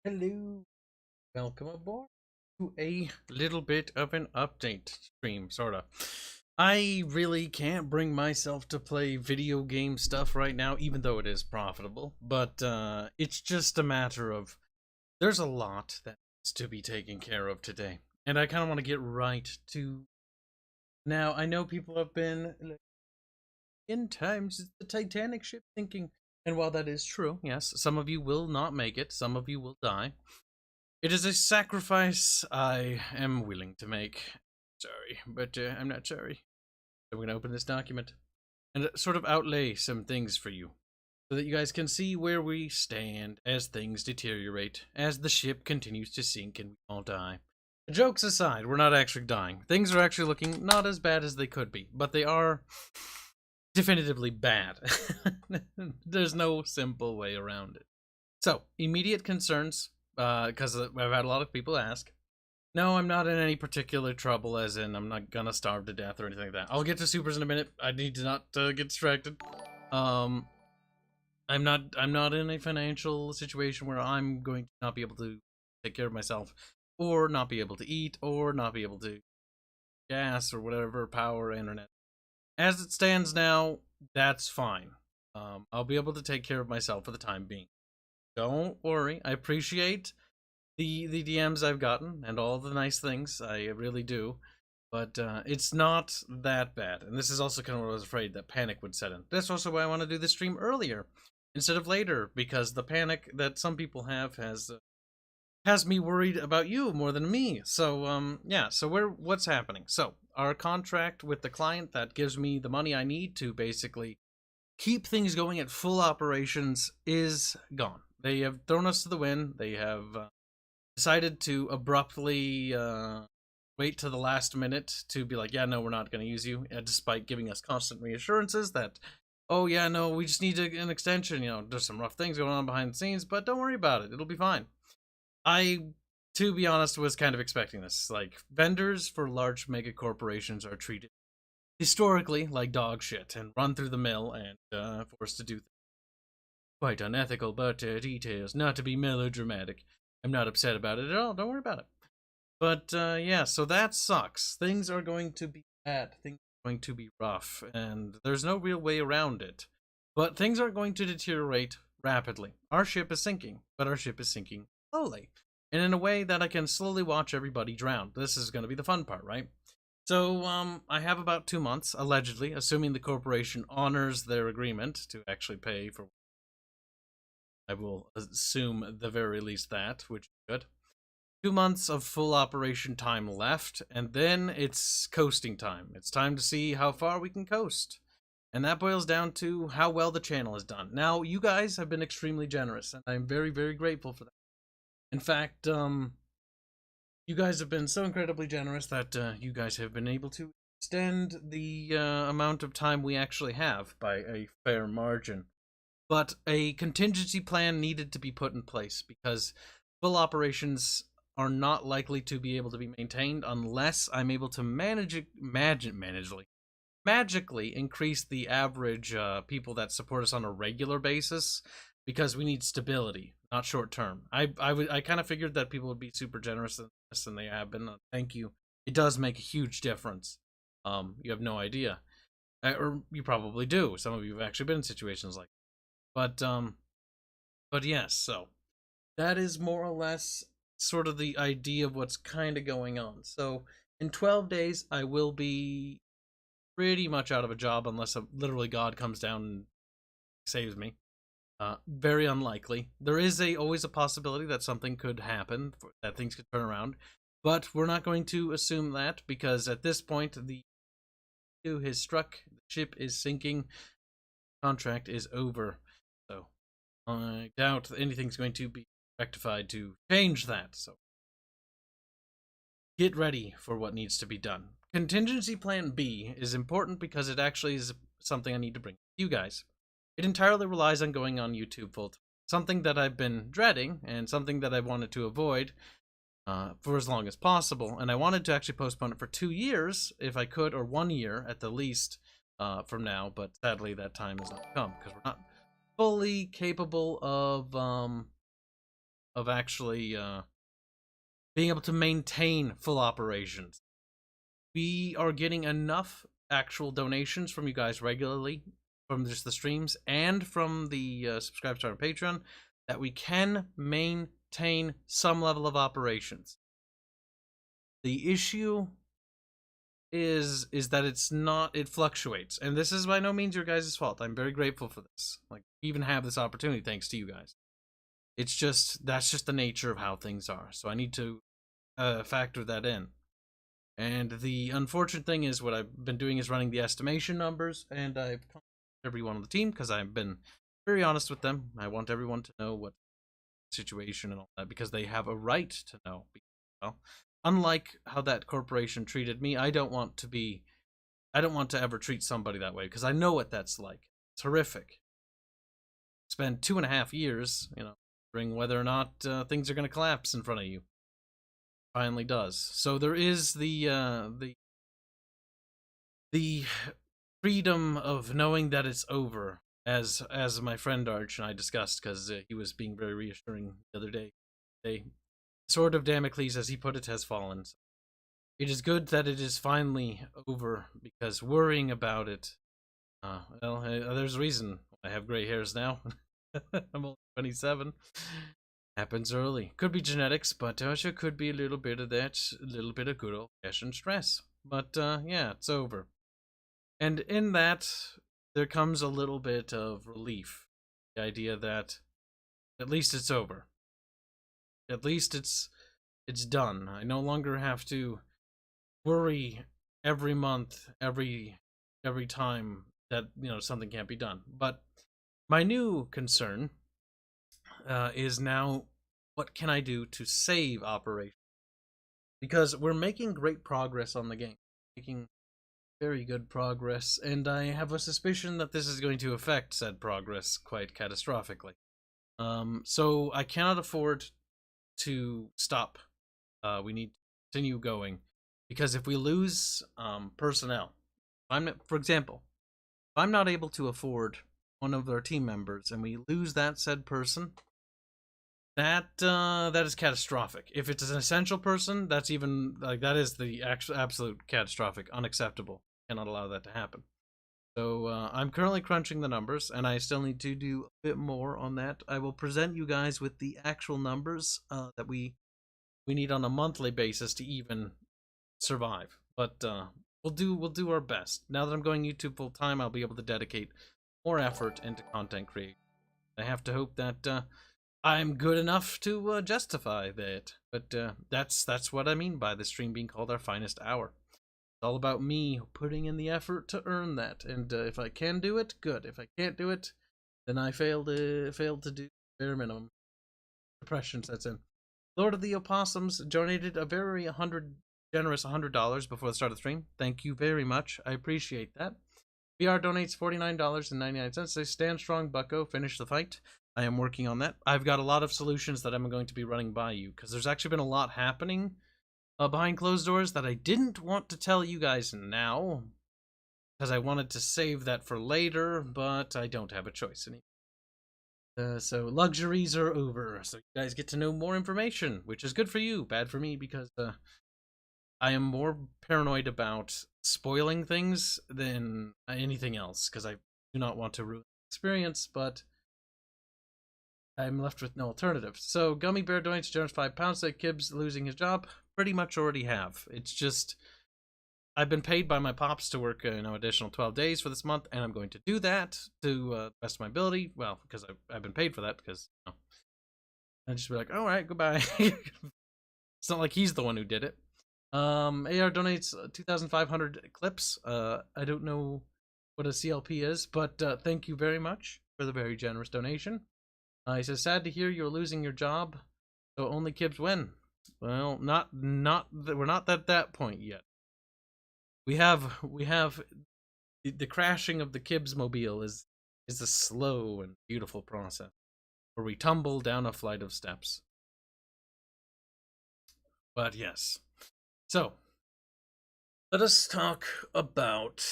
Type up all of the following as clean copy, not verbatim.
Hello, welcome aboard to a little bit of an update stream, sorta. I really can't bring myself to play video game stuff right now, even though it is profitable, but it's just a matter of there's a lot that needs to be taken care of today, and I kind of want to get right to. Now, I know people have been in times it's the Titanic ship sinking, and while that is true, yes, some of you will not make it, some of you will die. It is a sacrifice I am willing to make. Sorry, but I'm not sorry. I'm going to open this document and sort of outlay some things for you so that you guys can see where we stand as things deteriorate, as the ship continues to sink and we all die. Jokes aside, we're not actually dying. Things are actually looking not as bad as they could be, but they are definitively bad. There's no simple way around it. So, immediate concerns, because I've had a lot of people ask. No, I'm not in any particular trouble, as in I'm not gonna starve to death or anything like that. I'll get to supers in a minute. I need to not get distracted. I'm not in a financial situation where I'm going to not be able to take care of myself, or not be able to eat, or not be able to gas or whatever, power, internet. As it stands now, that's fine. I'll be able to take care of myself for the time being. Don't worry. I appreciate the DMs I've gotten and all the nice things. I really do. But it's not that bad. And this is also kind of what I was afraid that panic would set in. That's also why I want to do the stream earlier instead of later, because the panic that some people have has me worried about you more than me. So yeah, so what's happening? So our contract with the client that gives me the money I need to basically keep things going at full operations is gone. They have thrown us to the wind. They have decided to abruptly wait to the last minute to be like, yeah, no, we're not going to use you, despite giving us constant reassurances that, oh, yeah, no, we just need an extension. You know, there's some rough things going on behind the scenes, but don't worry about it. It'll be fine. I, to be honest, was kind of expecting this. Like, vendors for large mega corporations are treated historically like dog shit and run through the mill and forced to do things quite unethical, but details, not to be melodramatic. I'm not upset about it at all. Don't worry about it. But yeah, so that sucks. Things are going to be bad. Things are going to be rough, and there's no real way around it. But things are going to deteriorate rapidly. Our ship is sinking, but our ship is sinking slowly. And in a way that I can slowly watch everybody drown. This is going to be the fun part, right? So, I have about 2 months, allegedly, assuming the corporation honors their agreement to actually pay for. I will assume the very least that, which is good. 2 months of full operation time left, and then it's coasting time. It's time to see how far we can coast. And that boils down to how well the channel is done. Now, you guys have been extremely generous, and I'm very, very grateful for that. In fact, you guys have been so incredibly generous that you guys have been able to extend the amount of time we actually have by a fair margin. But a contingency plan needed to be put in place because full operations are not likely to be able to be maintained unless I'm able to magically increase the average people that support us on a regular basis, because we need stability, not short term. I kind of figured that people would be super generous in this, and they have been. Thank you. It does make a huge difference. You have no idea, or you probably do. Some of you have actually been in situations like that. But yes, so that is more or less sort of the idea of what's kind of going on. So in 12 days, I will be pretty much out of a job unless literally God comes down and saves me. Very unlikely. There is always a possibility that something could happen, that things could turn around, but we're not going to assume that, because at this point the has struck, the ship is sinking, contract is over. So I doubt anything's going to be rectified to change that. So get ready for what needs to be done. Contingency plan B is important because it actually is something I need to bring to you guys. It entirely relies on going on YouTube full time. Something that I've been dreading and something that I've wanted to avoid for as long as possible. And I wanted to actually postpone it for 2 years if I could, or 1 year at the least from now. But sadly, that time has not come because we're not fully capable of of actually being able to maintain full operations. We are getting enough actual donations from you guys regularly, from just the streams and from the subscribers to our Patreon, that we can maintain some level of operations. The issue is that it fluctuates, and this is by no means your guys' fault. I'm very grateful for this. Like, even have this opportunity thanks to you guys. It's just, that's just the nature of how things are. So I need to factor that in. And the unfortunate thing is, what I've been doing is running the estimation numbers, and I've contacted everyone on the team because I've been very honest with them. I want everyone to know what the situation and all that, because they have a right to know. Well, unlike how that corporation treated me, I don't want to ever treat somebody that way, because I know what that's like. It's horrific. Spend 2.5 years, wondering whether or not things are going to collapse in front of you. Finally does. So there is the freedom of knowing that it's over, as my friend Arch and I discussed, because he was being very reassuring the other day. The sword of Damocles, as he put it, has fallen. It is good that it is finally over, because worrying about it, well, there's a reason I have gray hairs now. I'm only 27. Happens early. Could be genetics, but it could be a little bit of that, a little bit of good old-fashioned stress. But yeah, it's over. And in that, there comes a little bit of relief. The idea that at least it's over. At least it's done. I no longer have to worry every month, every time that something can't be done. But my new concern is now, what can I do to save operations? Because we're making great progress on the game, making very good progress, and I have a suspicion that this is going to affect said progress quite catastrophically. So I cannot afford to stop. We need to continue going, because if we lose personnel, for example, if I'm not able to afford one of our team members and we lose that said person, that is catastrophic. If it's an essential person, that's even, like, that is the absolute catastrophic, unacceptable. Cannot allow that to happen. So I'm currently crunching the numbers, and I still need to do a bit more on that. I will present you guys with the actual numbers that we need on a monthly basis to even survive. But we'll do our best. Now that I'm going YouTube full time, I'll be able to dedicate more effort into content creation. I have to hope that I'm good enough to justify that. But that's what I mean by the stream being called our finest hour. It's all about me putting in the effort to earn that, and if I can do it, good. If I can't do it, then I failed to do bare minimum. Depression sets in. Lord of the Opossums donated a very generous $100 before the start of the stream. Thank you very much. I appreciate that. VR donates $49.99. Say, stand strong, bucko. Finish the fight. I am working on that. I've got a lot of solutions that I'm going to be running by you, because there's actually been a lot happening behind closed doors that I didn't want to tell you guys now, because I wanted to save that for later, but I don't have a choice anymore. So luxuries are over, so you guys get to know more information, which is good for you, bad for me, because I am more paranoid about spoiling things than anything else, because I do not want to ruin the experience, but I'm left with no alternative. So Gummy Bear donates generous £5. That Kibs losing his job. Pretty much already have. It's just, I've been paid by my pops to work additional 12 days for this month, and I'm going to do that to the best of my ability. Well, because I've been paid for that, because I just be like, all right, goodbye. It's not like he's the one who did it. AR donates 2,500 clips. I don't know what a CLP is, but thank you very much for the very generous donation. He says, sad to hear you're losing your job, so only Kibs win. Well, we're not at that point yet. We have the crashing of the Kibs mobile is a slow and beautiful process, where we tumble down a flight of steps. But yes. So, let us talk about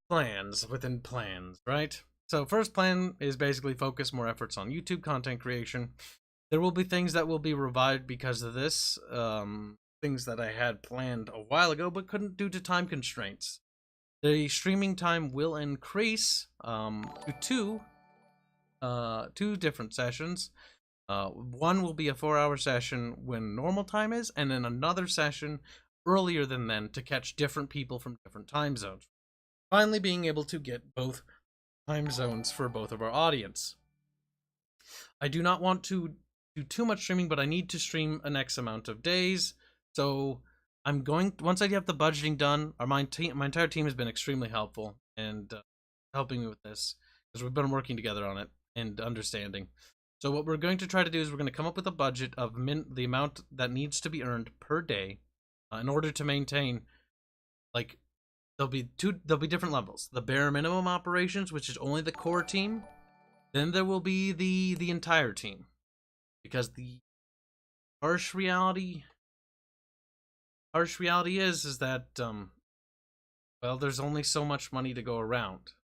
plans within plans, right? So first plan is basically focus more efforts on YouTube content creation. There will be things that will be revived because of this. Things that I had planned a while ago but couldn't due to time constraints. The streaming time will increase to two different sessions. One will be a 4-hour session when normal time is, and then another session earlier than then to catch different people from different time zones. Finally being able to get both time zones for both of our audience. I do not want to do too much streaming, but I need to stream an X amount of days. So I'm going, once I have the budgeting done, my entire team has been extremely helpful and helping me with this because we've been working together on it and understanding. So what we're going to try to do is we're going to come up with a budget of the amount that needs to be earned per day in order to maintain, like, there'll be different levels. The bare minimum operations, which is only the core team. Then there will be the entire team, because the harsh reality is that well, there's only so much money to go around.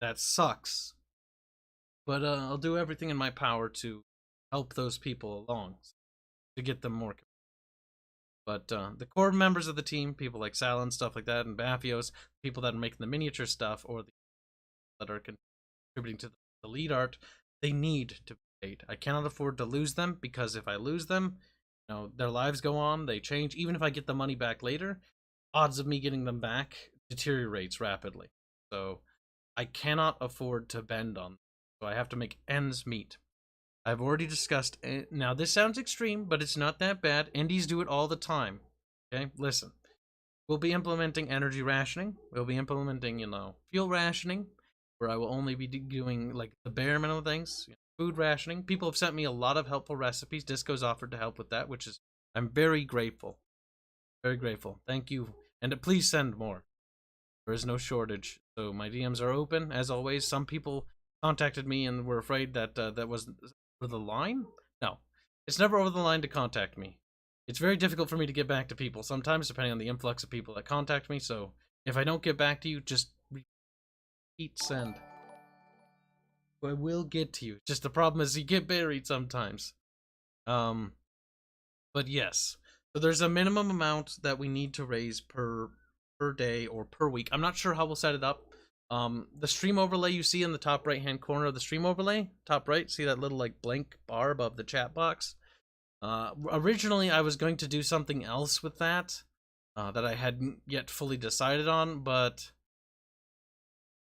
That sucks. But I'll do everything in my power to help those people along, to get them more. But the core members of the team, people like Sala and stuff like that, and Baffios, people that are making the miniature stuff, or the that are contributing to the lead art, they need to be paid. I cannot afford to lose them, because if I lose them, you know, their lives go on, they change. Even if I get the money back later, odds of me getting them back deteriorates rapidly. So I cannot afford to bend on them. So I have to make ends meet. I've already discussed, now this sounds extreme, but it's not that bad. Indies do it all the time. Okay, listen. We'll be implementing energy rationing. We'll be implementing, you know, fuel rationing, where I will only be doing like the bare minimum things. You know, food rationing. People have sent me a lot of helpful recipes. Disco's offered to help with that, which is, I'm very grateful. Very grateful. Thank you. And please send more. There is no shortage. So my DMs are open, as always. Some people contacted me and were afraid that that was over the line. No, it's never over the line to contact me. It's very difficult for me to get back to people sometimes, depending on the influx of people that contact me. So if I don't get back to you, just repeat send. I will get to you. Just the problem is you get buried sometimes. But yes. So there's a minimum amount that we need to raise per day or per week. I'm not sure how we'll set it up. The stream overlay you see in the top right hand corner of the stream overlay, top right, see that little like blank bar above the chat box? Originally I was going to do something else with that that I hadn't yet fully decided on, but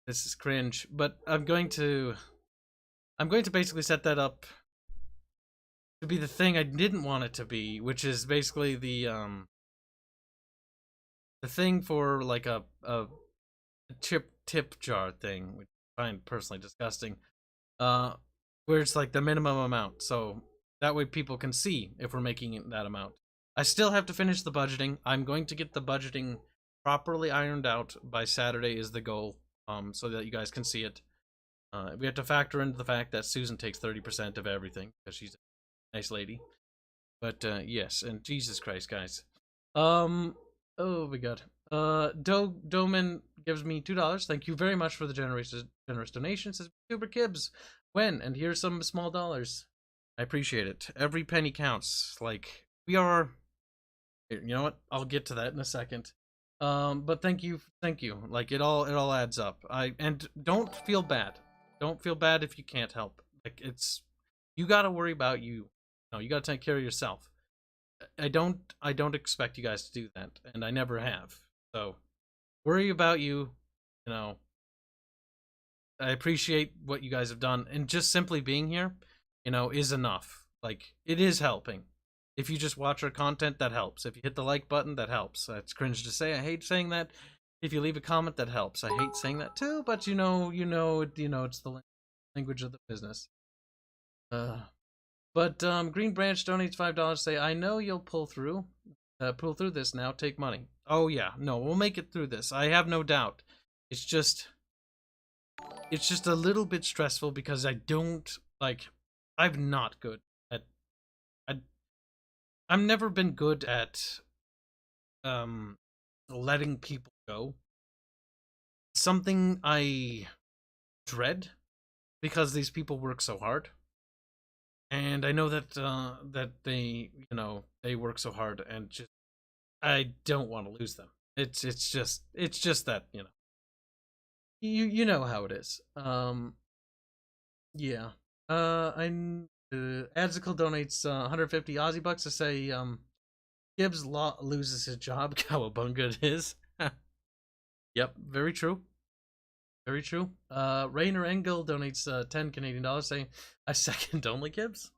this is cringe. But I'm going to basically set that up to be the thing I didn't want it to be, which is basically the thing for like a tip jar thing, which I find personally disgusting, where it's like the minimum amount, so that way people can see if we're making that amount. I still have to finish the budgeting. I'm going to get the budgeting properly ironed out by Saturday is the goal, so that you guys can see it. We have to factor into the fact that Susan takes 30% of everything because she's a nice lady. But yes, and Jesus Christ, guys. Oh my God. Doman gives me $2. Thank you very much for the generous donation. Says Super Kibs. When? And here's some small dollars. I appreciate it. Every penny counts. Like, we are. You know what? I'll get to that in a second. But thank you. Like, it all adds up. And don't feel bad. Don't feel bad if you can't help. Like, it's, you gotta worry about you. No, you gotta take care of yourself. I don't expect you guys to do that, and I never have. So, worry about you. You know, I appreciate what you guys have done, and just simply being here, you know, is enough. Like, it is helping. If you just watch our content, that helps. If you hit the like button, that helps. It's cringe to say. I hate saying that. If you leave a comment, that helps. I hate saying that too, but you know, it's the language of the business. But Green Branch donates $5. Say, I know you'll pull through this now. Take money. Oh yeah, no, we'll make it through this. I have no doubt. It's just a little bit stressful because I don't like. I'm not good at. I've never been good at letting people go. Something I dread because these people work so hard. and I know that that they, you know, they work so hard, and just I don't want to lose them. It's just that, you know, you know how it is. Yeah. I'm Adzical donates 150 Aussie bucks to say Kibs loses his job. Cowabunga it is. Yep, very true. Very true. Rainer Engel donates 10 Canadian dollars saying, I second only Kibs.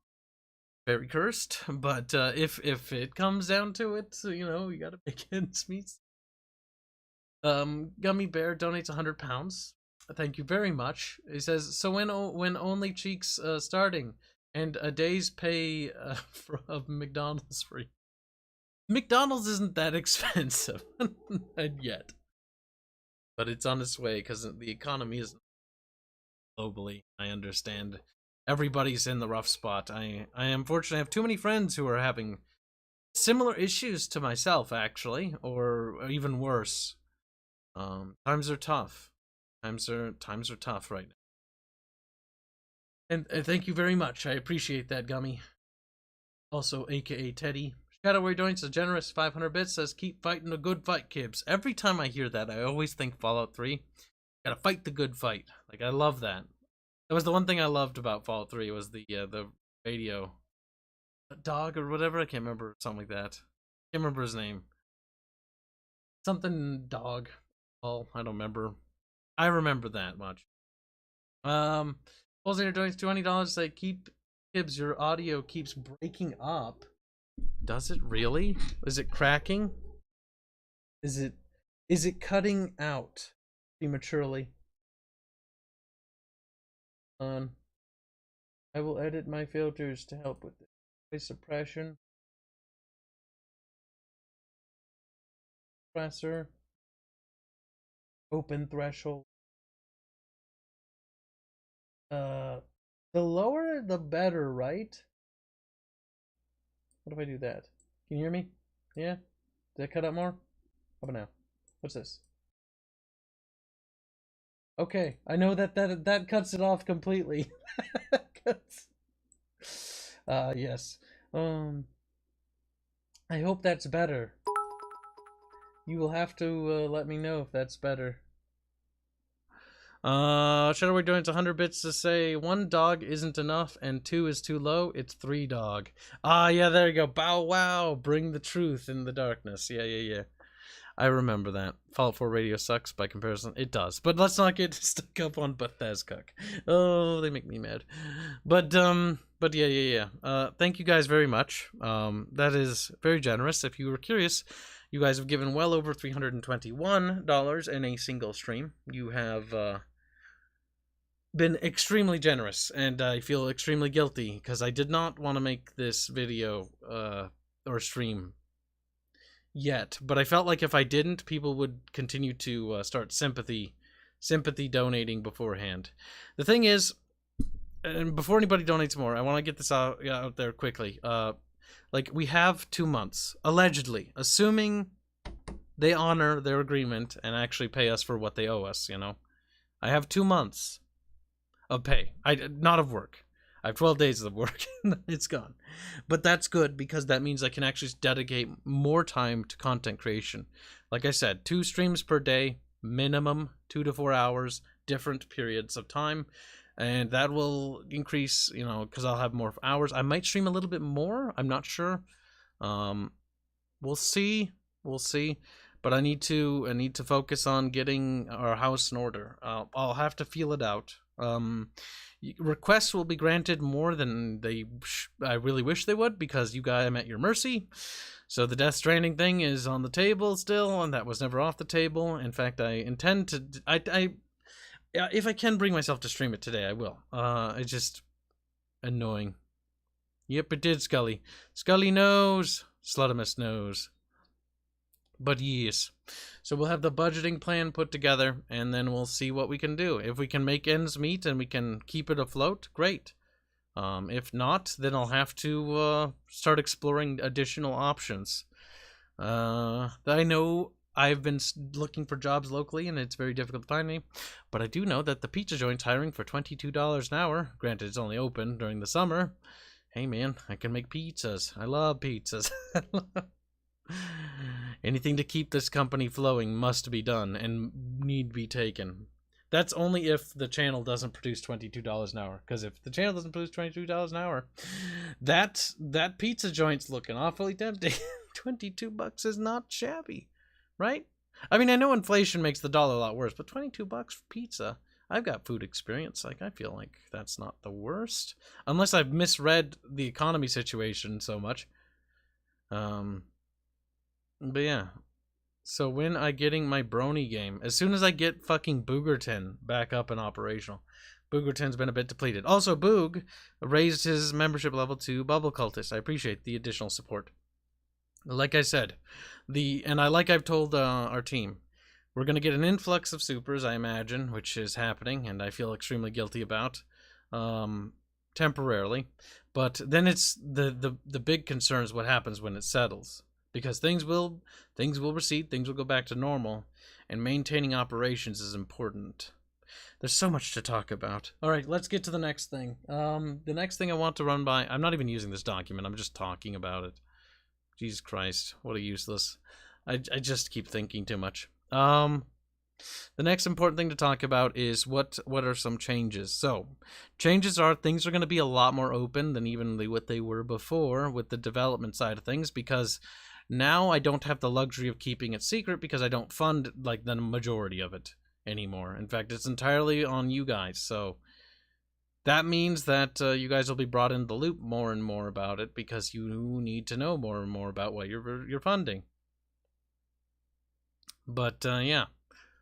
Very cursed, but if it comes down to it, you know, you gotta make ends meet. Gummy Bear donates £100. Thank you very much. He says, so when Only Cheeks starting, and a day's pay of McDonald's free. McDonald's isn't that expensive yet, but it's on its way because the economy isn't globally. I understand everybody's in the rough spot. I unfortunately have too many friends who are having similar issues to myself, actually, or even worse. Times are tough. Times are tough right now. And thank you very much. I appreciate that, Gummy. Also, aka Teddy. Shadowway joins a generous 500 bits, says, keep fighting a good fight, Kibs. Every time I hear that, I always think Fallout 3. Gotta fight the good fight. Like, I love that. That was the one thing I loved about Fallout 3 was the radio. Dog or whatever, I can't remember, something like that. Can't remember his name. Something dog. Well, I don't remember. I remember that much. Bolzinger joins $20. Say, keep Kibs, your audio keeps breaking up. Does it really? Is it cracking? Is it cutting out prematurely? I will edit my filters to help with voice suppression. Compressor. Open threshold. The lower the better, right? What if I do that? Can you hear me? Yeah? Did I cut out more? How about now? What's this? Okay, I know that cuts it off completely. Yes. I hope that's better. You will have to let me know if that's better. Shadowway joins 100 bits to say 1 dog isn't enough and 2 is too low. It's 3 dog. Ah, yeah, there you go. Bow wow, bring the truth in the darkness. Yeah. I remember that. Fallout 4 radio sucks by comparison. It does. But let's not get stuck up on Bethesda. Oh, they make me mad. But yeah. Thank you guys very much. That is very generous. If you were curious, you guys have given well over $321 in a single stream. You have been extremely generous, and I feel extremely guilty because I did not want to make this video or stream yet, but I felt like if I didn't, people would continue to start sympathy donating beforehand. The thing is, and before anybody donates more, I want to get this out there quickly. Like, we have 2 months, allegedly, assuming they honor their agreement and actually pay us for what they owe us, you know. I have 2 months of pay. Not of work. I have 12 days of work. It's gone. But that's good because that means I can actually dedicate more time to content creation. Like I said, 2 streams per day, minimum 2 to 4 hours, different periods of time. And that will increase, you know, because I'll have more hours. I might stream a little bit more. I'm not sure. We'll see. But I need to focus on getting our house in order. I'll have to feel it out. Requests will be granted more than I really wish they would, because you guys, I'm at your mercy. So the Death Stranding thing is on the table still, and that was never off the table. In fact, I intend to. If I can bring myself to stream it today, I will. It's just annoying. Yep, it did, Scully. Scully knows. Slutimus knows. But yes. So we'll have the budgeting plan put together, and then we'll see what we can do. If we can make ends meet and we can keep it afloat, great. If not, then I'll have to start exploring additional options. I know I've been looking for jobs locally, and it's very difficult to find me. But I do know that the pizza joint's hiring for $22 an hour. Granted, it's only open during the summer. Hey man, I can make pizzas. I love pizzas. Anything to keep this company flowing must be done and need be taken. That's only if the channel doesn't produce $22 an hour. Because if the channel doesn't produce $22 an hour, that pizza joint's looking awfully tempting. $22 is not shabby, right? I mean, I know inflation makes the dollar a lot worse, but $22 for pizza. I've got food experience. Like, I feel like that's not the worst, unless I've misread the economy situation so much. But yeah. So when I getting my Brony game? As soon as I get fucking Boogerton back up and operational. Boogerton's been a bit depleted. Also, Boog raised his membership level to Bubble Cultist. I appreciate the additional support. Like I said, I've told our team, we're going to get an influx of supers, I imagine, which is happening, and I feel extremely guilty about, temporarily. But then it's the big concern is what happens when it settles. Because things will recede, things will go back to normal, and maintaining operations is important. There's so much to talk about. All right, let's get to the next thing. The next thing I want to run by, I'm not even using this document, I'm just talking about it. Jesus Christ, what a useless. I just keep thinking too much. The next important thing to talk about is what are some changes. So, changes are things are going to be a lot more open than even what they were before with the development side of things, because now I don't have the luxury of keeping it secret because I don't fund like the majority of it anymore. In fact, it's entirely on you guys. So that means that you guys will be brought into the loop more and more about it because you need to know more and more about what you're funding. But yeah.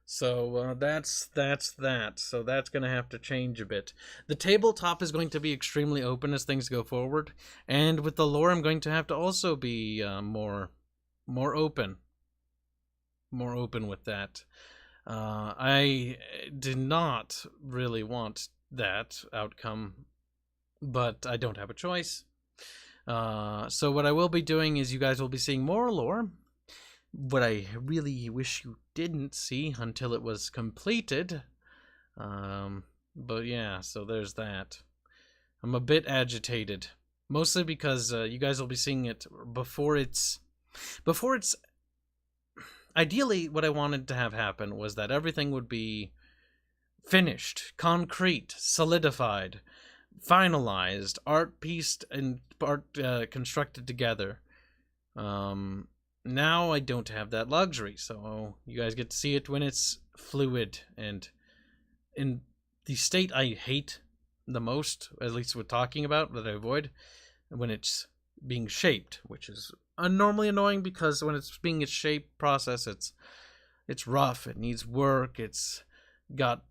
So that's that. So that's going to have to change a bit. The tabletop is going to be extremely open as things go forward. And with the lore, I'm going to have to also be more open. More open with that. I did not really want that outcome, but I don't have a choice. So what I will be doing is you guys will be seeing more lore. What I really wish you didn't see until it was completed. But yeah, so there's that. I'm a bit agitated. Mostly because you guys will be seeing it before it's... Ideally, what I wanted to have happen was that everything would be finished, concrete, solidified, finalized, art pieced and art constructed together. Now I don't have that luxury, so you guys get to see it when it's fluid and in the state I hate the most, at least we're talking about, that I avoid, when it's being shaped, which is normally annoying because when it's being a shaped process, it's rough, it needs work, it's got,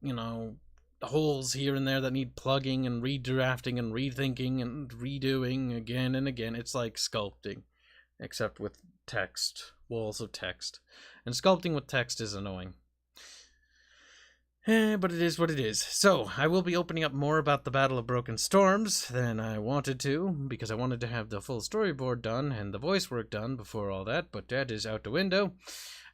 holes here and there that need plugging and redrafting and rethinking and redoing again and again. It's like sculpting, except with text, walls of text. And sculpting with text is annoying. But it is what it is. So, I will be opening up more about the Battle of Broken Storms than I wanted to, because I wanted to have the full storyboard done and the voice work done before all that, but that is out the window.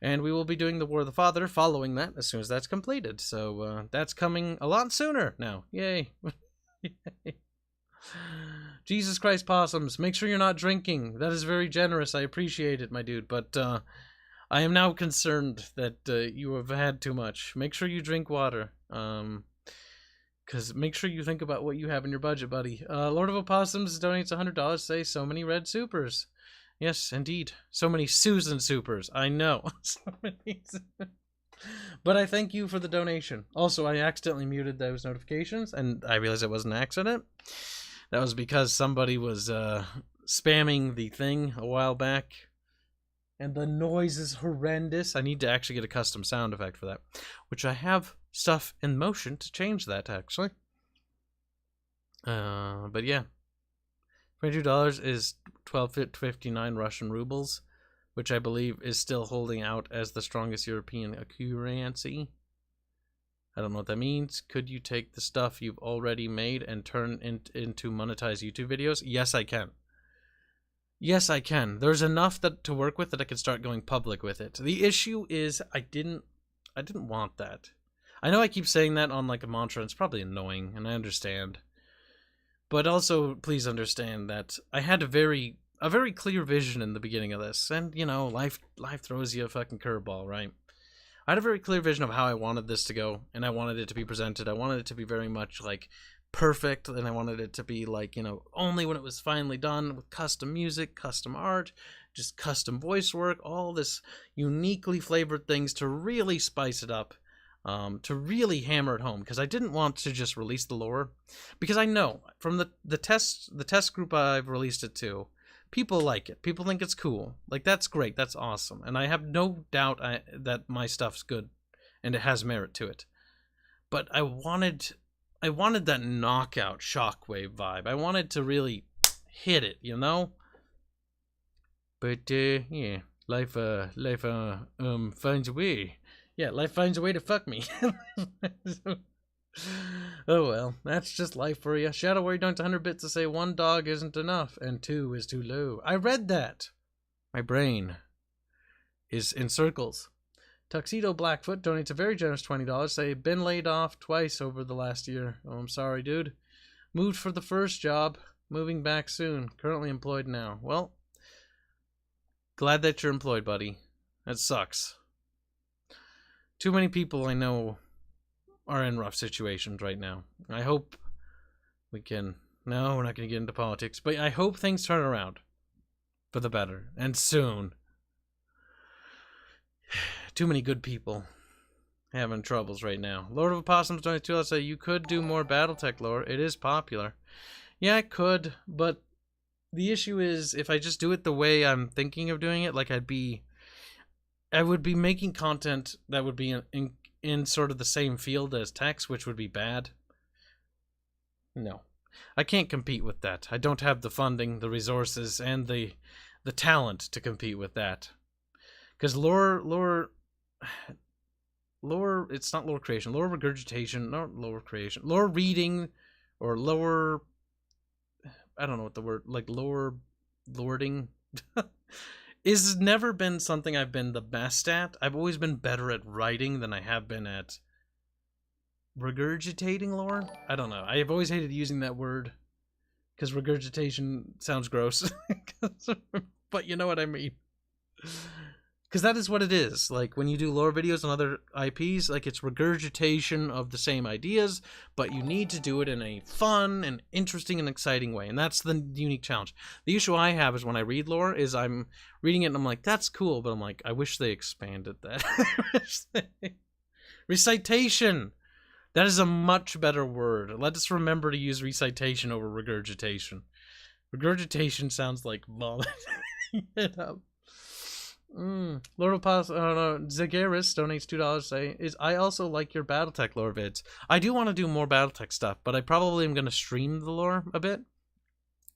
And we will be doing the War of the Father following that as soon as that's completed. So, that's coming a lot sooner now. Yay. Yay. Jesus Christ, possums, make sure you're not drinking. That is very generous. I appreciate it, my dude. But I am now concerned that you have had too much. Make sure you drink water. Because make sure you think about what you have in your budget, buddy. Lord of Opossums donates $100. Say so many red supers. Yes, indeed. So many Susan supers. I know. So many. But I thank you for the donation. Also, I accidentally muted those notifications, and I realized it was an accident. That was because somebody was spamming the thing a while back. And the noise is horrendous. I need to actually get a custom sound effect for that. Which I have stuff in motion to change that, actually. But yeah. $22 is 12.59 Russian rubles. Which I believe is still holding out as the strongest European currency. I don't know what that means. Could you take the stuff you've already made and turn it into monetized YouTube videos? Yes, I can. Yes, I can. There's enough to work with that I can start going public with it. The issue is I didn't want that. I know I keep saying that on like a mantra, and it's probably annoying, and I understand. But also, please understand that I had a very clear vision in the beginning of this, and you know, life throws you a fucking curveball, right? I had a very clear vision of how I wanted this to go, and I wanted it to be presented. I wanted it to be very much like perfect, and I wanted it to be like, you know, only when it was finally done with custom music, custom art, just custom voice work, all this uniquely flavored things to really spice it up, to really hammer it home, because I didn't want to just release the lore, because I know from the test group I've released it to, people like it. People think it's cool. Like, that's great. That's awesome. And I have no doubt that my stuff's good and it has merit to it. But I wanted that knockout shockwave vibe. I wanted to really hit it, you know? But, yeah, life finds a way. Yeah, life finds a way to fuck me. Oh well, that's just life for you. Shadow Warrior down to 100 bits to say 1 dog isn't enough and 2 is too low. I read that. My brain is in circles. Tuxedo Blackfoot donates a very generous $20. Say, been laid off twice over the last year. Oh, I'm sorry, dude. Moved for the first job. Moving back soon. Currently employed now. Well, glad that you're employed, buddy. That sucks. Too many people I know are in rough situations right now. I hope we can... No, we're not going to get into politics, but I hope things turn around for the better, and soon. Too many good people having troubles right now. Lord of Opossums 22, let's say, you could do more Battletech lore. It is popular. Yeah, I could, but the issue is, if I just do it the way I'm thinking of doing it, like I would be making content that would be in sort of the same field as text, which would be bad. No. I can't compete with that. I don't have the funding, the resources, and the talent to compete with that. Because lore, it's not lore creation. Lore regurgitation, not lore creation. Lore reading, or lore, I don't know what the word, like lording, is never been something I've been the best at. I've always been better at writing than I have been at regurgitating lore. I don't know. I have always hated using that word because regurgitation sounds gross. But you know what I mean. Because that is what it is. Like, when you do lore videos on other IPs, like, it's regurgitation of the same ideas, but you need to do it in a fun and interesting and exciting way. And that's the unique challenge. The issue I have is when I read lore, is I'm reading it and I'm like, that's cool, but I'm like, I wish they expanded that. Recitation! That is a much better word. Let us remember to use recitation over regurgitation. Regurgitation sounds like vomit. It up. Lord of Paz, Zagaris donates $2 say, I also like your Battletech lore vids. I do want to do more Battletech stuff, but I probably am going to stream the lore a bit.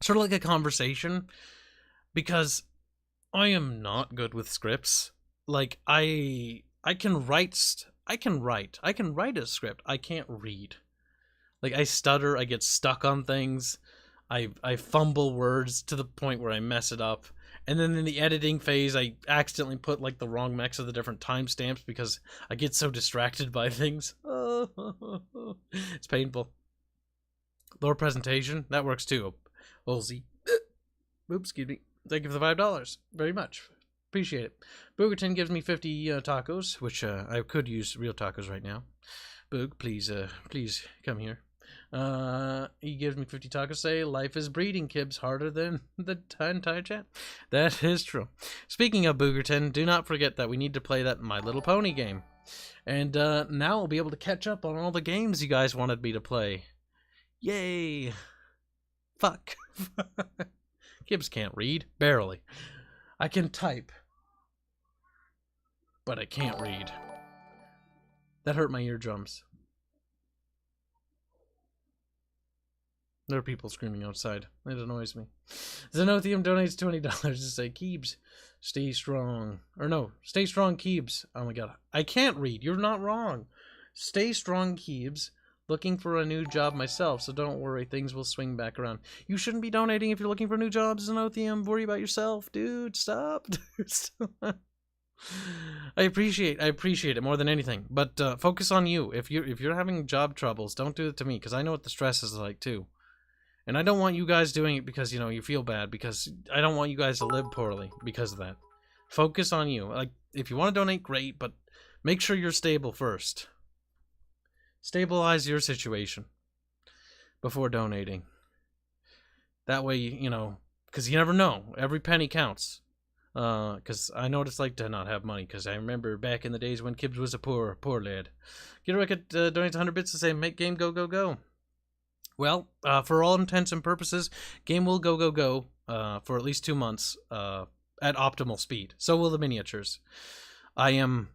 Sort of like a conversation. Because I am not good with scripts. Like, I can write a script. I can't read. Like, I stutter, I get stuck on things. I fumble words to the point where I mess it up. And then in the editing phase, I accidentally put, like, the wrong mix of the different timestamps because I get so distracted by things. It's painful. Lore presentation, that works too. Olsey. Oops, excuse me. Thank you for the $5. Very much. Appreciate it. Boogerton gives me 50 tacos, which I could use real tacos right now. Boog, please come here. He gives me 50 tacos. Say, life is breeding, Kibs, harder than the entire chat. That is true. Speaking of Boogerton, do not forget that we need to play that My Little Pony game. And now I'll be able to catch up on all the games you guys wanted me to play. Yay! Fuck. Kibs can't read. Barely. I can type. But I can't read. That hurt my eardrums. There are people screaming outside. It annoys me. Zenothium donates $20 to say, Kibs, stay strong. Or no, stay strong, Kibs. Oh my god. I can't read. You're not wrong. Stay strong, Kibs. Looking for a new job myself, so don't worry. Things will swing back around. You shouldn't be donating if you're looking for new jobs, Zenothium. Worry about yourself, dude. Stop. I appreciate it more than anything. But focus on you. If you're having job troubles, don't do it to me, because I know what the stress is like too. And I don't want you guys doing it because, you know, you feel bad, because I don't want you guys to live poorly because of that. Focus on you. Like, if you want to donate, great, but make sure you're stable first. Stabilize your situation before donating. That way, you know, because you never know. Every penny counts. Because I know what it's like to not have money, because I remember back in the days when Kibs was a poor lad. Get a record, donate 100 bits to say, make game go, go, go. Well, for all intents and purposes, game will go, go, go for at least 2 months at optimal speed. So will the miniatures. I am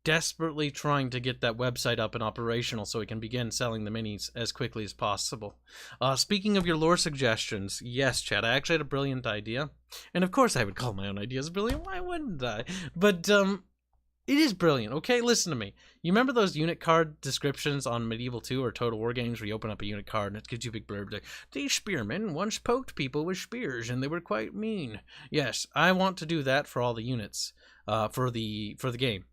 desperately trying to get that website up and operational so we can begin selling the minis as quickly as possible. Speaking of your lore suggestions, yes, chat, I actually had a brilliant idea. And of course I would call my own ideas brilliant, why wouldn't I? But, it is brilliant, okay? Listen to me. You remember those unit card descriptions on Medieval 2 or Total War games where you open up a unit card and it gives you a big blurb like, these spearmen once poked people with spears and they were quite mean. Yes, I want to do that for all the units, for the game.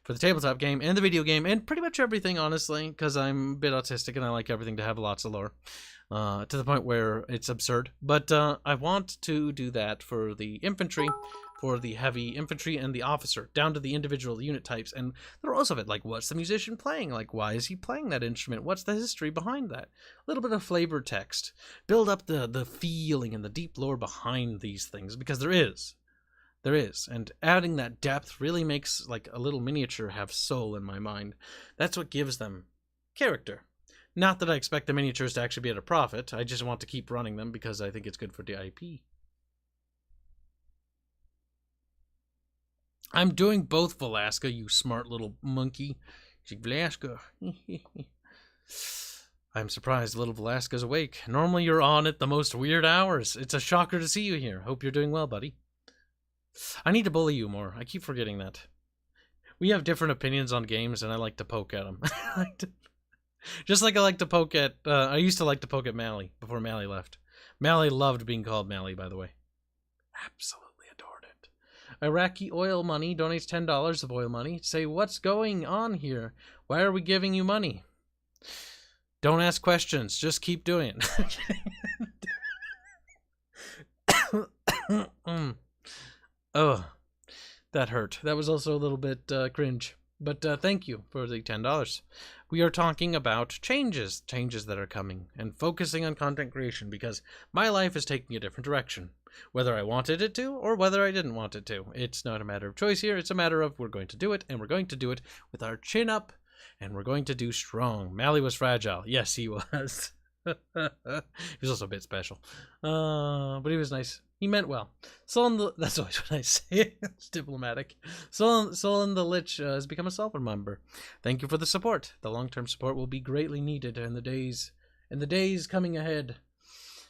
For the tabletop game and the video game and pretty much everything, honestly, because I'm a bit autistic and I like everything to have lots of lore, to the point where it's absurd. But I want to do that for the infantry, for the heavy infantry, and the officer, down to the individual unit types, and the rules of it. Like, what's the musician playing? Like, why is he playing that instrument? What's the history behind that? A little bit of flavor text. Build up the feeling and the deep lore behind these things, because there is. There is, and adding that depth really makes, like, a little miniature have soul in my mind. That's what gives them character. Not that I expect the miniatures to actually be at a profit, I just want to keep running them because I think it's good for the IP. I'm doing both, Velasca, you smart little monkey. Velasca. I'm surprised little Velasca's awake. Normally you're on at the most weird hours. It's a shocker to see you here. Hope you're doing well, buddy. I need to bully you more. I keep forgetting that. We have different opinions on games, and I like to poke at them. Just like I like to poke at... I used to like to poke at Mally before Mally left. Mally loved being called Mally, by the way. Absolutely adored it. Iraqi oil money donates $10 of oil money. Say, what's going on here? Why are we giving you money? Don't ask questions. Just keep doing it. Oh, that hurt. That was also a little bit cringe. But thank you for the $10. We are talking about changes that are coming, and focusing on content creation, because my life is taking a different direction. Whether I wanted it to, or whether I didn't want it to. It's not a matter of choice here, it's a matter of we're going to do it, and we're going to do it with our chin up, and we're going to do strong. Mally was fragile. Yes, he was. He was also a bit special. But he was nice. He meant well. That's always what I say. It's diplomatic. Solon the Lich has become a Solver member. Thank you for the support. The long-term support will be greatly needed in the days coming ahead.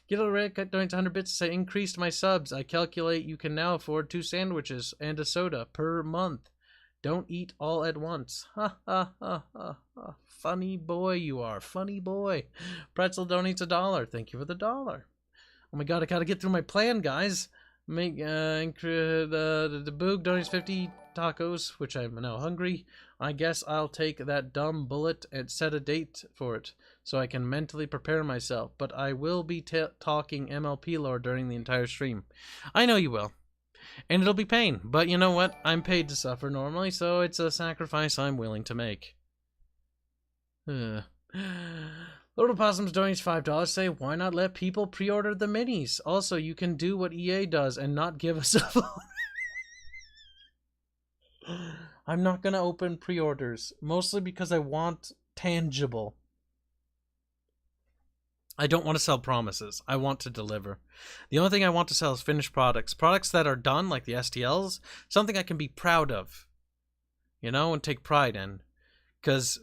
Get a red cut donates 100 bits to say increased my subs. I calculate you can now afford 2 sandwiches and a soda per month. Don't eat all at once. Ha ha ha ha ha. Funny boy you are. Funny boy. Pretzel donates $1. Thank you for the $1. Oh my god, I gotta get through my plan, guys. The Boog donates 50 tacos, which I'm now hungry. I guess I'll take that dumb bullet and set a date for it, so I can mentally prepare myself. But I will be talking MLP lore during the entire stream. I know you will. And it'll be pain. But you know what? I'm paid to suffer normally, so it's a sacrifice I'm willing to make. Lord of Possums donates $5. Say, why not let people pre-order the minis? Also, you can do what EA does and not give us a phone. I'm not going to open pre-orders, mostly because I want tangible. I don't want to sell promises. I want to deliver. The only thing I want to sell is finished products. Products that are done, like the STLs, something I can be proud of, you know, and take pride in. Because...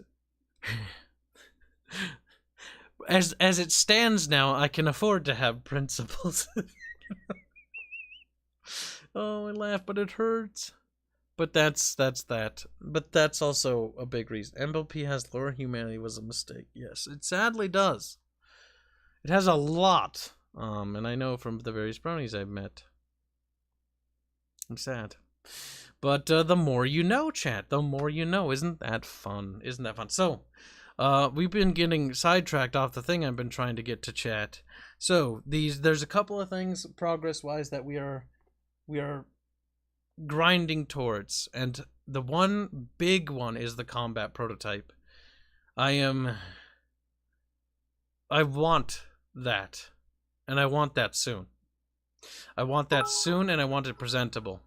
As it stands now, I can afford to have principles. Oh, I laugh, but it hurts. But that's that. But that's also a big reason. MLP has lore. Humanity was a mistake. Yes, it sadly does. It has a lot. And I know from the various bronies I've met. I'm sad. But the more you know, chat. The more you know. Isn't that fun? Isn't that fun? So... we've been getting sidetracked off the thing I've been trying to get to chat. So there's a couple of things progress-wise that we are grinding towards, and the one big one is the combat prototype. I want that, and I want that soon. I want that soon, and I want it presentable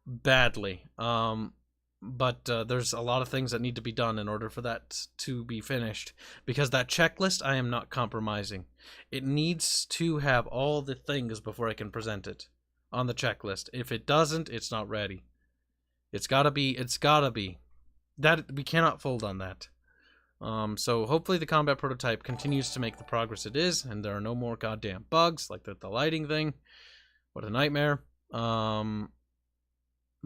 badly. But there's a lot of things that need to be done in order for that to be finished, because that checklist I am not compromising. It needs to have all the things before I can present it on the checklist. If it doesn't, it's not ready. It's gotta be that we cannot fold on that. So hopefully the combat prototype continues to make the progress it is, and there are no more goddamn bugs like the lighting thing. What a nightmare.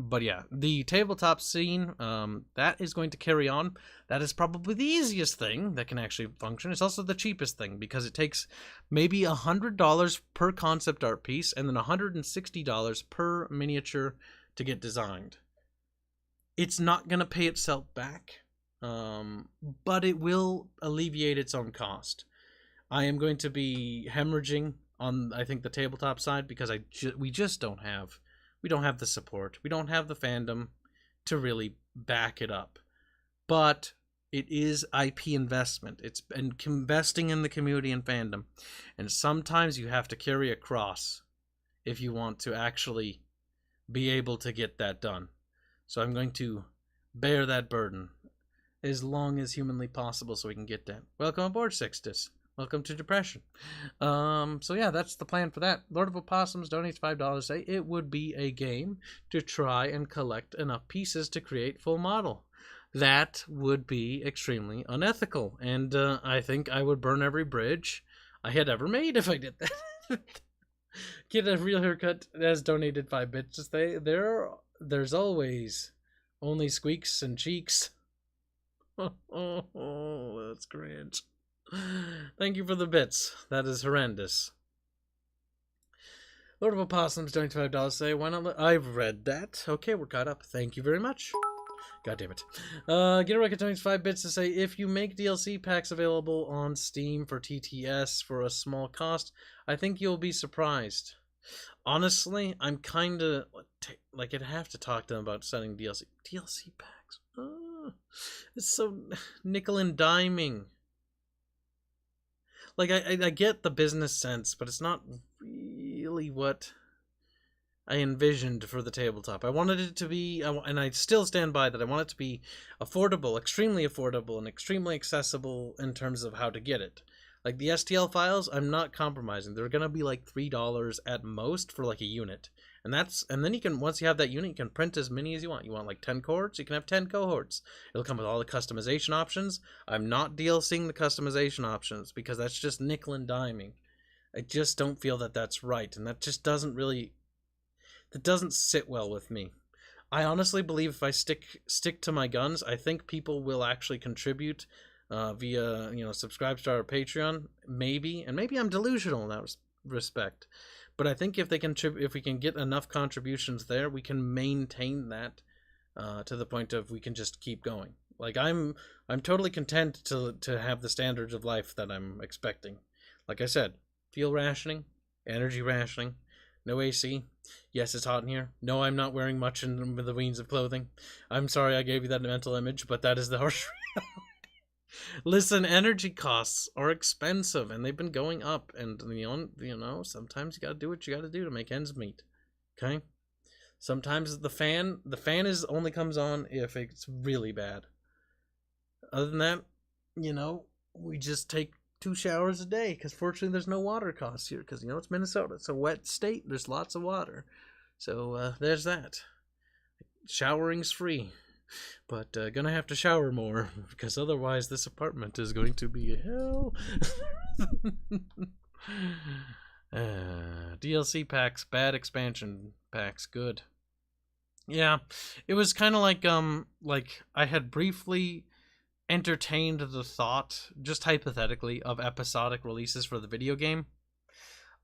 But yeah, the tabletop scene, that is going to carry on. That is probably the easiest thing that can actually function. It's also the cheapest thing, because it takes maybe $100 per concept art piece and then $160 per miniature to get designed. It's not going to pay itself back, but it will alleviate its own cost. I am going to be hemorrhaging on, I think, the tabletop side, because we just don't have... We don't have the support. We don't have the fandom to really back it up. But it is IP investment. It's investing in the community and fandom. And sometimes you have to carry a cross if you want to actually be able to get that done. So I'm going to bear that burden as long as humanly possible so we can get that. Welcome aboard, Sixtus. Welcome to depression. So yeah, that's the plan for that. Lord of Opossums donates $5. Say it would be a game to try and collect enough pieces to create full model. That would be extremely unethical, and I think I would burn every bridge I had ever made if I did that. Get a Real Haircut has donated 5 bits to stay. There's always only squeaks and cheeks. Oh, that's cringe. Thank you for the bits. That is horrendous. Lord of Opossums donated $5. Say, why not? I've read that. Okay, we're caught up. Thank you very much. God damn it. Get a Record donates 5 bits to say, if you make DLC packs available on Steam for TTS for a small cost, I think you'll be surprised. Honestly, I'm kind of like, I'd have to talk to them about sending DLC packs. It's so nickel and diming. Like, I get the business sense, but it's not really what I envisioned for the tabletop. I wanted it to be, and I still stand by that, I want it to be affordable, extremely affordable, and extremely accessible in terms of how to get it. Like, the STL files, I'm not compromising. They're going to be like $3 at most for like a unit. And then you can, once you have that unit, you can print as many as you want. You want like 10 cohorts, you can have 10 cohorts. It'll come with all the customization options. I'm not DLCing the customization options because that's just nickel and diming. I just don't feel that that's right, and that just doesn't really, that doesn't sit well with me. I honestly believe if I stick to my guns, I think people will actually contribute via, subscribe to our Patreon, maybe, and maybe I'm delusional in that respect. But I think if we can get enough contributions there, we can maintain that to the point of we can just keep going. Like, I'm totally content to have the standards of life that I'm expecting. Like I said, fuel rationing, energy rationing, no AC. Yes, it's hot in here. No, I'm not wearing much in the means of clothing. I'm sorry I gave you that mental image, but that is the harsh reality. Listen, energy costs are expensive, and they've been going up, and sometimes you gotta do what you gotta do to make ends meet. Okay? Sometimes the fan only comes on if it's really bad. Other than that, we just take 2 showers a day, because fortunately there's no water costs here, because it's Minnesota. It's a wet state, there's lots of water. So there's that. Showering's free. But gonna have to shower more, because otherwise this apartment is going to be hell. DLC packs, bad expansion packs, good. Yeah, it was kind of like I had briefly entertained the thought, just hypothetically, of episodic releases for the video game.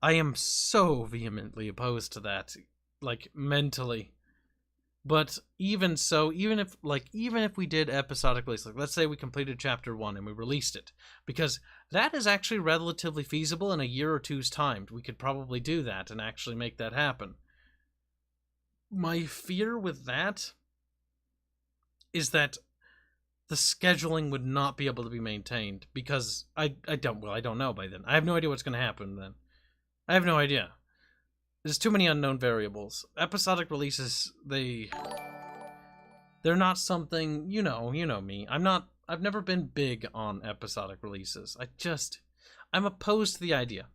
I am so vehemently opposed to that, like, mentally. But even so, even if we did episodic release, like let's say we completed chapter 1 and we released it, because that is actually relatively feasible in a year or two's time. We could probably do that and actually make that happen. My fear with that is that the scheduling would not be able to be maintained, because I don't know by then. I have no idea what's going to happen then. I have no idea. There's too many unknown variables. Episodic releases, they're not something, you know me. I've never been big on episodic releases. I'm opposed to the idea.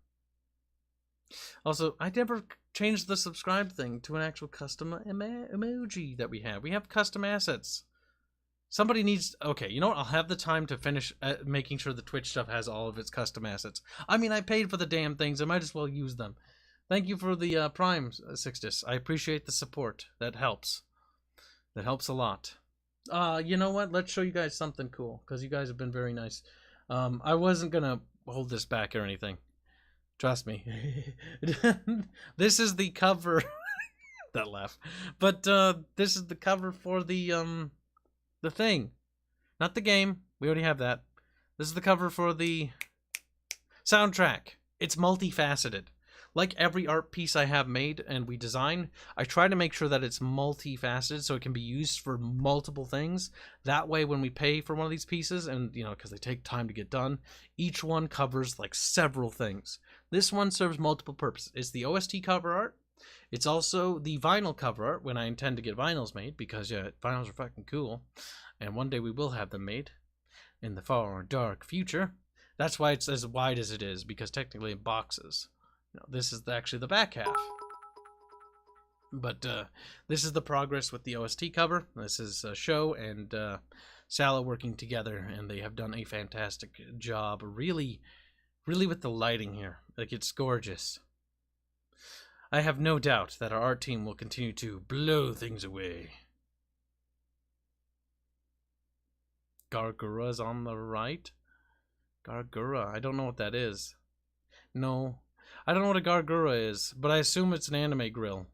Also, I never changed the subscribe thing to an actual custom emoji that we have. We have custom assets. Somebody needs... Okay, you know what? I'll have the time to finish making sure the Twitch stuff has all of its custom assets. I mean, I paid for the damn things. I might as well use them. Thank you for the Prime, Sixtus. I appreciate the support. That helps. That helps a lot. You know what? Let's show you guys something cool, because you guys have been very nice. I wasn't going to hold this back or anything. Trust me. This is the cover. That laugh. But this is the cover for the thing. Not the game. We already have that. This is the cover for the soundtrack. It's multifaceted. Like every art piece I have made and we design, I try to make sure that it's multifaceted so it can be used for multiple things. That way, when we pay for one of these pieces, and because they take time to get done, each one covers like several things. This one serves multiple purposes. It's the OST cover art. It's also the vinyl cover art when I intend to get vinyls made, because vinyls are fucking cool, and one day we will have them made in the far dark future. That's why it's as wide as it is, because technically in boxes. This is actually the back half. But this is the progress with the OST cover. This is Show and Sala working together, and they have done a fantastic job. Really, really with the lighting here. Like, it's gorgeous. I have no doubt that our art team will continue to blow things away. Gargura's on the right. Gargura, I don't know what that is. No. I don't know what a Gargura is, but I assume it's an anime grill.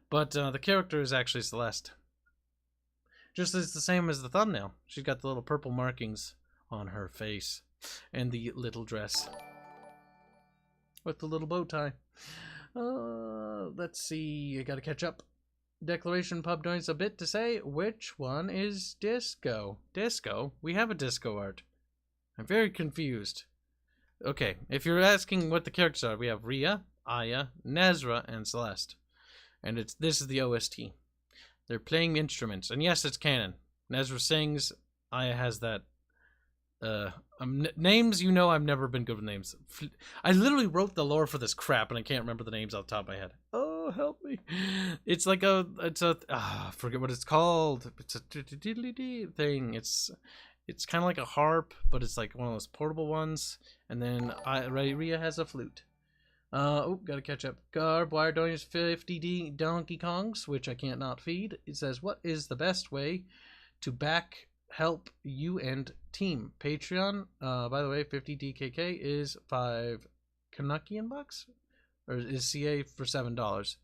But the character is actually Celeste. Just as the same as the thumbnail. She's got the little purple markings on her face. And the little dress. With the little bow tie. Let's see. I gotta catch up. Declaration Pub donates a bit to say, which one is Disco? Disco? We have a disco art. I'm very confused. Okay, if you're asking what the characters are, we have Rhea, Aya, Nezra, and Celeste. And this is the OST. They're playing instruments, and yes, it's canon. Nezra sings, Aya has that... names, I've never been good with names. I literally wrote the lore for this crap, and I can't remember the names off the top of my head. Oh, help me. It's like I forget what it's called. It's a thing. It's kind of like a harp, but it's like one of those portable ones. And then Rhea has a flute. Gotta catch up. Garbwire donates 50 Donkey Kongs, which I can't not feed. It says, what is the best way to help you and team? Patreon, by the way, 50 DKK is 5 Canuckian bucks? Or is CA for $7?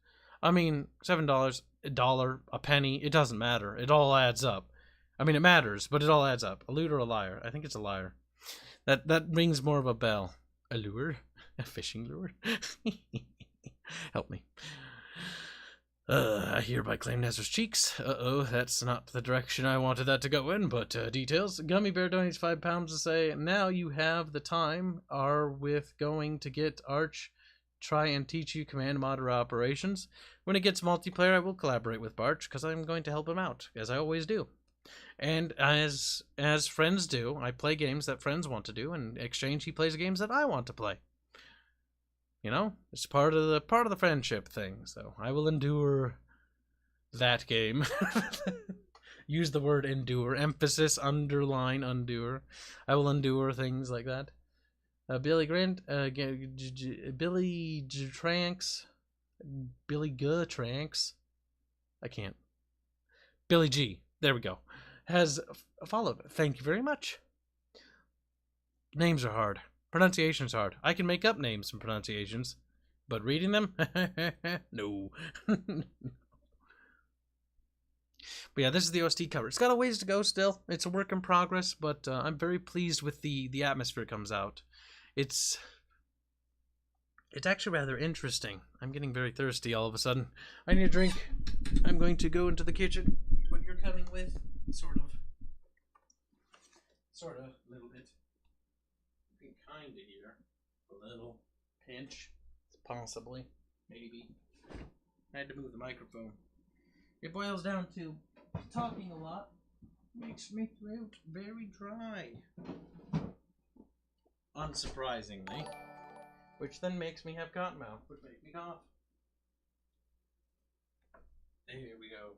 I mean, $7, $1, a penny, it doesn't matter. It all adds up. I mean, it matters, but it all adds up. A lute or a liar? I think it's a liar. That rings more of a bell. A lure? A fishing lure? Help me. I hereby claim Nezra's cheeks. Uh-oh, that's not the direction I wanted that to go in, but details. Gummy Bear donates £5 to say, now you have the time, are with going to get Arch, try and teach you command modder operations. When it gets multiplayer, I will collaborate with Barch, because I'm going to help him out, as I always do. And as friends do, I play games that friends want to do, and in exchange he plays games that I want to play. It's part of the friendship thing. So I will endure that game. Use the word endure, emphasis, underline, endure. I will endure things like that. Billy Grant, Billy Tranks, Billy Tranks. I can't. Billy G. There we go. Has followed. Thank you very much. Names are hard. Pronunciation's hard. I can make up names and pronunciations, but reading them? No. But yeah, this is the OST cover. It's got a ways to go still. It's a work in progress, but I'm very pleased with the atmosphere it comes out. It's actually rather interesting. I'm getting very thirsty all of a sudden. I need a drink. I'm going to go into the kitchen. What you're coming with? Sort of. A little bit. You can kind of hear a little pinch. Possibly. Maybe. I had to move the microphone. It boils down to talking a lot makes my throat very dry. Unsurprisingly. Which then makes me have cotton mouth, which makes me cough. There we go.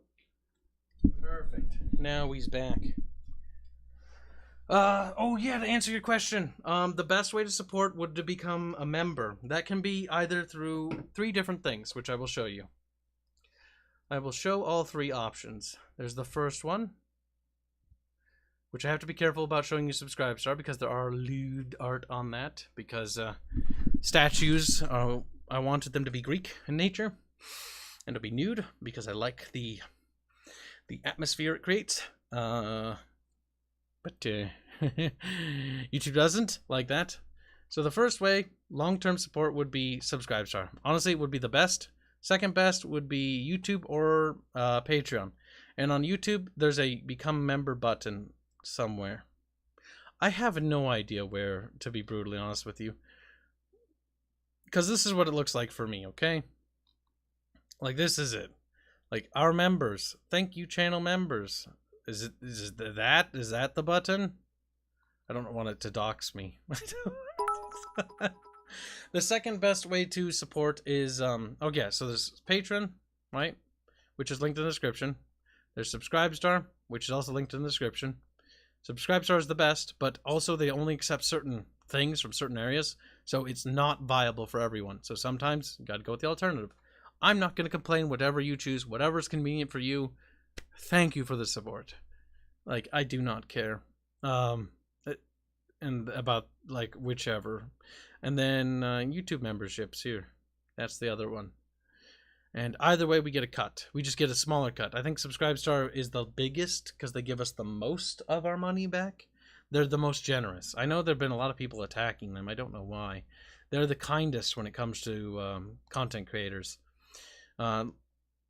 Perfect. Now he's back. Oh yeah, to answer your question, the best way to support would to become a member. That can be either through 3 different things, which I will show you. I will show all 3 options. There's the first one, which I have to be careful about showing you Subscribestar because there are lewd art on that. Because statues, I wanted them to be Greek in nature and to be nude because I like the atmosphere it creates. But YouTube doesn't like that. So the first way, long-term support, would be Subscribestar. Honestly, it would be the best. Second best would be YouTube or Patreon. And on YouTube, there's a become member button somewhere. I have no idea where, to be brutally honest with you. Because this is what it looks like for me, okay? Like, this is it. Like, our members. Thank you, channel members. Is that the button? I don't want it to dox me. The second best way to support is, so there's Patreon, right? Which is linked in the description. There's Subscribestar, which is also linked in the description. Subscribestar is the best, but also they only accept certain things from certain areas, so it's not viable for everyone. So sometimes you gotta go with the alternative. I'm not gonna complain. Whatever you choose, whatever is convenient for you. Thank you for the support. Like, I do not care. And about, like, whichever. And then YouTube memberships here. That's the other one. And either way, we get a cut. We just get a smaller cut. I think Subscribestar is the biggest because they give us the most of our money back. They're the most generous. I know there have been a lot of people attacking them. I don't know why. They're the kindest when it comes to content creators. Not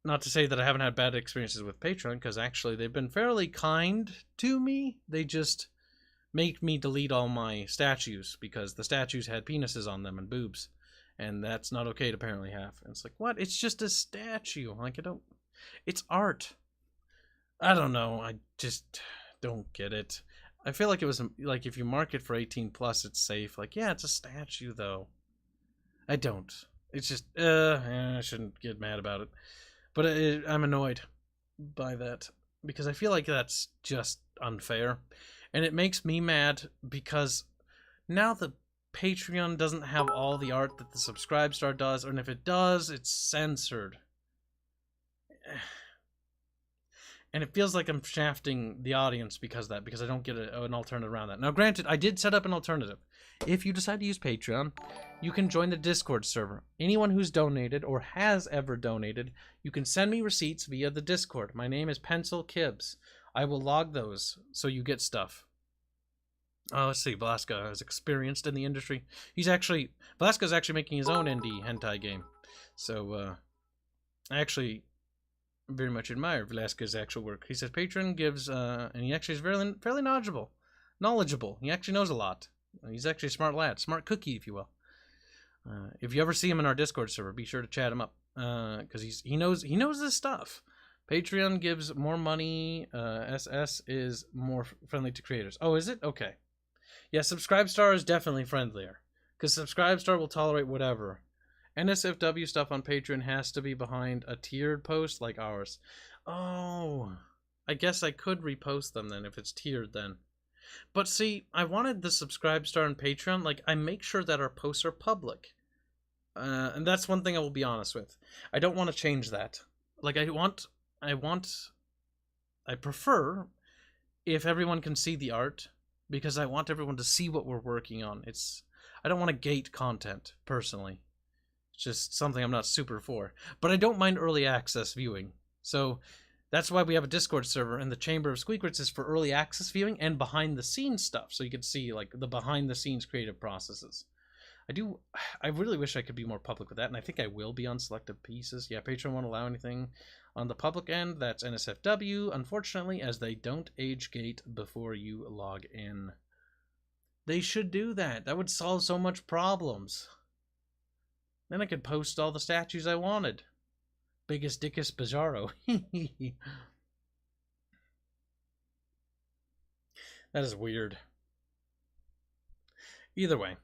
to say that I haven't had bad experiences with Patreon, because actually they've been fairly kind to me. They just make me delete all my statues because the statues had penises on them and boobs. And that's not okay to apparently have. And it's like, what? It's just a statue. Like, it's art. I don't know. I just don't get it. I feel like it was, like, if you mark it for 18 plus, it's safe. Like, yeah, it's a statue, though. I don't. It's just, I shouldn't get mad about it. But I'm annoyed by that because I feel like that's just unfair. And it makes me mad because now the Patreon doesn't have all the art that the Subscribestar does, and if it does, it's censored. And it feels like I'm shafting the audience because of that, because I don't get an alternative around that. Now, granted, I did set up an alternative. If you decide to use Patreon, you can join the Discord server. Anyone who's donated or has ever donated, you can send me receipts via the Discord. My name is Pencil Kibs. I will log those so you get stuff. Let's see. Blaska is experienced in the industry. Blaska's actually making his own indie hentai game. So, I actually very much admire Velasquez's actual work. He says Patreon gives, and he actually is fairly knowledgeable. He actually knows a lot. He's actually a smart lad, smart cookie, if you will. If you ever see him in our Discord server, be sure to chat him up, because he knows this stuff. Patreon gives more money. SS is more friendly to creators. Oh, is it? Okay. Yeah, Subscribestar is definitely friendlier, because Subscribestar will tolerate whatever. NSFW stuff on Patreon has to be behind a tiered post like ours. Oh, I guess I could repost them then if it's tiered then. But see, I wanted the Subscribestar and Patreon, like, I make sure that our posts are public. And that's one thing I will be honest with. I don't want to change that. Like, I prefer if everyone can see the art, because I want everyone to see what we're working on. I don't want to gate content, personally. It's just something I'm not super for. But I don't mind early access viewing. So, That's why we have a Discord server, and the Chamber of Squeakrits is for early access viewing and behind the scenes stuff, so you can see like the behind the scenes creative processes. I really wish I could be more public with that, and I think I will be on selective pieces. Yeah, Patreon won't allow anything on the public end. That's NSFW, unfortunately, as they don't age gate before you log in. They should do that. That would solve so much problems. Then I could post all the statues I wanted. Biggest dickest Bizarro. That is weird. Either way,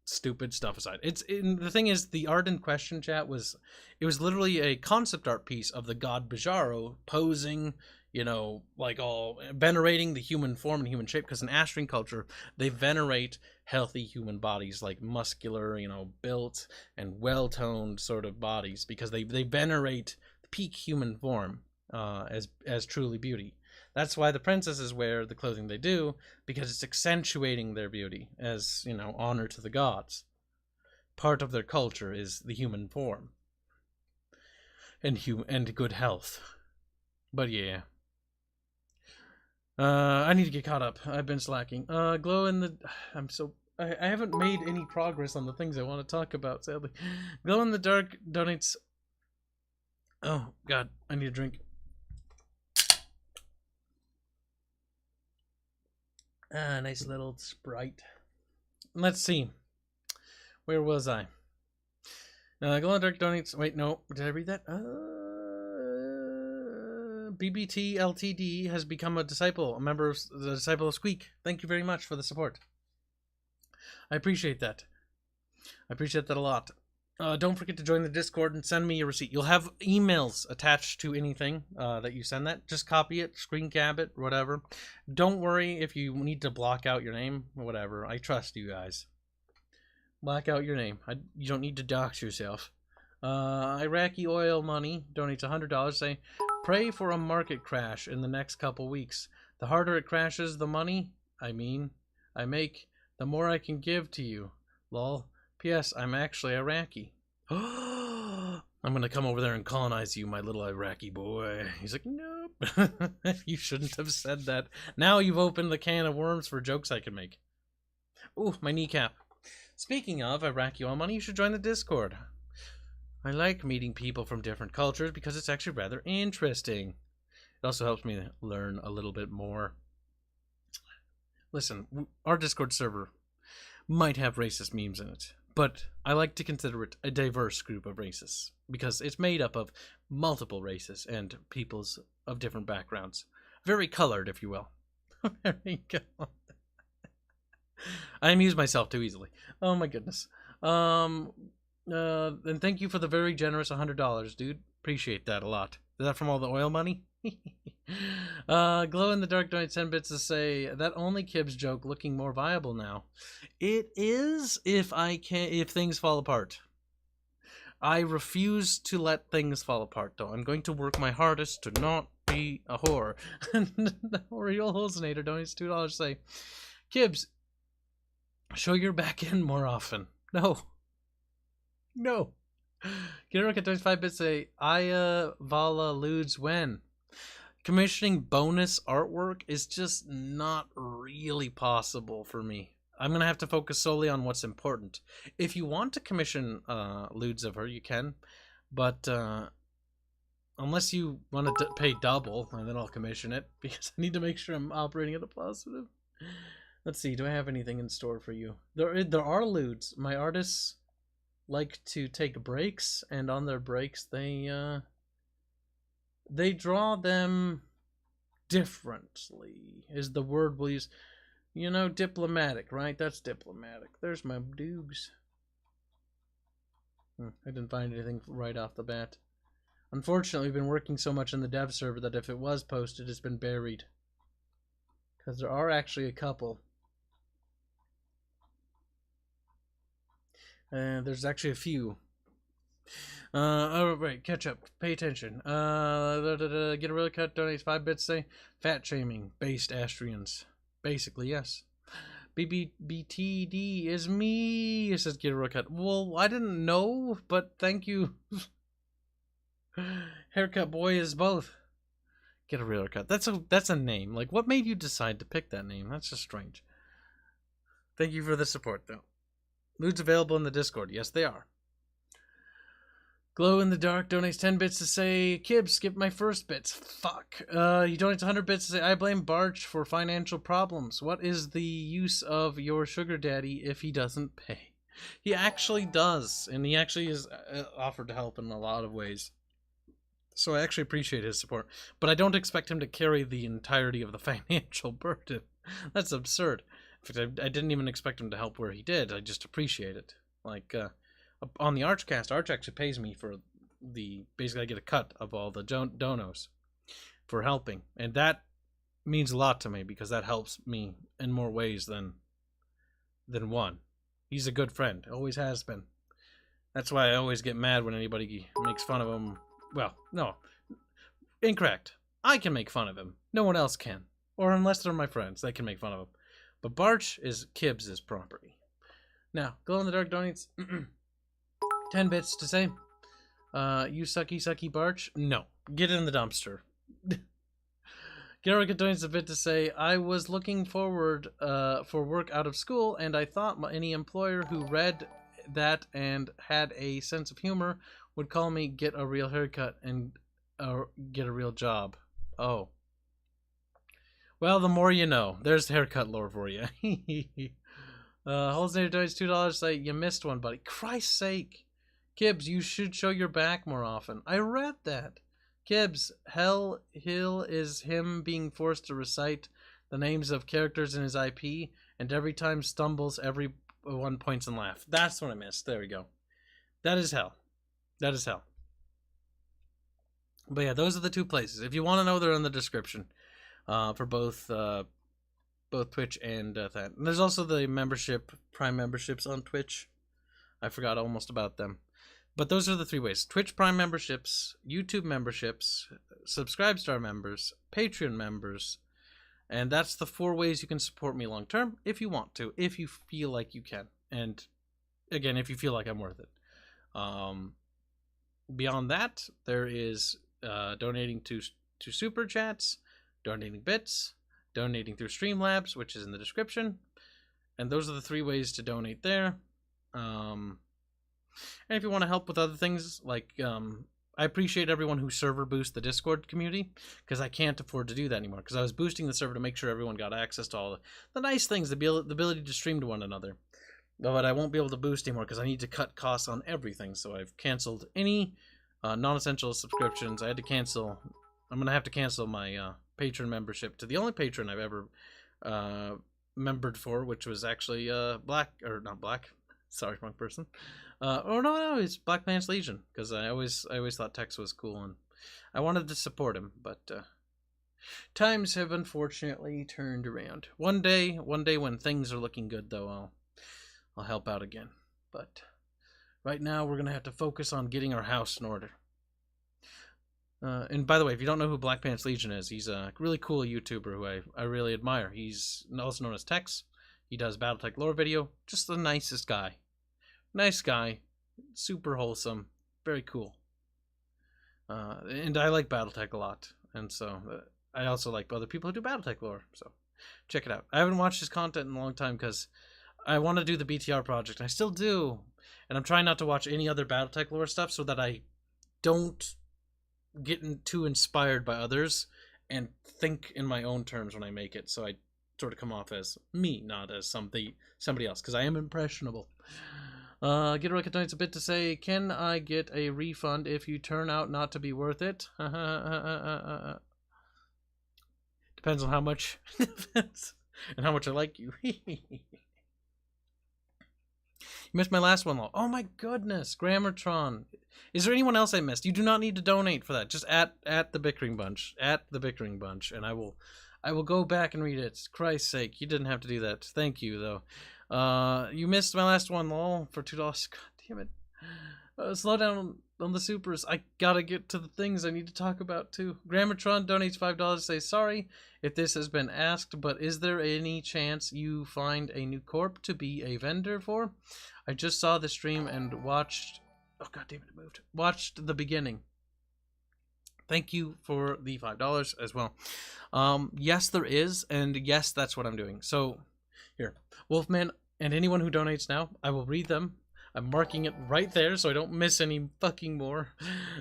stupid stuff aside, the thing is, the art in question, chat, was literally a concept art piece of the god Bizarro posing, you know, like all venerating the human form and human shape, because in Astrian culture they venerate healthy human bodies, like muscular, you know, built and well-toned sort of bodies, because they venerate the peak human form as truly beauty. That's why the princesses wear the clothing they do, because it's accentuating their beauty as, you know, honor to the gods. Part of their culture is the human form and good health. But yeah, I need to get caught up. I've been slacking. Glow in the... I haven't made any progress on the things I want to talk about, sadly. Glow in the Dark donates... Oh, God. I need a drink. Nice little Sprite. Let's see. Where was I? Glow in the Dark donates... Wait, no. Did I read that? BBT LTD has become a member of the Disciple of Squeak. Thank you very much for the support. I appreciate that. I appreciate that a lot. Don't forget to join the Discord and send me your receipt. You'll have emails attached to anything that you send that. Just copy it, screen cap it, whatever. Don't worry if you need to block out your name, whatever. I trust you guys. Black out your name. You don't need to dox yourself. Iraqi Oil Money donates $100. Say, pray for a market crash in the next couple weeks. The harder it crashes, the money I make, the more I can give to you. Lol. P.S. I'm actually Iraqi. I'm gonna come over there and colonize you, my little Iraqi boy. He's like, nope. You shouldn't have said that. Now you've opened the can of worms for jokes I can make. Ooh, my kneecap. Speaking of Iraqi Oil Money, you should join the Discord. I like meeting people from different cultures because it's actually rather interesting. It also helps me learn a little bit more. Listen, our Discord server might have racist memes in it, but I like to consider it a diverse group of races because it's made up of multiple races and peoples of different backgrounds. Very colored, if you will. Very colored. I amuse myself too easily. Oh my goodness. And thank you for the very generous $100, dude. Appreciate that a lot. Is that from all the oil money? Glow in the Dark donates 10 bits to say that only Kibs joke looking more viable now. It is if things fall apart. I refuse to let things fall apart, though. I'm going to work my hardest to not be a whore. The Real Hallucinator donates $2 to say, Kibs, show your back end more often. No. Get a look at 25 bits say, Aya Vala Ludes when? Commissioning bonus artwork is just not really possible for me. I'm going to have to focus solely on what's important. If you want to commission lewds of her, you can. But unless you want to pay double, and then I'll commission it. Because I need to make sure I'm operating at a positive. Let's see, do I have anything in store for you? There are lewds. My artists like to take breaks, and on their breaks they draw them differently, is the word we'll use. You know, diplomatic, right? That's diplomatic. There's my doogs. I didn't find anything right off the bat. Unfortunately, we've been working so much in the dev server that if it was posted, it's been buried. Because there are actually a couple. There's actually a few. Oh, right, catch up. Pay attention. Get a real cut, donates 5 bits, say. Fat shaming, based Astrians. Basically, yes. BTD is me, it says get a real cut. Well, I didn't know, but thank you. Haircut boy is both. Get a real haircut. That's a name. Like, what made you decide to pick that name? That's just strange. Thank you for the support, though. Loots available in the Discord. Yes, they are. Glow in the Dark donates 10 bits to say, Kibs, skip my first bits. Fuck. He donates 100 bits to say, I blame Barch for financial problems. What is the use of your sugar daddy if he doesn't pay? He actually does, and he actually is offered to help in a lot of ways. So I actually appreciate his support, but I don't expect him to carry the entirety of the financial burden. That's absurd. In fact, I didn't even expect him to help where he did. I just appreciate it. Like, on the Archcast, Arch actually pays me for basically I get a cut of all the donos for helping. And that means a lot to me because that helps me in more ways than one. He's a good friend, always has been. That's why I always get mad when anybody makes fun of him. Well, no, incorrect. I can make fun of him. No one else can. Or unless they're my friends, they can make fun of him. But Barch is Kibs' property. Now, Glow in the Dark donates 10 bits to say, you sucky Barch? No. Get in the dumpster. Garrick donates a bit to say, I was looking forward for work out of school, and I thought any employer who read that and had a sense of humor would call me get a real haircut and get a real job. Oh. Well, the more you know. There's the haircut lore for you. Holznator donates $2 say, you missed one, buddy. Christ's sake. Kibs, you should show your back more often. I read that. Kibs, Hell Hill is him being forced to recite the names of characters in his IP, and every time stumbles, everyone points and laughs. That's what I missed. There we go. That is hell. That is hell. But yeah, those are the two places. If you want to know, they're in the description for both Twitch and that. And there's also the Prime memberships on Twitch. I forgot almost about them. But those are the three ways. Twitch Prime memberships, YouTube memberships, Subscribestar members, Patreon members. And that's the 4 ways you can support me long term if you want to, if you feel like you can. And again, if you feel like I'm worth it. Beyond that, there is donating to Super Chats, donating bits, donating through Streamlabs, which is in the description. And those are the 3 ways to donate there. And if you want to help with other things, like, I appreciate everyone who server boosts the Discord community, because I can't afford to do that anymore, because I was boosting the server to make sure everyone got access to all the nice things, the ability to stream to one another. But I won't be able to boost anymore, because I need to cut costs on everything, so I've canceled any non-essential subscriptions. I'm going to have to cancel my patron membership to the only patron I've ever membered for, which was actually not Black. Sorry, wrong person. No, it's Black Pants Legion, because I always thought Tex was cool, and I wanted to support him, but times have unfortunately turned around. One day when things are looking good, though, I'll help out again. But right now, we're gonna have to focus on getting our house in order. And by the way, if you don't know who Black Pants Legion is, he's a really cool YouTuber who I really admire. He's also known as Tex. He does Battletech lore video. Just the nicest guy. Nice guy. Super wholesome. Very cool. And I like Battletech a lot. And so I also like other people who do Battletech lore. So check it out. I haven't watched his content in a long time because I want to do the BTR project. I still do. And I'm trying not to watch any other Battletech lore stuff so that I don't get too inspired by others and think in my own terms when I make it. So I sort of come off as me, not as somebody else, because I am impressionable. Get a record a bit to say, can I get a refund if you turn out not to be worth it? Depends on how much and how much I like you. You missed my last one, though. Oh my goodness, Grammartron. Is there anyone else I missed? You do not need to donate for that. Just at the Bickering Bunch. At the Bickering Bunch. And I will go back and read it. Christ's sake, you didn't have to do that. Thank you, though. You missed my last one, lol, for $2. God damn it. Slow down on the supers. I gotta get to the things I need to talk about, too. Grammatron donates $5 to say, sorry if this has been asked, but is there any chance you find a new corp to be a vendor for? I just saw the stream and watched... Oh, god damn it, it moved. Watched the beginning. thank you for the $5 as well. Yes, there is, and yes, that's what I'm doing. So, here, Wolfman, and anyone who donates now, I will read them. I'm marking it right there so I don't miss any fucking more.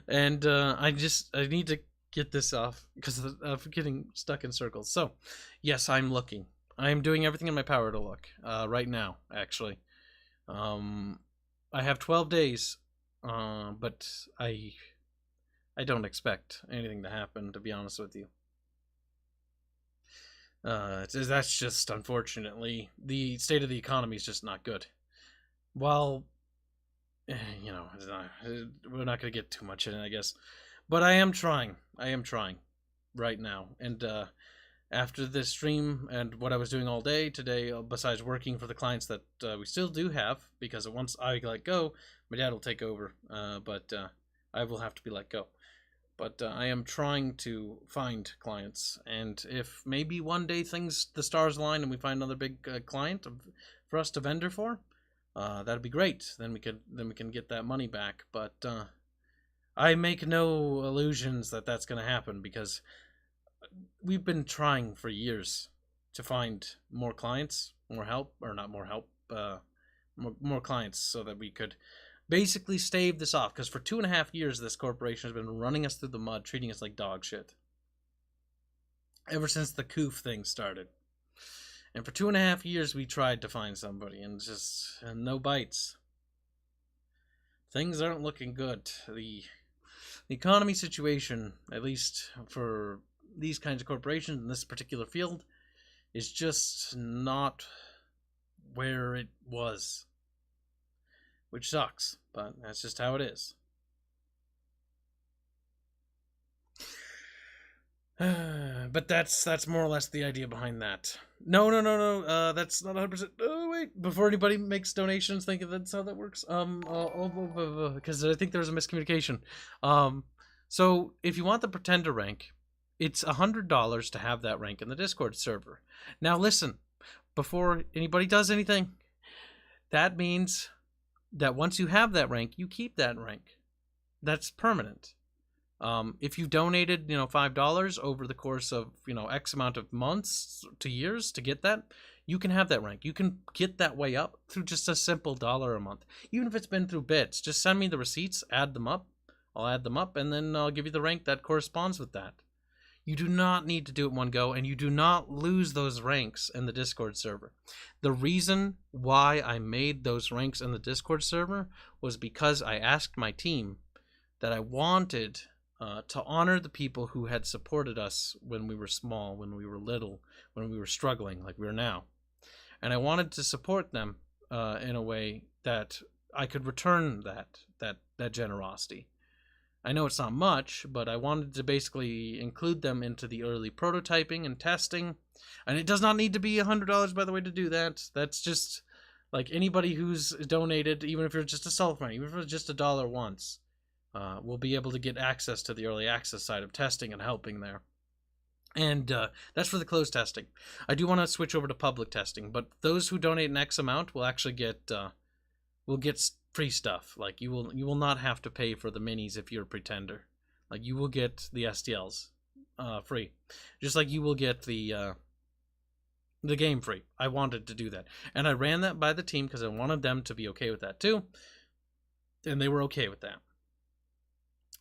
And I need to get this off because of getting stuck in circles. So, yes, I'm looking. I am doing everything in my power to look right now, actually. I have 12 days, but I don't expect anything to happen, to be honest with you. That's just, unfortunately, the state of the economy is just not good. Well, you know, we're not going to get too much in it, I guess. But I am trying. Right now. And after this stream and what I was doing all day today, besides working for the clients that we still do have, because once I let go, my dad will take over. But I will have to be let go. But I am trying to find clients, and if maybe one day the stars align and we find another big client for us to vendor for, that'd be great. Then we can get that money back. But I make no illusions that that's going to happen, because we've been trying for years to find more clients, more help, or not more help, more clients, so that we could basically stave this off. Because for 2.5 years, this corporation has been running us through the mud, treating us like dog shit. Ever since the Coof thing started. And for 2.5 years, we tried to find somebody, and no bites. Things aren't looking good. The economy situation, at least for these kinds of corporations in this particular field, is just not where it was. Which sucks, but that's just how it is. But that's more or less the idea behind that. No. That's not 100%. Oh wait, before anybody makes donations, think that's how that works. Because I think there's a miscommunication. So if you want the pretender rank, it's $100 to have that rank in the Discord server. Now listen, before anybody does anything, that means that once you have that rank, you keep that rank. That's permanent. If you donated, $5 over the course of, X amount of months to years to get that, you can have that rank. You can get that way up through just a simple $1 a month. Even if it's been through bits, just send me the receipts, add them up. I'll add them up, and then I'll give you the rank that corresponds with that. You do not need to do it in one go, and you do not lose those ranks in the Discord server. The reason why I made those ranks in the Discord server was because I asked my team that I wanted to honor the people who had supported us when we were small, when we were little, when we were struggling like we are now. And I wanted to support them in a way that I could return that generosity. I know it's not much, but I wanted to basically include them into the early prototyping and testing. And it does not need to be $100, by the way, to do that. That's just like anybody who's donated, even if you're just a salt money, even if it's just $1 once, will be able to get access to the early access side of testing and helping there. And that's for the closed testing. I do want to switch over to public testing, but those who donate an X amount will actually get free stuff. Like you will not have to pay for the minis if you're a pretender. Like you will get the STLs free, just like you will get the game free. I wanted to do that, and I ran that by the team because I wanted them to be okay with that too, and they were okay with that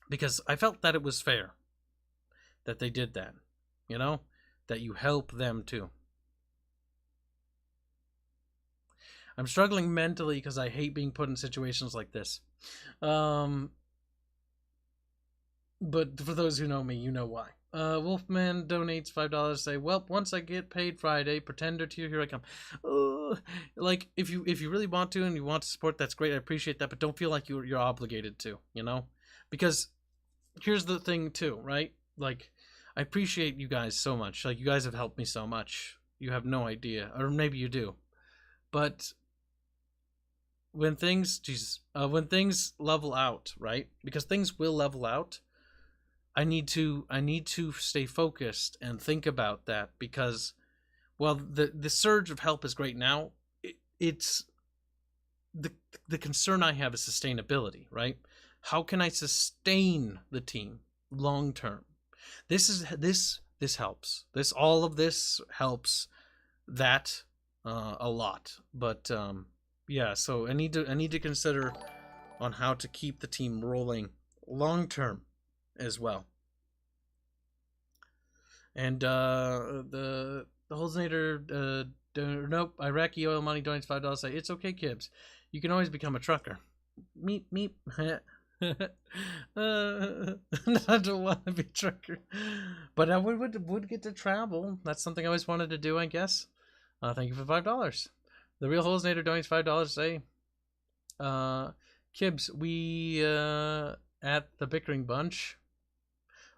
because I felt that it was fair that they did that. That you help them too. I'm struggling mentally because I hate being put in situations like this. But for those who know me, you know why. Wolfman donates $5. Say, well, once I get paid Friday, pretender to you, here I come. Like if you really want to and you want to support, that's great. I appreciate that, but don't feel like you're obligated to, because here's the thing too, right? Like I appreciate you guys so much. Like you guys have helped me so much. You have no idea, or maybe you do, but when things level out, right? Because things will level out. I need to stay focused and think about that because, well, the surge of help is great now. It's the concern I have is sustainability, right? How can I sustain the team long term. This helps. All of this helps that a lot. But yeah, so I need to consider on how to keep the team rolling long term as well. And the Holznator, nope, Iraqi oil money donates $5. Say it's okay, Kibs. You can always become a trucker. Meep meep. I don't want to be a trucker, but I would get to travel. That's something I always wanted to do, I guess. Thank you for $5. The real Holznator donates $5. Say, Kibs, we at the Bickering bunch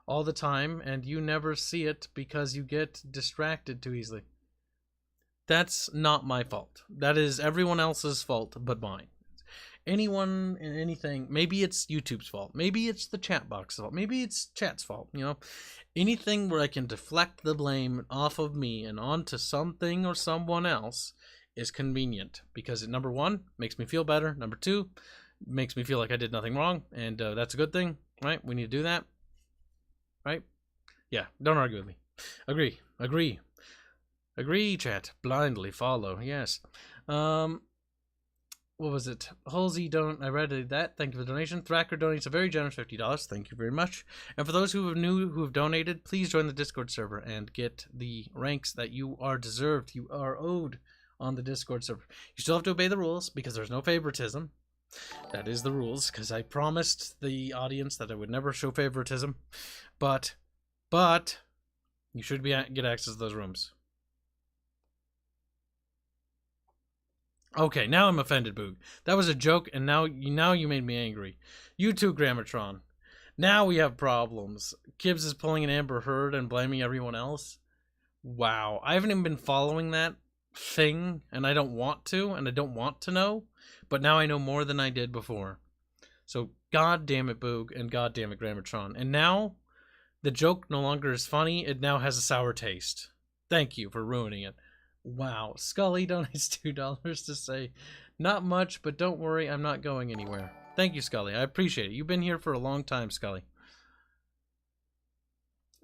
all the time, and you never see it because you get distracted too easily. That's not my fault. That is everyone else's fault but mine. Anyone and anything, maybe it's YouTube's fault, maybe it's the chat box's fault, maybe it's chat's fault, you know. Anything where I can deflect the blame off of me and onto something or someone else is convenient, because it, number one, makes me feel better, number two, makes me feel like I did nothing wrong, and that's a good thing, right? We need to do that, right? Yeah, don't argue with me. Agree, chat. Blindly follow, yes. What was it? Halsey I read that. Thank you for the donation. Thacker donates a very generous $50. Thank you very much. And for those who have donated, please join the Discord server and get the ranks that you are deserved. You are owed on the Discord server. You still have to obey the rules because there's no favoritism. That is the rules, because I promised the audience that I would never show favoritism. But you should get access to those rooms. Okay, now I'm offended, Boog. That was a joke, and now you made me angry. You too, Grammatron. Now we have problems. Kibs is pulling an Amber Heard and blaming everyone else. Wow, I haven't even been following that thing, and I don't want to, and I don't want to know, but now I know more than I did before. So, god damn it, Boog, and god damn it, Grammatron. And now, the joke no longer is funny, it now has a sour taste. Thank you for ruining it. Wow, Scully donates $2 to say, not much, but don't worry, I'm not going anywhere. Thank you, Scully. I appreciate it. You've been here for a long time, Scully.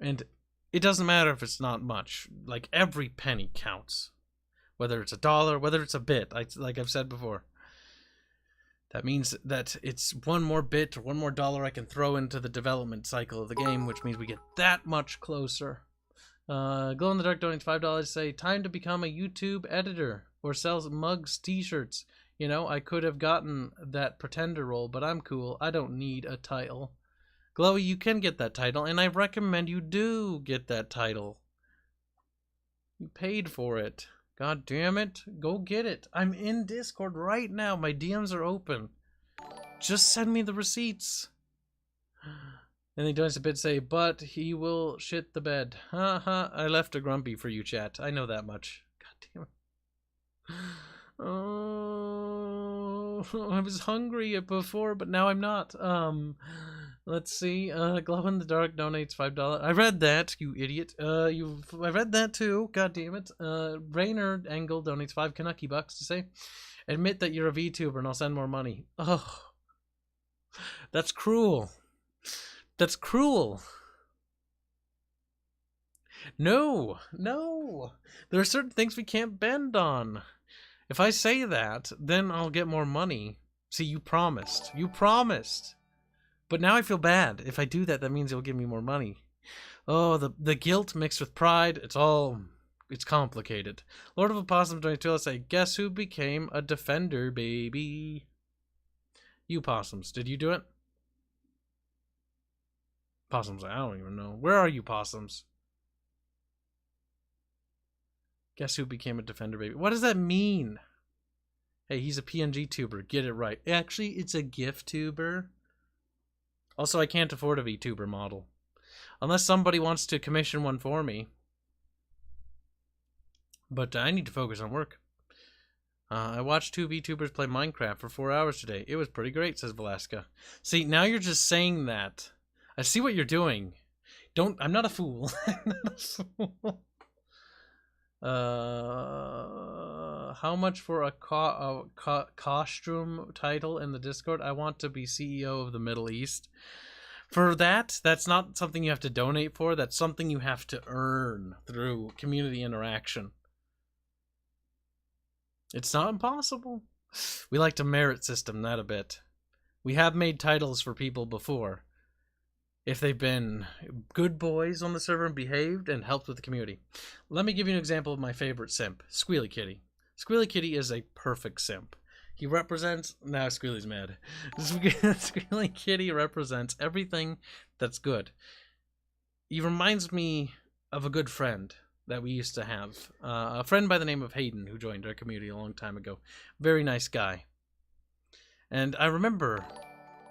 And it doesn't matter if it's not much. Like, every penny counts. Whether it's $1, whether it's a bit, like I've said before. That means that it's one more bit or one more dollar I can throw into the development cycle of the game, which means we get that much closer. Glow in the Dark donates $5 to say, time to become a YouTube editor or sell mugs, t-shirts. You know, I could have gotten that pretender role, but I'm cool. I don't need a title. Glowy, you can get that title, and I recommend you do get that title. You paid for it. God damn it. Go get it. I'm in Discord right now. My DMs are open. Just send me the receipts. And they don't a bit say, but he will shit the bed. Haha, I left a grumpy for you, chat. I know that much. God damn it. Oh, I was hungry before, but now I'm not. Let's see. Glow in the Dark donates $5. I read that, you idiot. I read that too. God damn it. Rainer Engel donates $5 Canucky bucks to say, admit that you're a VTuber and I'll send more money. Oh, that's cruel. That's cruel. No. There are certain things we can't bend on. If I say that, then I'll get more money. See, you promised. But now I feel bad. If I do that, that means you'll give me more money. Oh, the guilt mixed with pride, it's complicated. Lord of Opossum 22, let's say, guess who became a defender, baby? You possums. Did you do it? Possums, I don't even know. Where are you, possums? Guess who became a defender, baby? What does that mean? Hey, he's a PNG tuber. Get it right. Actually, it's a GIF tuber. Also, I can't afford a VTuber model. Unless somebody wants to commission one for me. But I need to focus on work. I watched 2 VTubers play Minecraft for 4 hours today. It was pretty great, says Velasca. See, now you're just saying that. I see what you're doing. I'm not a fool. I'm not a fool. How much for a costume title in the Discord? I want to be CEO of the Middle East. For that, that's not something you have to donate for. That's something you have to earn through community interaction. It's not impossible. We like to merit system that a bit. We have made titles for people before, if they've been good boys on the server and behaved and helped with the community. Let me give you an example of my favorite simp, Squealy Kitty. Squealy Kitty is a perfect simp. He represents... Now Squealy's mad. Squealy Kitty represents everything that's good. He reminds me of a good friend that we used to have. A friend by the name of Hayden, who joined our community a long time ago. Very nice guy. And I remember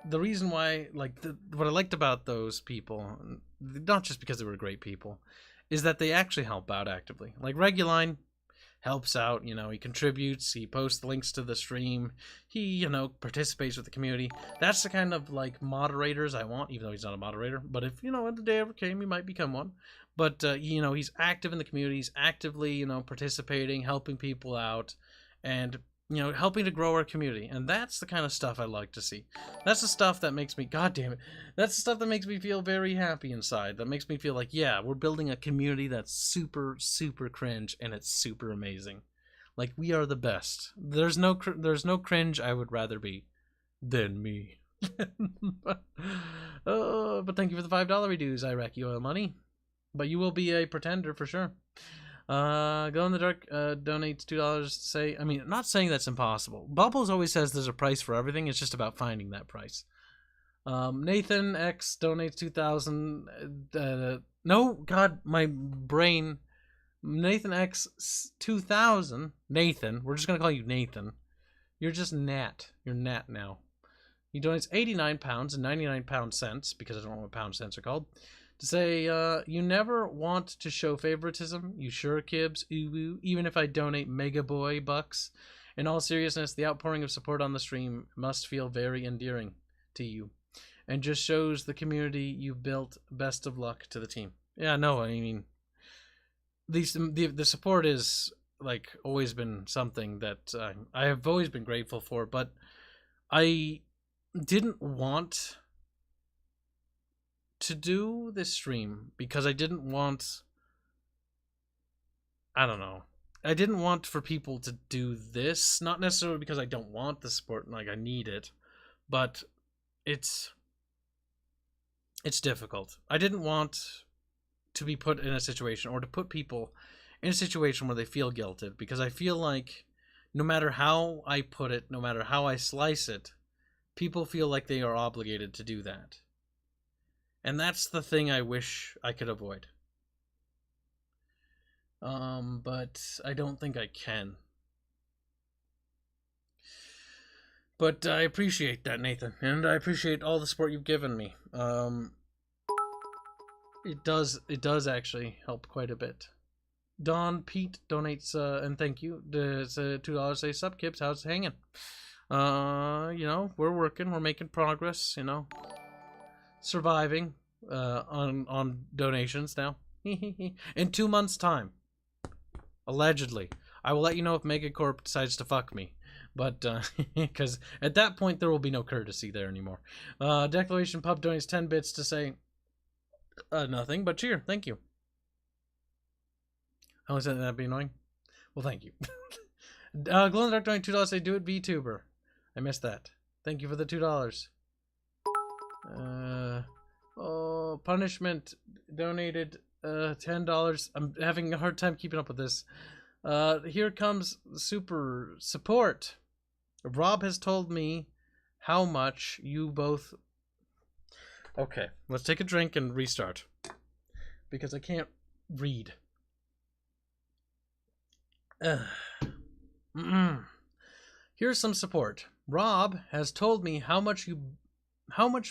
the reason why, like, what I liked about those people, not just because they were great people, is that they actually help out actively. Like, Reguline helps out, you know, he contributes, he posts links to the stream, he, you know, participates with the community. That's the kind of, like, moderators I want, even though he's not a moderator. But if, you know, when the day ever came, he might become one. But, you know, he's active in the community, he's actively, you know, participating, helping people out, and, you know, helping to grow our community. And that's the kind of stuff I like to see. That's the stuff that makes me, god damn it, that's the stuff that makes me feel very happy inside. That makes me feel like, yeah, we're building a community that's super, super cringe, and it's super amazing. Like, we are the best. There's no cringe I would rather be than me. But thank you for the $5 reduce, Iraqi oil money. But you will be a pretender for sure. Go in the Dark donates $2 to say, I mean, not saying that's impossible. Bubbles always says there's a price for everything. It's just about finding that price. Nathan X donates 2,000. No, God, my brain. Nathan X 2,000. Nathan, we're just gonna call you Nathan. You're just Nat. You're Nat now. He donates 89 pounds and 99 pound cents, because I don't know what pound cents are called, to say, you never want to show favoritism. You sure, Kibs? Ooh, even if I donate Mega Boy bucks. In all seriousness, the outpouring of support on the stream must feel very endearing to you, and just shows the community you've built. Best of luck to the team. Yeah, no, I mean, the support is, like, always been something that I have always been grateful for, but I didn't want to do this stream because I didn't want, I don't know, I didn't want for people to do this, not necessarily because I don't want the support, like I need it, but it's difficult. I didn't want to be put in a situation, or to put people in a situation where they feel guilted, because I feel like no matter how I put it, no matter how I slice it, people feel like they are obligated to do that. And that's the thing I wish I could avoid. But I don't think I can. But I appreciate that, Nathan, and I appreciate all the support you've given me. It does actually help quite a bit. Don Pete donates, and thank you. It's $2. Say, sup, Kibs, how's it hanging? You know, we're working, we're making progress, you know. Surviving on donations now. In 2 months' time, allegedly, I will let you know if Megacorp decides to fuck me. But because at that point there will be no courtesy there anymore. Declaration Pub donates 10 bits to say nothing but cheer. Thank you. How is that be annoying? Well, thank you. Glow in the Dark donating $2. Say, do it, VTuber. I missed that. Thank you for the $2. Oh, Punishment donated $10. I'm having a hard time keeping up with this. Here comes super support. Rob has told me how much you both... Okay, let's take a drink and restart, because I can't read. Here's some support. Rob has told me how much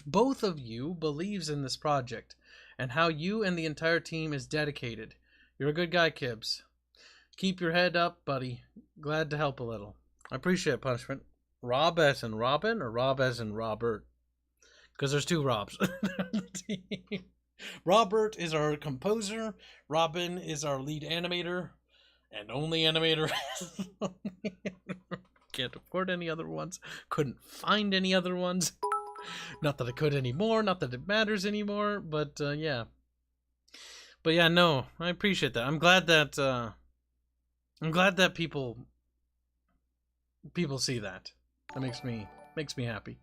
both of you believes in this project, and how you and the entire team is dedicated. You're a good guy, Kibs. Keep your head up, buddy. Glad to help a little. I appreciate it, Punishment. Rob as in Robin, or Rob as in Robert? Because there's two Robs. Robert is our composer. Robin is our lead animator. And only animator. Can't afford any other ones. Couldn't find any other ones. Not that I could anymore, not that it matters anymore, but yeah. But yeah, no, I appreciate that. I'm glad that people see that. That makes me happy.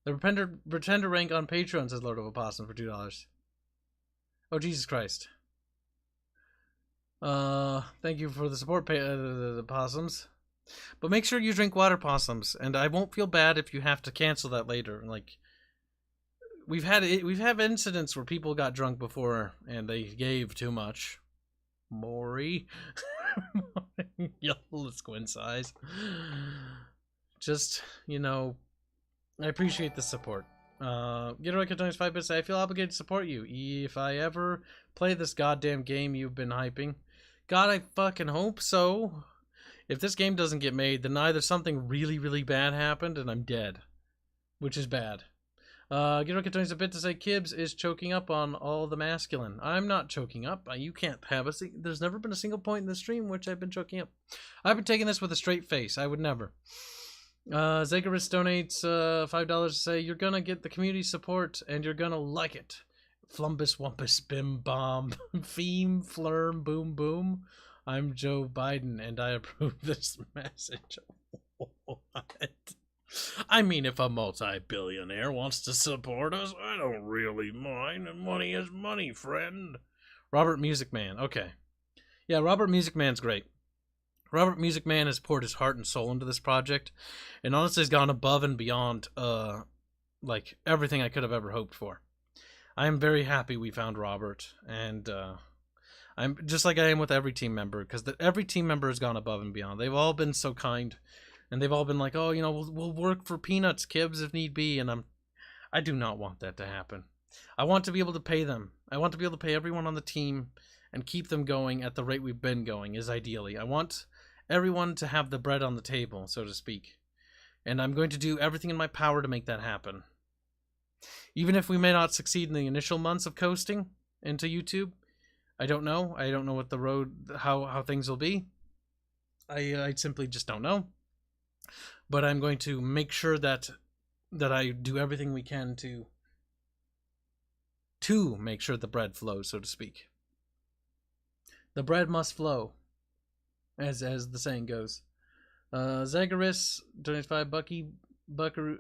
The pretender rank on Patreon, says Lord of Opossum, for $2. Oh, Jesus Christ. Thank you for the support, the possums. But make sure you drink water, possums, and I won't feel bad if you have to cancel that later. Like, we've had incidents where people got drunk before and they gave too much. Maury. Yellow squint size. Just, you know, I appreciate the support. Get right, donates 5 bits. I feel obligated to support you if I ever play this goddamn game you've been hyping. God, I fucking hope so. If this game doesn't get made, then either something really, really bad happened and I'm dead, which is bad. Get right, donates a bit to say Kibs is choking up on all the masculine. I'm not choking up. You can't have a. There's never been a single point in the stream which I've been choking up. I've been taking this with a straight face. I would never. Zagaris donates $5 to say you're gonna get the community support and you're gonna like it. Flumbus wumpus bim bomb theme flurm boom boom. I'm Joe Biden and I approve this message. What? I mean, if a multi-billionaire wants to support us, I don't really mind. Money is money, friend. Robert Music Man. Okay. Yeah, Robert Music Man's great. Robert Music Man has poured his heart and soul into this project, and honestly has gone above and beyond, like, everything I could have ever hoped for. I am very happy we found Robert, and I'm just like I am with every team member, because every team member has gone above and beyond. They've all been so kind, and they've all been like, oh, you know, we'll work for peanuts, Kibs, if need be, and I do not want that to happen. I want to be able to pay them. I want to be able to pay everyone on the team and keep them going at the rate we've been going, is ideally. I want everyone to have the bread on the table, so to speak. And I'm going to do everything in my power to make that happen. Even if we may not succeed in the initial months of coasting into YouTube, I don't know. I don't know what the road, how things will be. I simply just don't know. But I'm going to make sure that I do everything we can to make sure the bread flows, so to speak. The bread must flow, as the saying goes. Zagaris donates $5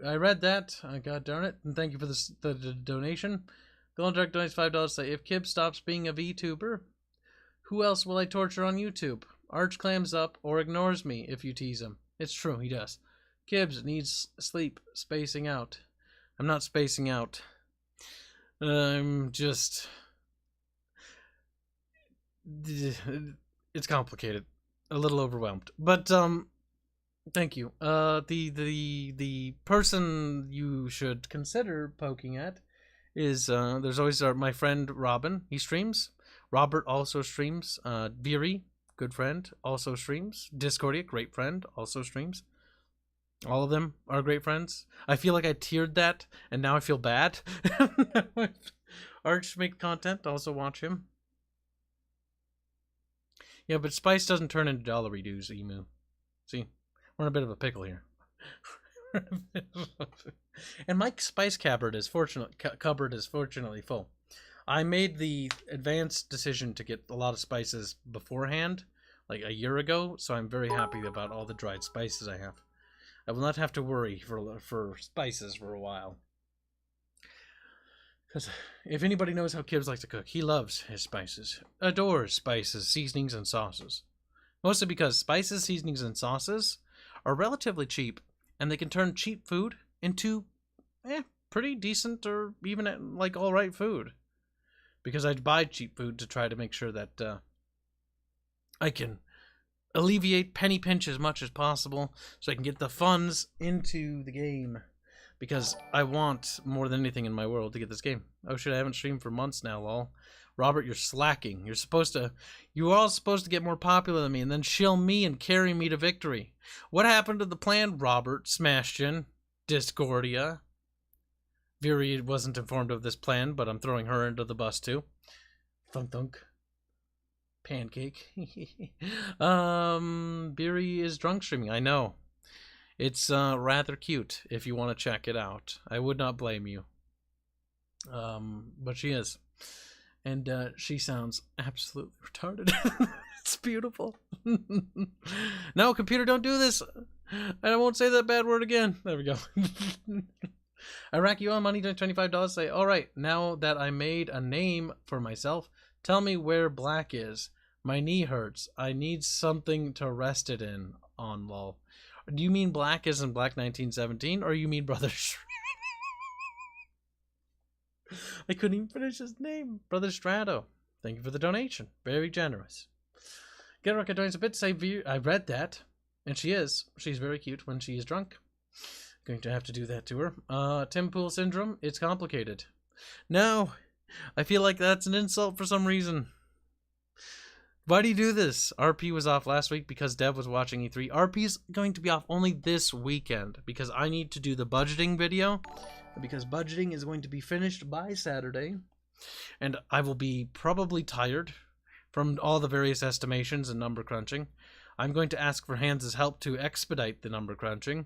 I read that. God darn it. And thank you for the donation. Golden Direct donates $5 to say, if Kib stops being a VTuber, who else will I torture on YouTube? Arch clams up or ignores me if you tease him. It's true, he does. Kibs needs sleep, spacing out. I'm not spacing out. I'm just... It's complicated. A little overwhelmed. But, thank you. The person you should consider poking at is, there's always my friend Robin. He streams. Robert also streams. Viri, good friend, also streams. Discordia, great friend, also streams. All of them are great friends. I feel like I tiered that, and now I feel bad. Arch make content, also watch him. Yeah, but Spice doesn't turn into dollary dues, Emu. See, we're in a bit of a pickle here. And my spice cupboard is fortunately full. I made the advanced decision to get a lot of spices beforehand, like a year ago, so I'm very happy about all the dried spices I have. I will not have to worry for spices for a while. Because if anybody knows how Kibs likes to cook, he loves his spices. Adores spices, seasonings, and sauces. Mostly because spices, seasonings, and sauces are relatively cheap, and they can turn cheap food into pretty decent or even like alright food. Because I buy cheap food to try to make sure that I can alleviate penny pinch as much as possible so I can get the funds into the game. Because I want more than anything in my world to get this game. Oh shit, I haven't streamed for months now, lol. Robert, you're slacking. You are all supposed to get more popular than me and then shill me and carry me to victory. What happened to the plan, Robert, Smashton, Discordia? Viri wasn't informed of this plan, but I'm throwing her into the bus too. Thunk thunk. Pancake. Viri is drunk streaming, I know. It's rather cute if you want to check it out. I would not blame you. But she is. And she sounds absolutely retarded. It's beautiful. No, computer, don't do this. And I won't say that bad word again. There we go. Iraqi oil money, $25. Say, all right, now that I made a name for myself, tell me where black is. My knee hurts. I need something to rest it in. On lol. Do you mean black is in Black 1917, or you mean Brother I couldn't even finish his name. Brother Strato. Thank you for the donation. Very generous. Get Rocket donates a bit. Say, I read that. And she is. She's very cute when she is drunk. Going to have to do that to her. Tim Pool Syndrome. It's complicated. No. I feel like that's an insult for some reason. Why do you do this? RP was off last week because Dev was watching E3. RP's going to be off only this weekend because I need to do the budgeting video. Because budgeting is going to be finished by Saturday. And I will be probably tired from all the various estimations and number crunching. I'm going to ask for Hanse's help to expedite the number crunching.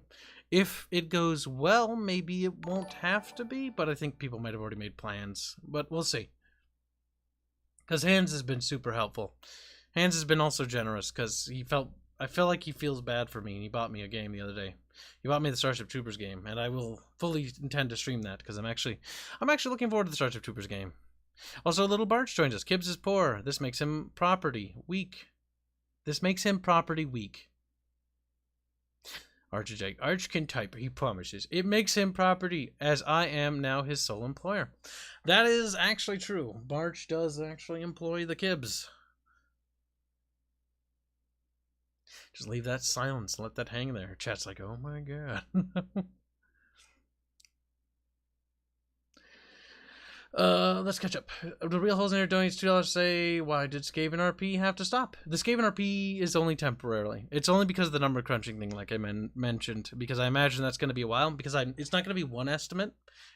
If it goes well, maybe it won't have to be, but I think people might have already made plans. But we'll see. Because Hanse has been super helpful. Hanse has been also generous because I feel like he feels bad for me, and he bought me a game the other day. He bought me the Starship Troopers game, and I will fully intend to stream that because I'm actually looking forward to the Starship Troopers game. Also, Little Barch joins us. Kibs is poor. This makes him property weak. Arch can type. He promises. It makes him property, as I am now his sole employer. That is actually true. Barch does actually employ the Kibs. Just leave that silence. Let that hang there. Chat's like, oh my god. Let's catch up. The Real Holes in There donates $2 to say, why did Skaven RP have to stop? The Skaven RP is only temporarily. It's only because of the number crunching thing, like I mentioned, because I imagine that's going to be a while, because it's not going to be one estimate,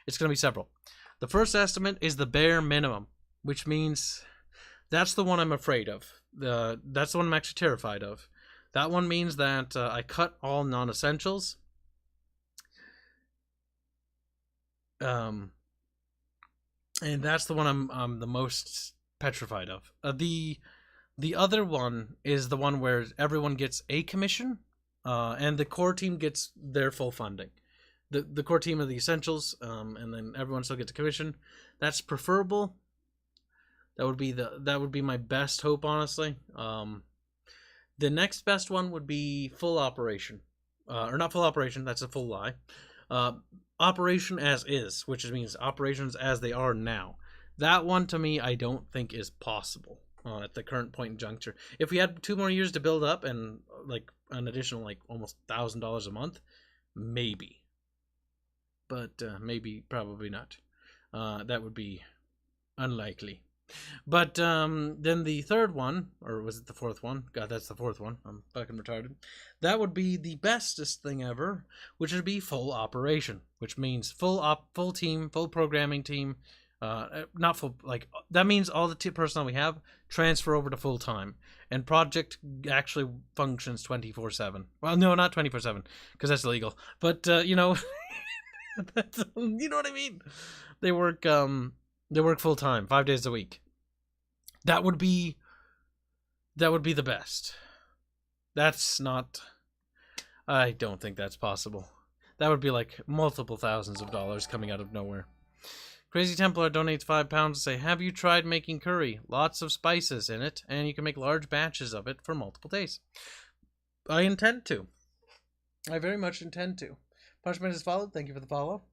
it's going to be several. The first estimate is the bare minimum, which means that's the one I'm afraid of. That's the one I'm actually terrified of. That one means that I cut all non-essentials. And that's the one I'm the most petrified of. The other one is the one where everyone gets a commission, and the core team gets their full funding. The core team of the essentials, and then everyone still gets a commission. That's preferable. That would be my best hope, honestly. The next best one would be full operation, or not full operation. That's a full lie. Operation as is, which means operations as they are now. That one, to me, I don't think is possible at the current point in juncture. If we had 2 more years to build up and like an additional like almost $1,000 a month, maybe. But maybe, probably not. That would be unlikely. But then the third one, or was it the fourth one? God, that's the fourth one. I'm fucking retarded. That would be the bestest thing ever, which would be full operation, which means full team, full programming team. Not full, like, that means all the personnel we have transfer over to full time, and project actually functions 24/7. Well, no, not 24/7, because that's illegal. But you know, you know what I mean. They work full time, 5 days a week. That would be the best. That's not. I don't think that's possible. That would be like multiple thousands of dollars coming out of nowhere. Crazy Templar donates £5 to say, have you tried making curry? Lots of spices in it, and you can make large batches of it for multiple days. I intend to. I very much intend to. Punishment is followed. Thank you for the follow.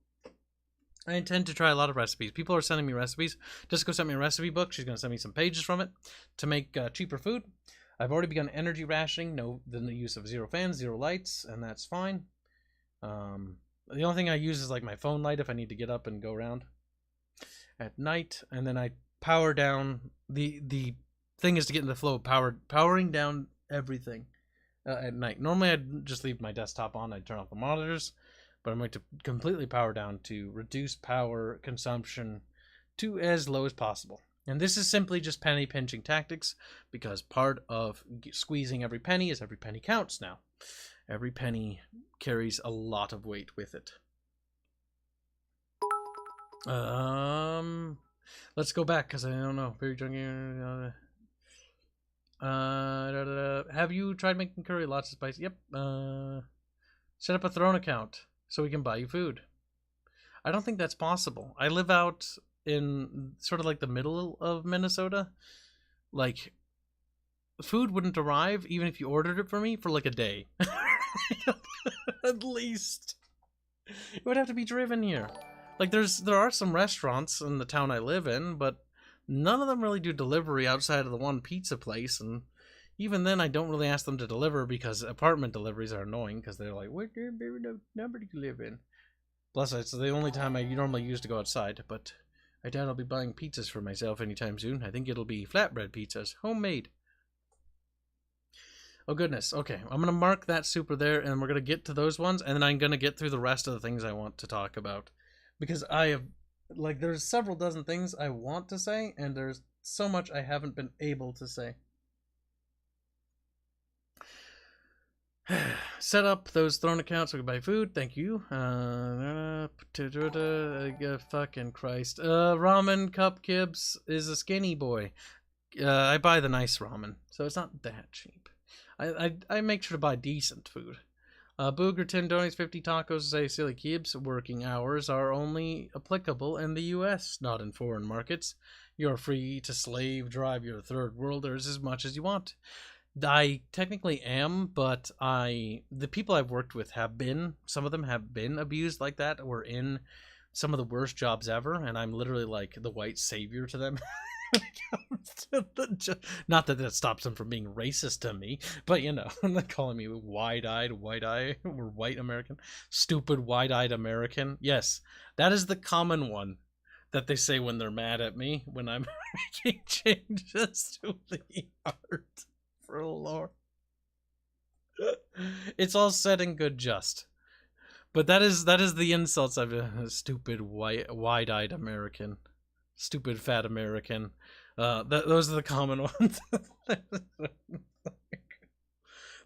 I intend to try a lot of recipes. People are sending me recipes. Disco sent me a recipe book. She's going to send me some pages from it to make cheaper food. I've already begun energy rationing. The use of 0 fans, 0 lights, and that's fine. The only thing I use is like my phone light if I need to get up and go around at night. And then I power down. The thing is to get in the flow of powering down everything at night. Normally I'd just leave my desktop on. I'd turn off the monitors. But I'm going to completely power down to reduce power consumption to as low as possible. And this is simply just penny pinching tactics, because part of squeezing every penny is every penny counts now. Every penny carries a lot of weight with it. Let's go back because I don't know. Very drunk. Have you tried making curry? Lots of spice. Yep. Set up a throne account so we can buy you food. I don't think that's possible. I live out in sort of like the middle of Minnesota. Like, food wouldn't arrive even if you ordered it for me for like a day. At least. It would have to be driven here. Like, there are some restaurants in the town I live in, but none of them really do delivery outside of the one pizza place, and even then I don't really ask them to deliver because apartment deliveries are annoying because they're like, what number do you live in? Plus, it's the only time I normally use to go outside, but I doubt I'll be buying pizzas for myself anytime soon. I think it'll be flatbread pizzas, homemade. Oh goodness, okay, I'm going to mark that super there, and we're going to get to those ones, and then I'm going to get through the rest of the things I want to talk about. Because I have, like, there's several dozen things I want to say, and there's so much I haven't been able to say. Set up those throne accounts so we can buy food. Thank you. Fucking Christ. Ramen cup Kibs is a skinny boy. I buy the nice ramen, so it's not that cheap. I make sure to buy decent food. Boogerton donates 50 tacos to say silly Kibs. Working hours are only applicable in the US, not in foreign markets. You're free to slave drive your third worlders as much as you want. I technically am, but the people I've worked with some of them have been abused like that, or in some of the worst jobs ever, and I'm literally like the white savior to them. Not that stops them from being racist to me, but you know, I'm not calling me wide-eyed, or white American, stupid wide-eyed American. Yes, that is the common one that they say when they're mad at me, when I'm making changes to the art. For Lord. It's all said in good jest. But that is the insults I've stupid wide-eyed American. Stupid fat American. Those are the common ones.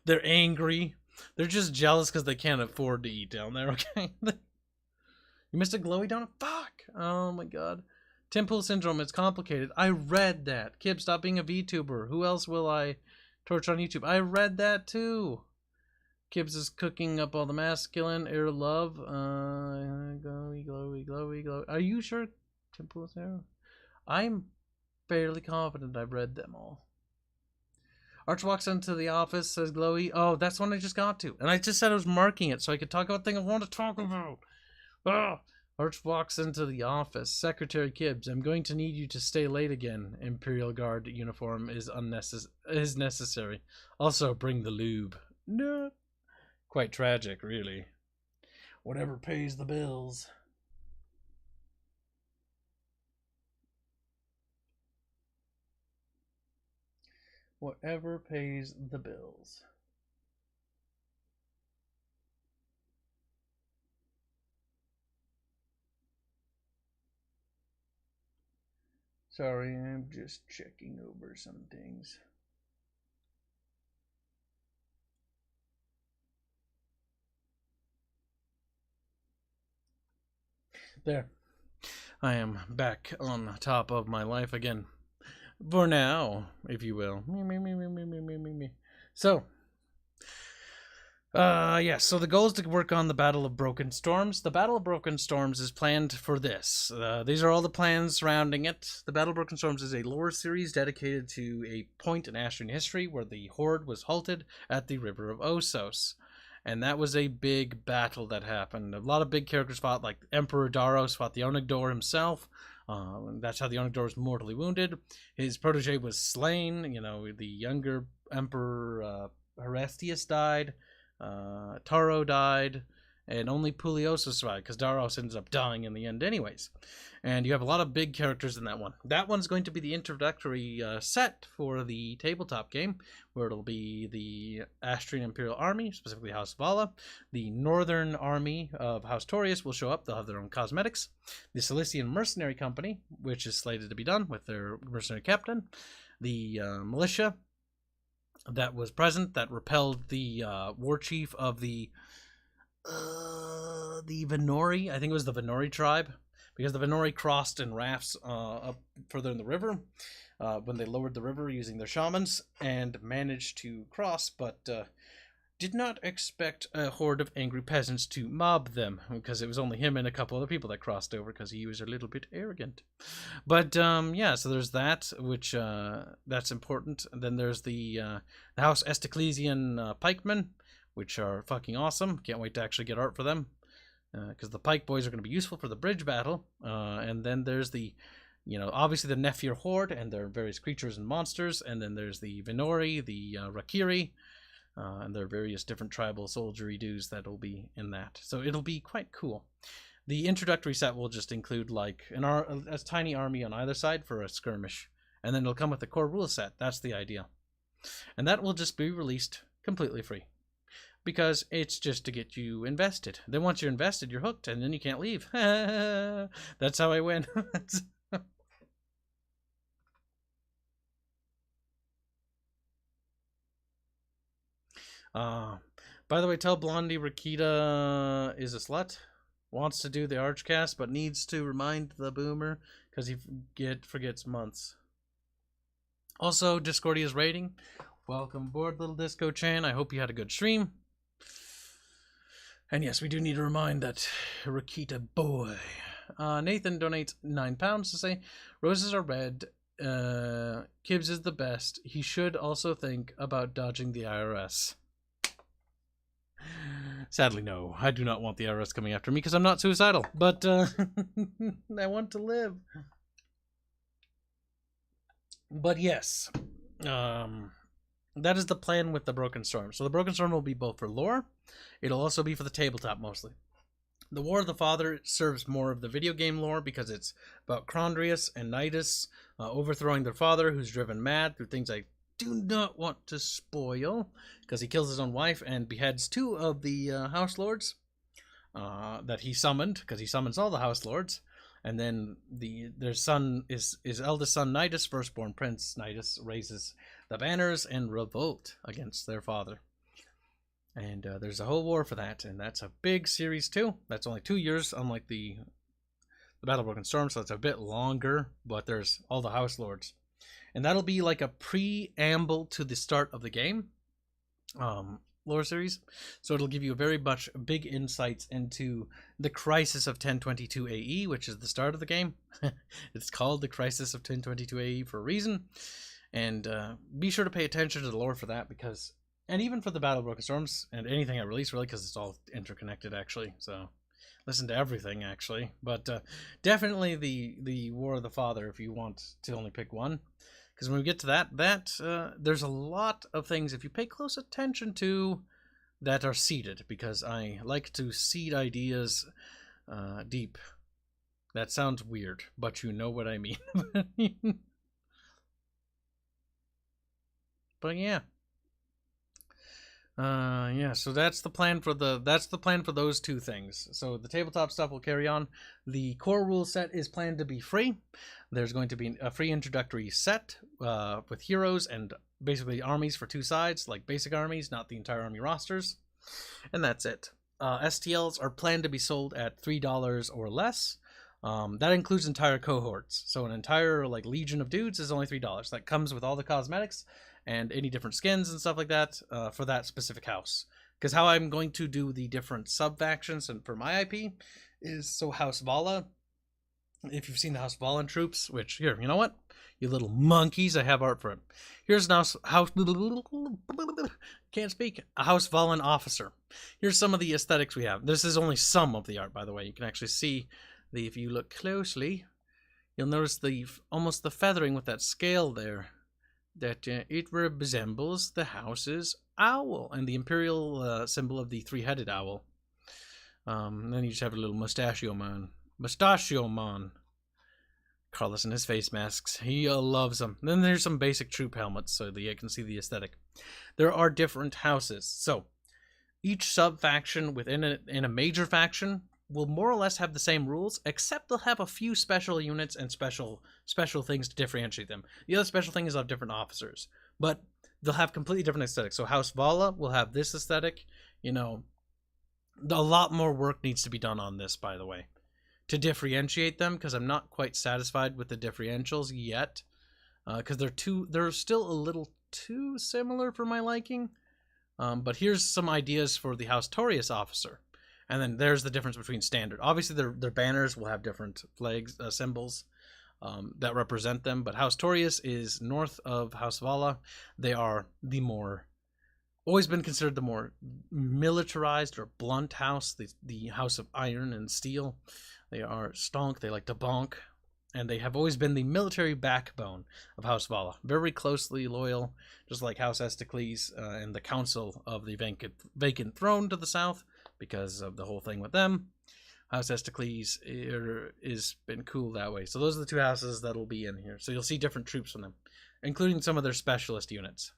They're angry. They're just jealous because they can't afford to eat down there, okay? You missed a glowy donut? Fuck! Oh my god. Tim Pool Syndrome, it's complicated. I read that. Kib, stop being a VTuber. Who else will I torch on YouTube? I read that too. Kibs is cooking up all the masculine air love. Glowy. Are you sure, Tim Pool Syndrome? I'm fairly confident I've read them all. Arch walks into the office, says Glowy. Oh, that's the one I just got to. And I just said I was marking it so I could talk about things I want to talk about. Arch walks into the office. Secretary Kibs, I'm going to need you to stay late again. Imperial Guard uniform is necessary. Also, bring the lube. No. Quite tragic, really. Whatever pays the bills. Whatever pays the bills. Sorry, I'm just checking over some things. There. I am back on top of my life again. For now, if you will. So, so the goal is to work on the Battle of Broken Storms. The Battle of Broken Storms is planned for this. These are all the plans surrounding it. The Battle of Broken Storms is a lore series dedicated to a point in Astrian history where the Horde was halted at the River of Osos. And that was a big battle that happened. A lot of big characters fought, like Emperor Daros fought the Onagdor himself. That's how the Onagdor was mortally wounded. His protege was slain. You know, the younger Emperor Herestius died. Taro died. And only Pulioso survived, because Daros ends up dying in the end anyways. And you have a lot of big characters in that one. That one's going to be the introductory set for the tabletop game, where it'll be the Astrian Imperial Army, specifically House Vala. The Northern Army of House Torius will show up. They'll have their own cosmetics. The Cilician Mercenary Company, which is slated to be done with their mercenary captain. The militia that was present that repelled the war chief of the Venori. I think it was the Venori tribe, because the Venori crossed in rafts up further in the river when they lowered the river using their shamans and managed to cross, but did not expect a horde of angry peasants to mob them, because it was only him and a couple other people that crossed over, because he was a little bit arrogant. But yeah, so there's that, which that's important. And then there's the House Esticlesian pikemen, which are fucking awesome. Can't wait to actually get art for them, because the pike boys are going to be useful for the bridge battle. And then there's the, obviously the Nephir horde and their various creatures and monsters. And then there's the Venori, the Rakiri, and there are various different tribal soldiery dues that'll be in that. So it'll be quite cool. The introductory set will just include like a tiny army on either side for a skirmish. And then it'll come with a core rule set. That's the idea. And that will just be released completely free, because it's just to get you invested. Then once you're invested, you're hooked, and then you can't leave. That's how I win. By the way, tell Blondie Rakita is a slut. Wants to do the Archcast, but needs to remind the boomer, because he forgets months. Also, Discordia's rating. Welcome aboard, little Disco Chan. I hope you had a good stream. And yes, we do need to remind that Rakita boy. Nathan donates £9 to say, roses are red. Kibs is the best. He should also think about dodging the IRS. Sadly, no. I do not want the IRS coming after me, because I'm not suicidal. But I want to live. But yes. That is the plan with the Broken Storm. So the Broken Storm will be both for lore. It'll also be for the tabletop, mostly. The War of the Father serves more of the video game lore, because it's about Crondrius and Nidus overthrowing their father, who's driven mad through things I do not want to spoil, because he kills his own wife and beheads 2 of the House Lords that he summoned, because he summons all the House Lords. And then their son is his eldest son, Nidus, firstborn Prince Nidus, raises the banners and revolt against their father. And there's a whole war for that, and that's a big series too. That's only 2 years, unlike the Battle of Broken Storm, so it's a bit longer, but there's all the House Lords. And that'll be like a preamble to the start of the game lore series. So it'll give you very much big insights into the Crisis of 1022 AE, which is the start of the game. It's called the Crisis of 1022 AE for a reason. And be sure to pay attention to the lore for that, because, and even for the Battle of Broken Storms and anything I release, really, because it's all interconnected, actually. So listen to everything, actually. But definitely the War of the Father, if you want to only pick one. Because when we get to that, there's a lot of things, if you pay close attention to, that are seeded, because I like to seed ideas deep. That sounds weird, but you know what I mean. But yeah. Yeah, so that's the plan for those 2 things. So the tabletop stuff will carry on. The core rule set is planned to be free. There's going to be a free introductory set with heroes and basically armies for 2 sides, like basic armies, not the entire army rosters. And that's it. STLs are planned to be sold at $3 or less. That includes entire cohorts. So an entire like legion of dudes is only $3. That comes with all the cosmetics and any different skins and stuff like that for that specific house. Because how I'm going to do the different sub-factions and for my IP is, so House Vala, if you've seen the House Valan troops, which, here, you know what? You little monkeys, I have art for it. Here's an can't speak. A House Valan officer. Here's some of the aesthetics we have. This is only some of the art, by the way. You can actually see, if you look closely, you'll notice almost the feathering with that scale there. That it resembles the house's owl and the imperial symbol of the 3-headed owl. Then you just have a little mustachio man. Carlos and his face masks. He loves them. Then there's some basic troop helmets so that you can see the aesthetic. There are different houses. So each sub-faction within a major faction will more or less have the same rules, except they'll have a few special units and special things to differentiate them. The other special thing is of different officers. But they'll have completely different aesthetics. So House Vala will have this aesthetic. You know, a lot more work needs to be done on this, by the way, to differentiate them, because I'm not quite satisfied with the differentials yet, because they're still a little too similar for my liking. But here's some ideas for the House Torius officer. And then there's the difference between standard. Obviously, their banners will have different flags, symbols that represent them. But House Torius is north of House Vala. They are always been considered the more militarized or blunt house, the house of iron and steel. They are stonk, they like to bonk, and they have always been the military backbone of House Vala. Very closely loyal, just like House Esticles and the Council of the Vacant Throne to the south, because of the whole thing with them. House Esticles has been cool that way. So those are the two houses that'll be in here. So you'll see different troops from them, including some of their specialist units.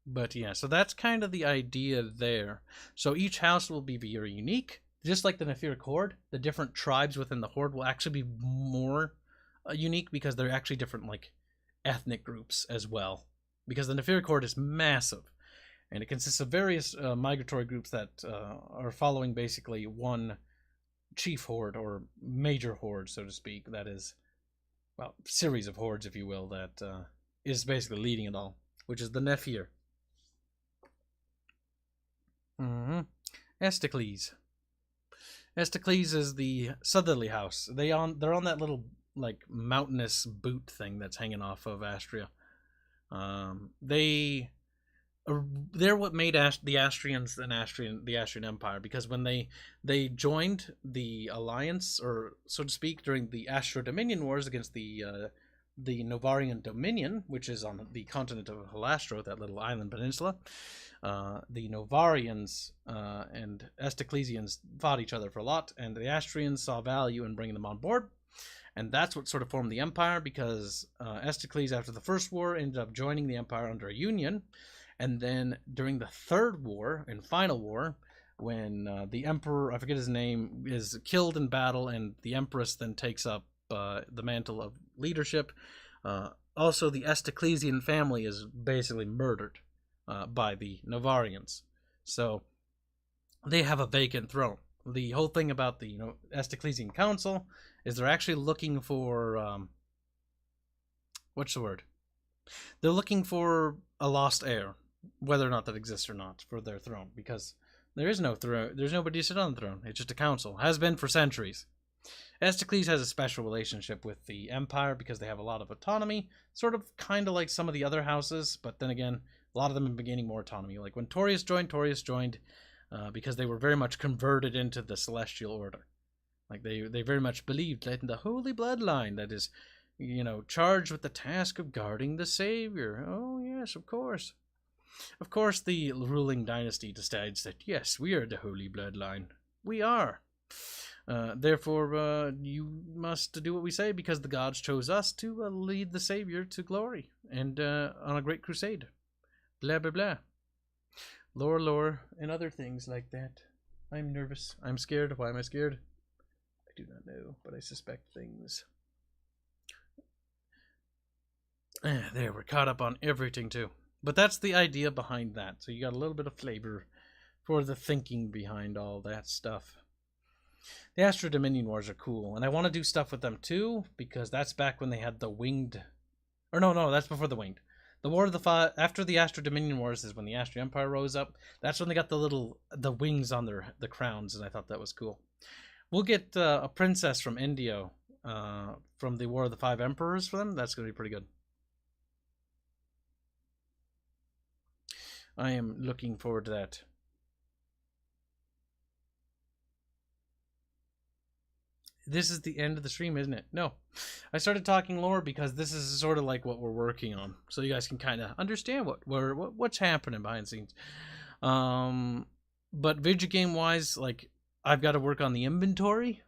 But yeah, so that's kind of the idea there. So each house will be very unique. Just like the Nephiric Horde, the different tribes within the Horde will actually be more unique, because they're actually different, like, ethnic groups as well. Because the Nephiric Horde is massive, and it consists of various migratory groups that are following basically one chief horde, or major horde, so to speak. That is, well, series of hordes, if you will, that is basically leading it all, which is the Nephir. Esticles. Esticles is the southerly house. They're on that little, like, mountainous boot thing that's hanging off of Astria. They're what made the Astrians the Astrian Empire, because when they joined the alliance, or so to speak, during the Astro-Dominion Wars against the Novarian Dominion, which is on the continent of Halastro, that little island peninsula. The Novarians and Esticlesians fought each other for a lot, and the Astrians saw value in bringing them on board, and that's what sort of formed the empire, because Esticles, after the first war, ended up joining the empire under a union, and then during the third war and final war, when the emperor, I forget his name, is killed in battle, and the empress then takes up the mantle of leadership, also the Esticlesian family is basically murdered by the Novarians. So they have a vacant throne. The whole thing about the Esticlesian Council is they're actually looking for what's the word? They're looking for a lost heir, whether or not that exists or not, for their throne, because there is no throne. There's nobody to sit on the throne. It's just a council. Has been for centuries. Esticles has a special relationship with the Empire because they have a lot of autonomy, sort of kind of like some of the other houses, but then again, a lot of them have been gaining more autonomy. Like when Torius joined because they were very much converted into the Celestial Order. Like they very much believed in the Holy Bloodline that is, charged with the task of guarding the Savior. Oh, yes, of course. Of course, the ruling dynasty decides that, yes, we are the Holy Bloodline. We are. Therefore, you must do what we say, because the gods chose us to lead the Savior to glory and on a great crusade. Blah, blah, blah. Lore, and other things like that. I'm nervous. I'm scared. Why am I scared? I do not know, but I suspect things. There, we're caught up on everything, too. But that's the idea behind that. So you got a little bit of flavor for the thinking behind all that stuff. The Astro Dominion Wars are cool, and I want to do stuff with them too, because that's back when they had the winged... Or no, that's before the winged. The War of the Five... After the Astro Dominion Wars is when the Astrian Empire rose up. That's when they got the wings on the crowns, and I thought that was cool. We'll get a princess from Indio from the War of the Five Emperors for them. That's going to be pretty good. I am looking forward to that. This is the end of the stream, isn't it? No. I started talking lore because this is sort of like what we're working on. So you guys can kind of understand what's happening behind the scenes. But video game wise, like, I've got to work on the inventory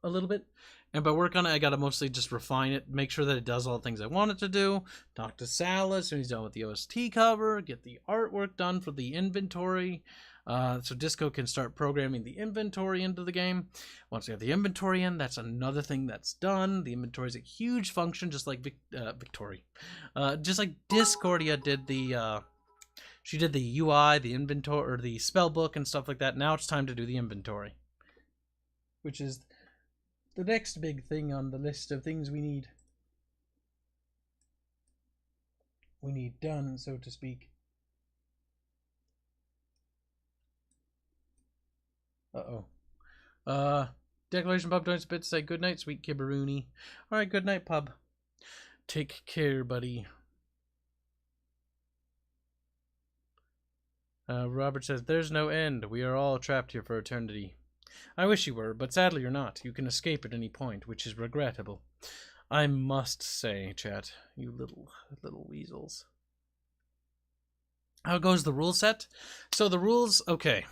a little bit. And by work on it, I got to mostly just refine it, make sure that it does all the things I want it to do. Talk to Sala as soon as he's done with the OST cover, get the artwork done for the inventory. So Disco can start programming the inventory into the game. Once we have the inventory in, that's another thing that's done. The inventory is a huge function, just like just like Discordia did the. She did the UI, the inventory, or the spell book and stuff like that. Now it's time to do the inventory, which is the next big thing on the list of things we need done, so to speak. Declaration Pub joins a bit to say good night, sweet Kibberoony. Alright, good night, Pub. Take care, buddy. Robert says, there's no end. We are all trapped here for eternity. I wish you were, but sadly you're not. You can escape at any point, which is regrettable. I must say, chat, you little weasels. How goes the rule set? So the rules, okay.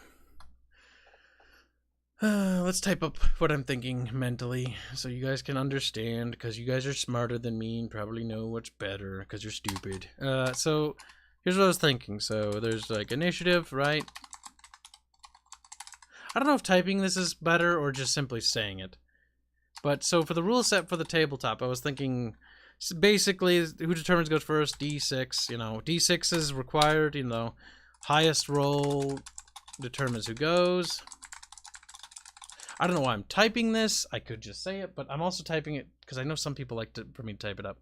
Let's type up what I'm thinking mentally so you guys can understand, because you guys are smarter than me and probably know what's better because you're stupid. So here's what I was thinking. So there's like initiative, right? I don't know if typing this is better or just simply saying it. But so for the rule set for the tabletop, I was thinking basically who determines goes first, D6. You know, D6 is required, you know, highest roll determines who goes. I don't know why I'm typing this. I could just say it, but I'm also typing it because I know some people like for me to type it up.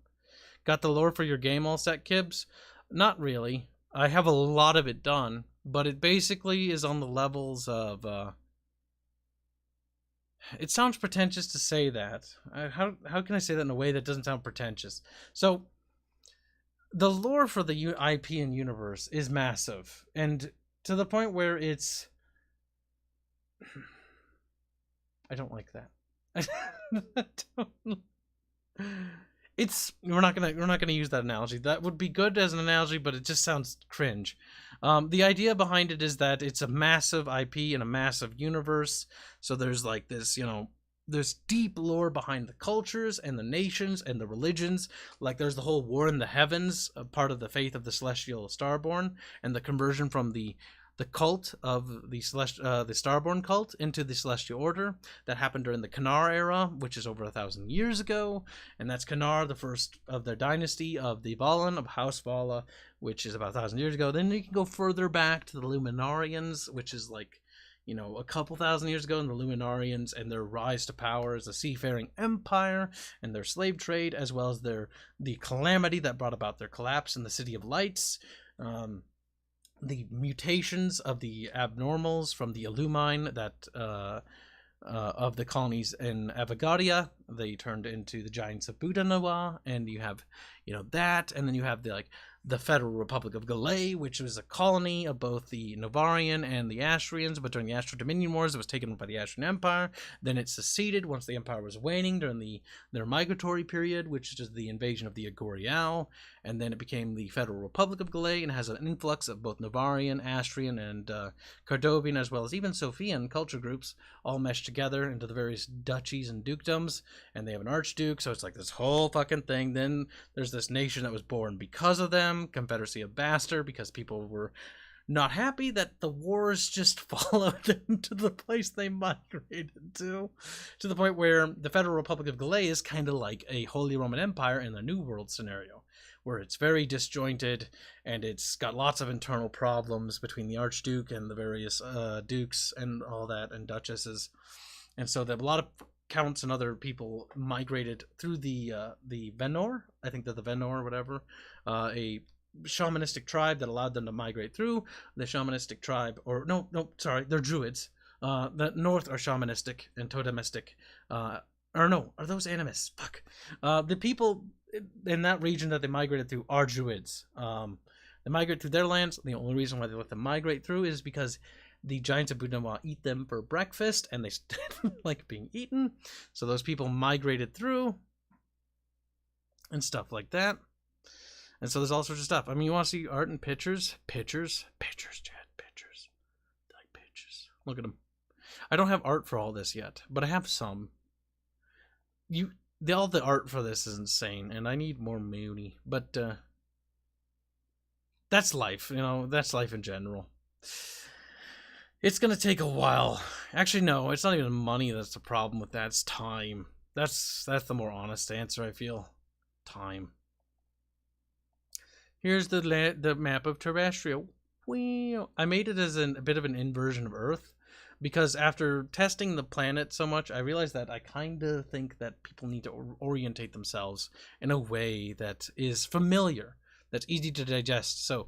Got the lore for your game all set, Kibs? Not really. I have a lot of it done, but it basically is on the levels of... It sounds pretentious to say that. How can I say that in a way that doesn't sound pretentious? So, the lore for the IP and universe is massive, and to the point where it's... I don't like that. We're not gonna use that analogy. That would be good as an analogy, but it just sounds cringe. The idea behind it is that it's a massive IP and a massive universe. So there's like this, you know, there's deep lore behind the cultures and the nations and the religions. Like there's the whole war in the heavens, a part of the faith of the celestial starborn, and the conversion from the cult of the Starborn cult into the Celestial Order. That happened during the Kanar era, which is over 1,000 years ago, and that's Kanar, the first of their dynasty of the Valen, of House Vala, which is about 1,000 years ago. Then you can go further back to the Luminarians, which is like, you know, a couple thousand years ago, and the Luminarians and their rise to power as a seafaring empire and their slave trade, as well as the calamity that brought about their collapse in the City of Lights. The mutations of the abnormals from the Illumine that of the colonies in Avagaria, they turned into the Giants of Budanawa, and you have, you know, that, and then you have the Federal Republic of Galay, which was a colony of both the Novarian and the Astrians, but during the Astro Dominion Wars, it was taken by the Astrian Empire. Then it seceded once the Empire was waning during their migratory period, which is the invasion of the Agorial, and then it became the Federal Republic of Galay, and has an influx of both Novarian, Astrian, and Cardovian, as well as even Sophian culture groups, all meshed together into the various duchies and dukedoms, and they have an archduke, so it's like this whole fucking thing. Then there's this nation that was born because of them, Confederacy of Bastar, because people were not happy that the wars just followed them to the place they migrated to the point where the Federal Republic of Galay is kind of like a Holy Roman Empire in the New World scenario, where it's very disjointed and it's got lots of internal problems between the Archduke and the various dukes and all that, and duchesses. And so that a lot of counts and other people migrated through the Venor. I think they're the Venor or whatever, a shamanistic tribe that allowed them to migrate through. The shamanistic tribe, or no, sorry, they're druids. The north are shamanistic and totemistic. Or no, are those animists? Fuck. The people in that region that they migrated through are druids. They migrate through their lands. The only reason why they let them migrate through is because the Giants of Budanawa eat them for breakfast, and they like being eaten. So those people migrated through and stuff like that. And so there's all sorts of stuff. I mean, you want to see art and pictures? Pictures, Chad, pictures. I like pictures. Look at them. I don't have art for all this yet, but I have some. All the art for this is insane, and I need more Mooney. But that's life, you know. That's life in general. It's gonna take a while. Actually, no, it's not even money that's the problem with that. It's time. That's the more honest answer, I feel. Time. Here's the map of Terrestrial. I made it as a bit of an inversion of Earth, because after testing the planet so much, I realized that I kind of think that people need to orientate themselves in a way that is familiar, that's easy to digest. So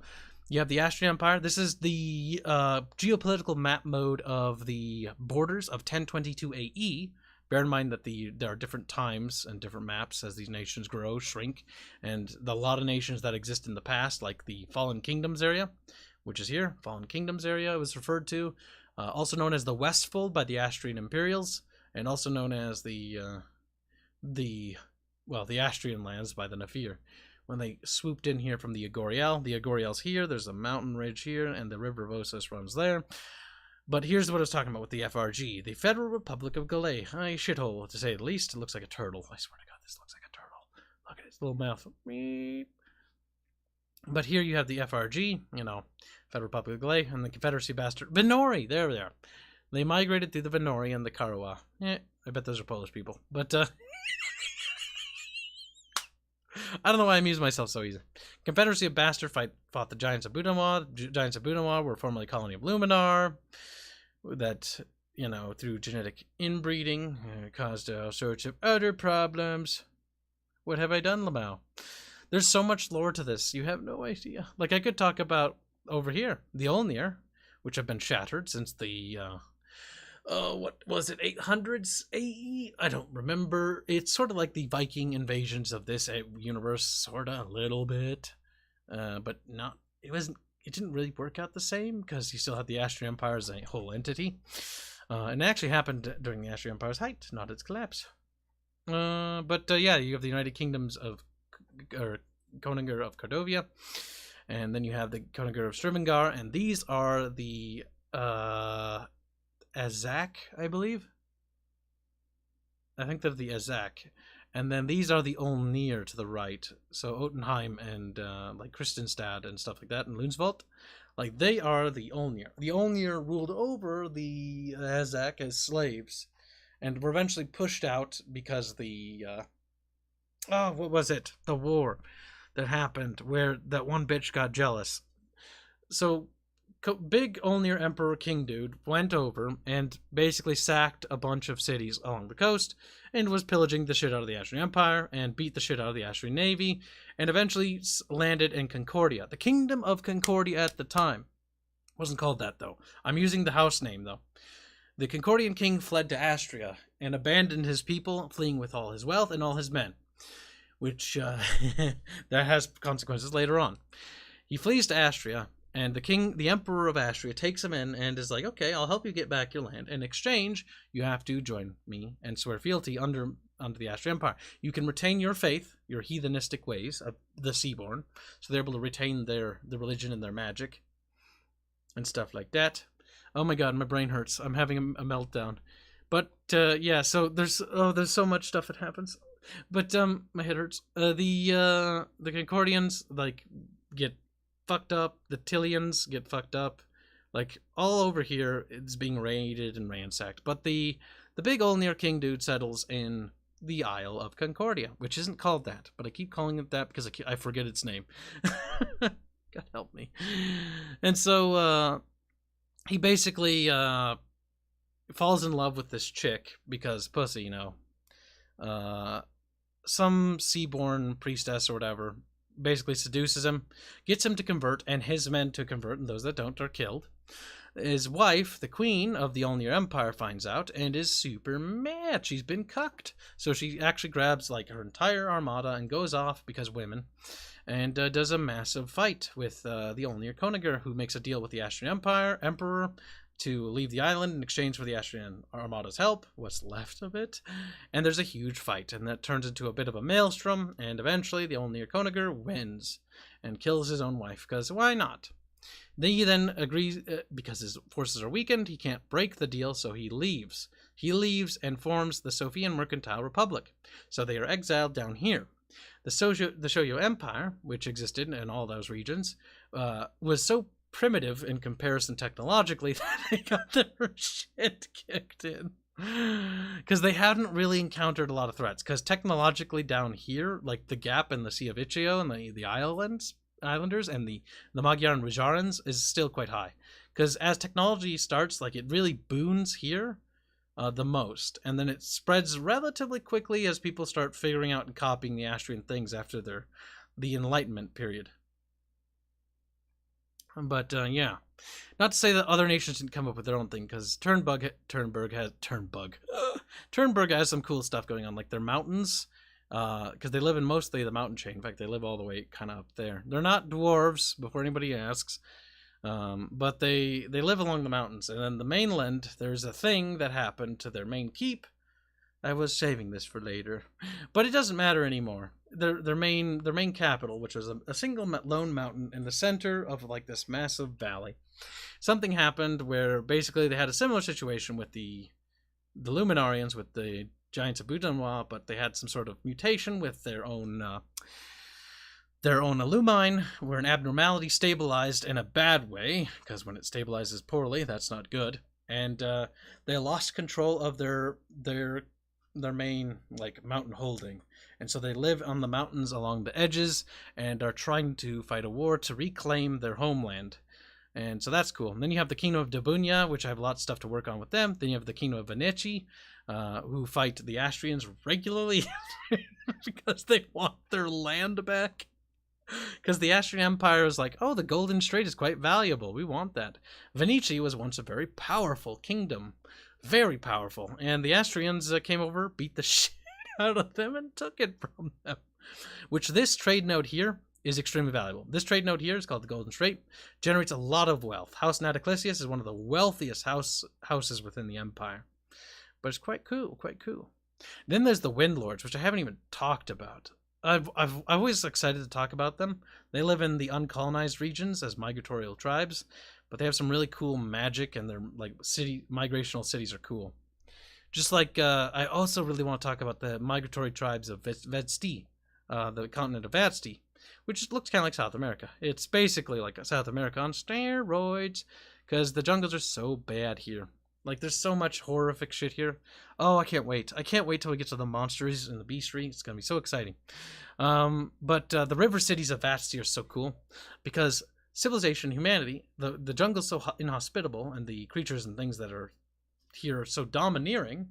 you have the Astrian Empire. This is the geopolitical map mode of the borders of 1022 AE. Bear in mind that there are different times and different maps as these nations grow, shrink, and a lot of nations that exist in the past, like the Fallen Kingdoms area, which is here. Fallen Kingdoms area was referred to, also known as the Westfold by the Astrian Imperials, and also known as the Astrian lands by the Nafir, when they swooped in here from the Agoriel. The Agoriel's here, there's a mountain ridge here, and the River of Osos runs there. But here's what I was talking about with the FRG, the Federal Republic of Galay. A shithole, to say the least. It looks like a turtle. I swear to God, this looks like a turtle. Look at its little mouth. But here you have the FRG, Federal Republic of Galay, and the Confederacy bastard. Venori, there they are. They migrated through the Venori and the Karawa. I bet those are Polish people. But, I don't know why I amuse myself so easy. Confederacy of Bastard fought the Giants of Budamaw. The Giants of Budamaw were formerly a colony of Luminar that, through genetic inbreeding, caused all sorts of other problems. What have I done, Lamau? There's so much lore to this, you have no idea. Like, I could talk about, over here, the Olnir, which have been shattered since the, what was it, 800s AE? I don't remember. It's sort of like the Viking invasions of this universe, sort of, a little bit. But not, it didn't really work out the same, because you still had the Astrian Empire as a whole entity. And it actually happened during the Astrian Empire's height, not its collapse. But yeah, you have the United Kingdoms of Koninger of Cordovia, and then you have the Koninger of Strivengar, and these are the Azak, I believe. I think they're the Azak. And then these are the Olnir to the right. So Otenheim and like Kristenstad and stuff like that, and Lunsvold. Like, they are the Olnir. The Olnir ruled over the Azak as slaves, and were eventually pushed out because the what was it? The war that happened where that one bitch got jealous. So big Olnir Emperor King Dude went over and basically sacked a bunch of cities along the coast and was pillaging the shit out of the Astrian Empire and beat the shit out of the Astrian Navy and eventually landed in Concordia. The Kingdom of Concordia at the time. Wasn't called that, though. I'm using the house name, though. The Concordian king fled to Astria and abandoned his people, fleeing with all his wealth and all his men, which that has consequences later on. He flees to Astria, and the emperor of Astria, takes him in and is like, okay, I'll help you get back your land. In exchange, you have to join me and swear fealty under the Astrian Empire. You can retain your faith, your heathenistic ways of the Seaborn, so they're able to retain the religion and their magic and stuff like that. Oh my god, my brain hurts. I'm having a meltdown. But yeah, so there's so much stuff that happens. But my head hurts. The Concordians like get fucked up. The Tillians get fucked up. Like, all over here, it's being raided and ransacked. But the big Olnir king dude settles in the Isle of Concordia, which isn't called that, but I keep calling it that because I forget its name. God help me. And so he basically falls in love with this chick because pussy, some Seaborn priestess or whatever basically seduces him, gets him to convert, and his men to convert, and those that don't are killed. His wife, the queen of the Olnir Empire, finds out and is super mad. She's been cucked. So she actually grabs like her entire armada and goes off, because women, and does a massive fight with the Olnir Koninger, who makes a deal with the Astrian Emperor to leave the island in exchange for the Astrian Armada's help, what's left of it. And there's a huge fight, and that turns into a bit of a maelstrom, and eventually the Olnir Koninger wins and kills his own wife, because why not? He then agrees, because his forces are weakened, he can't break the deal, so he leaves. He leaves and forms the Sophian Mercantile Republic. So they are exiled down here. The Shoyo Empire, which existed in all those regions, was so primitive in comparison technologically that they got their shit kicked in. Because they hadn't really encountered a lot of threats. Because technologically down here, like the gap in the Sea of Ichio and the Islanders and the Magyar and Rijarans is still quite high. Because as technology starts, like it really boons here the most. And then it spreads relatively quickly as people start figuring out and copying the Astrian things after the Enlightenment period. But yeah, not to say that other nations didn't come up with their own thing, because Turnberg has some cool stuff going on, like their mountains, because they live in mostly the mountain chain. In fact, they live all the way kind of up there. They're not dwarves, before anybody asks, but they live along the mountains. And then the mainland, there's a thing that happened to their main keep. I was saving this for later, but it doesn't matter anymore. Their main capital, which was a single lone mountain in the center of like this massive valley. Something happened where basically they had a similar situation with the Luminarians, with the Giants of Boudanois, but they had some sort of mutation with their own illumine, where an abnormality stabilized in a bad way, because when it stabilizes poorly, that's not good. And they lost control of their main like mountain holding, and so they live on the mountains along the edges and are trying to fight a war to reclaim their homeland. And so that's cool. And then you have the Kingdom of Dabunia, which I have lots of stuff to work on with them. Then you have the Kingdom of Veneti, who fight the Astrians regularly because they want their land back. Because the Astrian Empire is like, oh, the Golden Strait is quite valuable, we want that. Veneti was once a very powerful kingdom. Very powerful. And the Astrians came over, beat the shit out of them, and took it from them. Which this trade node here is extremely valuable. This trade node here is called the Golden Strait. Generates a lot of wealth. House Nataclisius is one of the wealthiest houses within the Empire. But it's quite cool, quite cool. Then there's the Wind Lords, which I haven't even talked about. I'm always excited to talk about them. They live in the uncolonized regions as migratorial tribes, but they have some really cool magic, and their like migrational cities are cool. Just like I also really want to talk about the migratory tribes of Vedsti, the continent of Vadsti, which looks kind of like South America. It's basically like South America on steroids, because the jungles are so bad here. Like, there's so much horrific shit here. Oh, I can't wait. I can't wait till we get to the monsters and the beastry. It's going to be so exciting. But the river cities of Vadsti are so cool, because civilization, humanity, the jungle's so inhospitable, and the creatures and things that are here are so domineering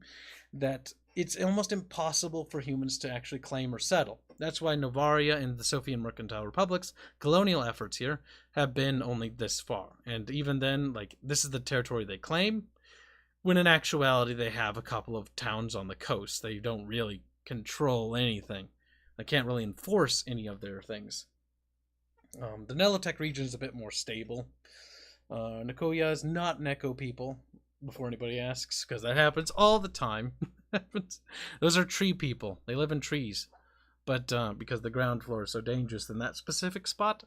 that it's almost impossible for humans to actually claim or settle. That's why Novaria and the Sophian Mercantile Republic's colonial efforts here have been only this far. And even then, like, this is the territory they claim, when in actuality they have a couple of towns on the coast. They don't really control anything. They can't really enforce any of their things. The Nelotech region is a bit more stable. Nicoya is not Neko people, before anybody asks, because that happens all the time. Those are tree people. They live in trees. But because the ground floor is so dangerous in that specific spot.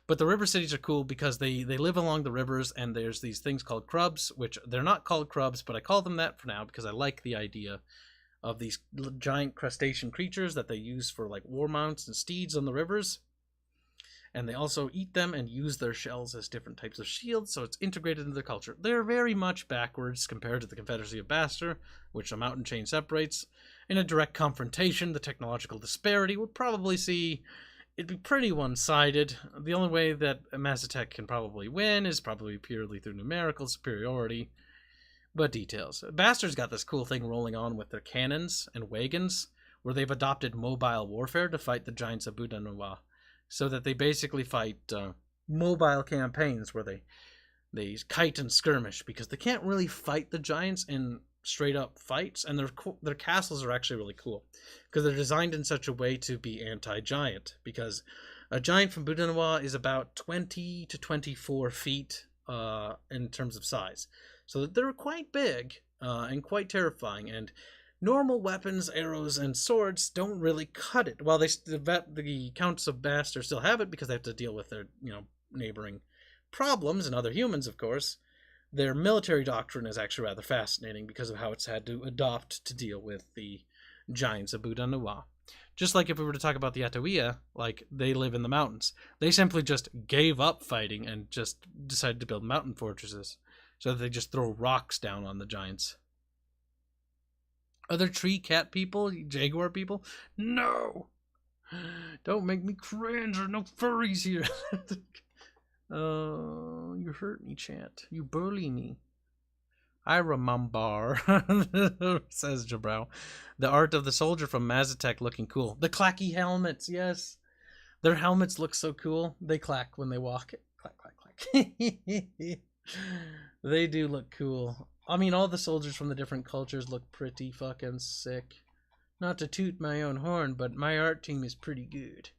But the river cities are cool because they live along the rivers, and there's these things called crubs, which they're not called crubs, but I call them that for now because I like the idea of these giant crustacean creatures that they use for like war mounts and steeds on the rivers. And they also eat them and use their shells as different types of shields, so it's integrated into their culture. They're very much backwards compared to the Confederacy of Bastar, which a mountain chain separates. In a direct confrontation, the technological disparity would probably see it'd be pretty one-sided. The only way that Mazatec can probably win is probably purely through numerical superiority. But details. Bastar's got this cool thing rolling on with their cannons and wagons, where they've adopted mobile warfare to fight the Giants of Boudanois. So that they basically fight mobile campaigns where they kite and skirmish, because they can't really fight the giants in straight up fights, and their castles are actually really cool because they're designed in such a way to be anti-giant, because a giant from Boudanois is about 20 to 24 feet in terms of size. So they're quite big and quite terrifying, and normal weapons, arrows, and swords don't really cut it. While the Counts of Bastar still have it because they have to deal with their neighboring problems and other humans, of course, their military doctrine is actually rather fascinating because of how it's had to adopt to deal with the Giants of Boudanois. Just like if we were to talk about the Atawia, like they live in the mountains. They simply just gave up fighting and just decided to build mountain fortresses. So that they just throw rocks down on the giants. Other tree cat people, jaguar people? No! Don't make me cringe. There's no furries here. You hurt me, chat. You bully me. I remember, says Jabrow. The art of the soldier from Mazatec looking cool. The clacky helmets, yes. Their helmets look so cool. They clack when they walk. Clack, clack, clack. They do look cool. I mean, all the soldiers from the different cultures look pretty fucking sick. Not to toot my own horn, but my art team is pretty good.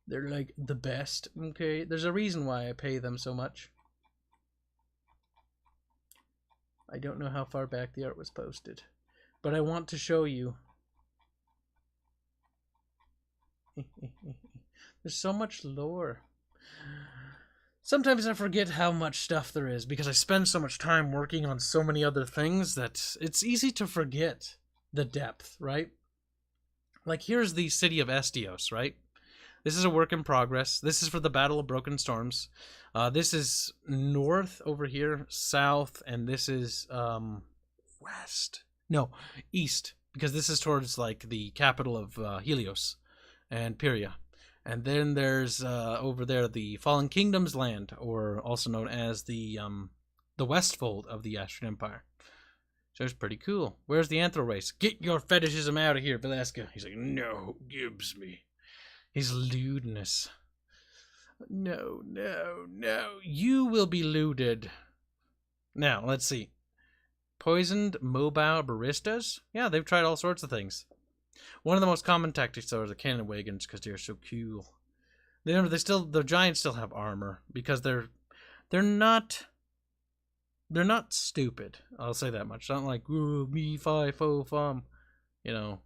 They're like the best, okay? There's a reason why I pay them so much. I don't know how far back the art was posted, but I want to show you. There's so much lore. Sometimes I forget how much stuff there is because I spend so much time working on so many other things that it's easy to forget the depth, right? Like here's the city of Estios, right? This is a work in progress. This is for the Battle of Broken Storms. This is north over here, south, and this is west. No, east, because this is towards like the capital of Helios and Pyria. And then there's over there the Fallen Kingdom's land, or also known as the Westfold of the Astrian Empire. So it's pretty cool. Where's the Anthro race? Get your fetishism out of here, Velasca. He's like, no, Gibbs me. He's lewdness. No, no, no. You will be looted. Now, let's see. Poisoned mobile baristas? Yeah, they've tried all sorts of things. One of the most common tactics are the cannon wagons because they're so cool. The giants still have armor because they're not stupid. I'll say that much. Not like me fi fo fum. You know,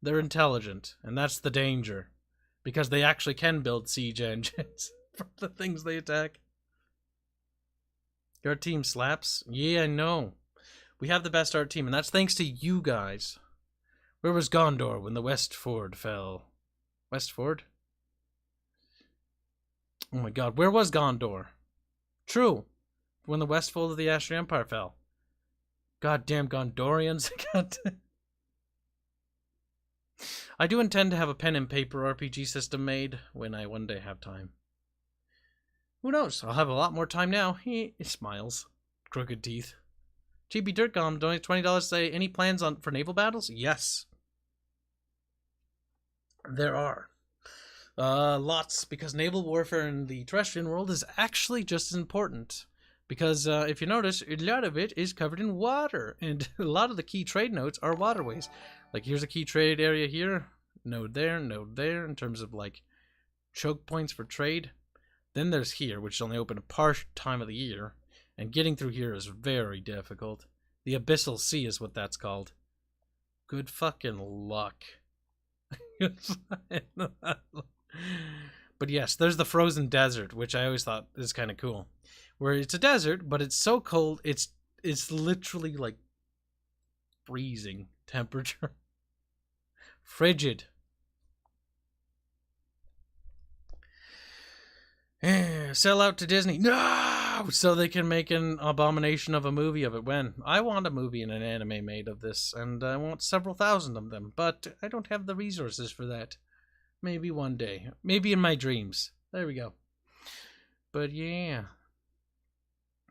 they're intelligent, and that's the danger. Because they actually can build siege engines for the things they attack. Your team slaps? Yeah, I know. We have the best art team, and that's thanks to you guys. Where was Gondor when the Westford fell? Westford? Oh my god, where was Gondor? True. When the Westfold of the Astrian Empire fell. Goddamn Gondorians. I do intend to have a pen and paper RPG system made when I one day have time. Who knows? I'll have a lot more time now. He smiles. Crooked teeth. GB Dirtgom donates $20 to say, any plans for naval battles? Yes. There are. Lots, because naval warfare in the terrestrial world is actually just as important. Because if you notice, a lot of it is covered in water, and a lot of the key trade nodes are waterways. Like here's a key trade area here, node there, in terms of like choke points for trade. Then there's here, which is only open a part time of the year, and getting through here is very difficult. The Abyssal Sea is what that's called. Good fucking luck. But yes, there's the frozen desert, which I always thought is kind of cool. Where it's a desert, but it's so cold, it's literally like freezing temperature. Frigid. Sell out to Disney. No! So they can make an abomination of a movie of it. When? I want a movie and an anime made of this, and I want several thousand of them, but I don't have the resources for that. Maybe one day. Maybe in my dreams. There we go. But yeah.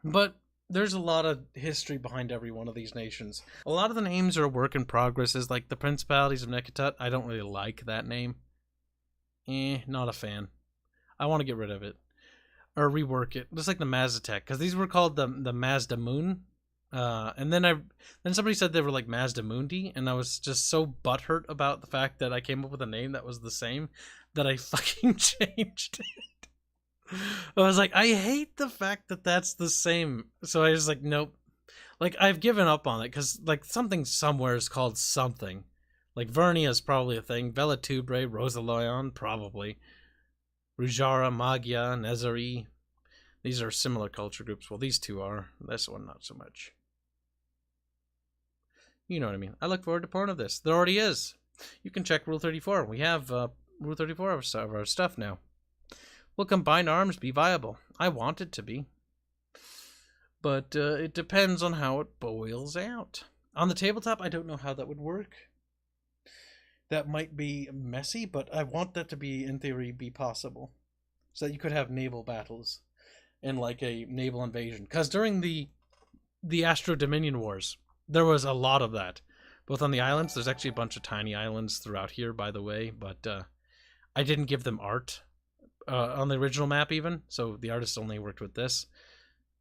But there's a lot of history behind every one of these nations. A lot of the names are a work in progress, is like the Principalities of Neketut. I don't really like that name. Not a fan. I want to get rid of it. Or rework it. Just like the Mazatec. Because these were called the Mazda Moon. And then somebody said they were like Mazda Mundi. And I was just so butthurt about the fact that I came up with a name that was the same that I fucking changed it. I was like, I hate the fact that that's the same. So I was like, nope. Like, I've given up on it. Because, like, something somewhere is called something. Like, Vernia is probably a thing. Velatubre, Rosaloyon, probably. Rujara, Magia, Nezari. These are similar culture groups. Well, these two are. This one, not so much. You know what I mean. I look forward to porn of this. There already is. You can check Rule 34. We have Rule 34 of our stuff now. Will combined arms be viable? I want it to be. But it depends on how it boils out. On the tabletop, I don't know how that would work. That might be messy, but I want that to be, in theory, be possible. So that you could have naval battles and like a naval invasion. Because during the Astro Dominion Wars, there was a lot of that. Both on the islands, there's actually a bunch of tiny islands throughout here, by the way, but I didn't give them art on the original map even, so the artist only worked with this.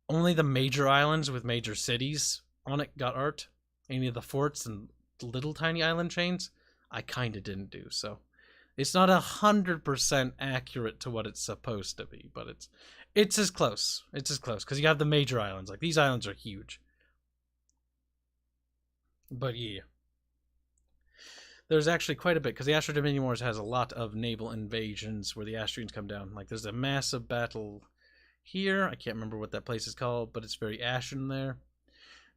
Only the major islands with major cities on it got art. Any of the forts and little tiny island chains, I kind of didn't do, so it's not 100% accurate to what it's supposed to be, but it's as close. It's as close, because you have the major islands. Like, these islands are huge. But yeah. There's actually quite a bit, because the Astro Dominion Wars has a lot of naval invasions where the Astrians come down. Like, there's a massive battle here. I can't remember what that place is called, but it's very ashen there.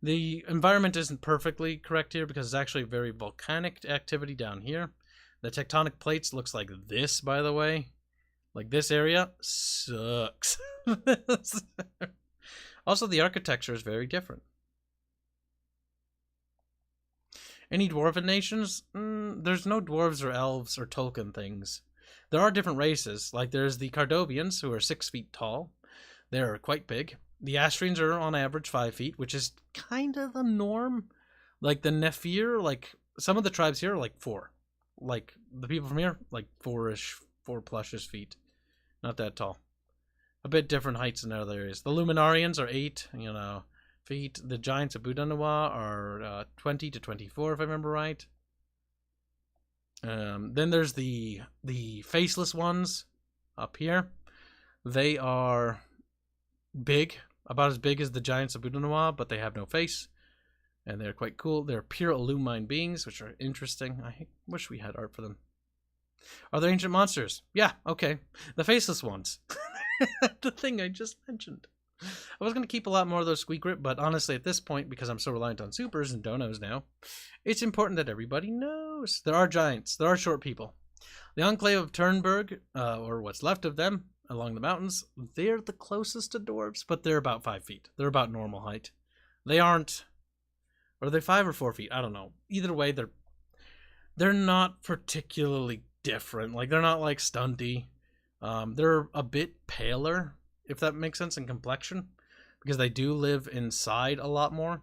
The environment isn't perfectly correct here, because it's actually very volcanic activity down here. The tectonic plates looks like this, by the way. Like, this area sucks. Also, the architecture is very different. Any dwarven nations? There's no dwarves or elves or Tolkien things. There are different races. Like, there's the Cardovians, who are 6 feet tall. They're quite big. The Astrians are on average 5 feet, which is kind of the norm. Like, the Nephir, like, some of the tribes here are like 4. Like, the people from here, like 4-ish, 4+ish feet. Not that tall. A bit different heights in other areas. The Luminarians are 8, feet. The Giants of Budanawa are 20 to 24, if I remember right. Then there's the faceless ones up here. They are big, about as big as the Giants of Budanawa, but they have no face. And they're quite cool. They're pure illumine beings, which are interesting. I wish we had art for them. Are there ancient monsters? Yeah, okay. The faceless ones. The thing I just mentioned. I was going to keep a lot more of those squeak grip, but honestly at this point, because I'm so reliant on supers and donos now, it's important that everybody knows. There are giants. There are short people. The Enclave of Turnberg, or what's left of them, along the mountains, they're the closest to dwarves, but they're about 5 feet. They're about normal height. They aren't... Or are they 5 or 4 feet? I don't know. Either way, they're not particularly different. Like, they're not like stunty. They're a bit paler, if that makes sense, in complexion, because they do live inside a lot more.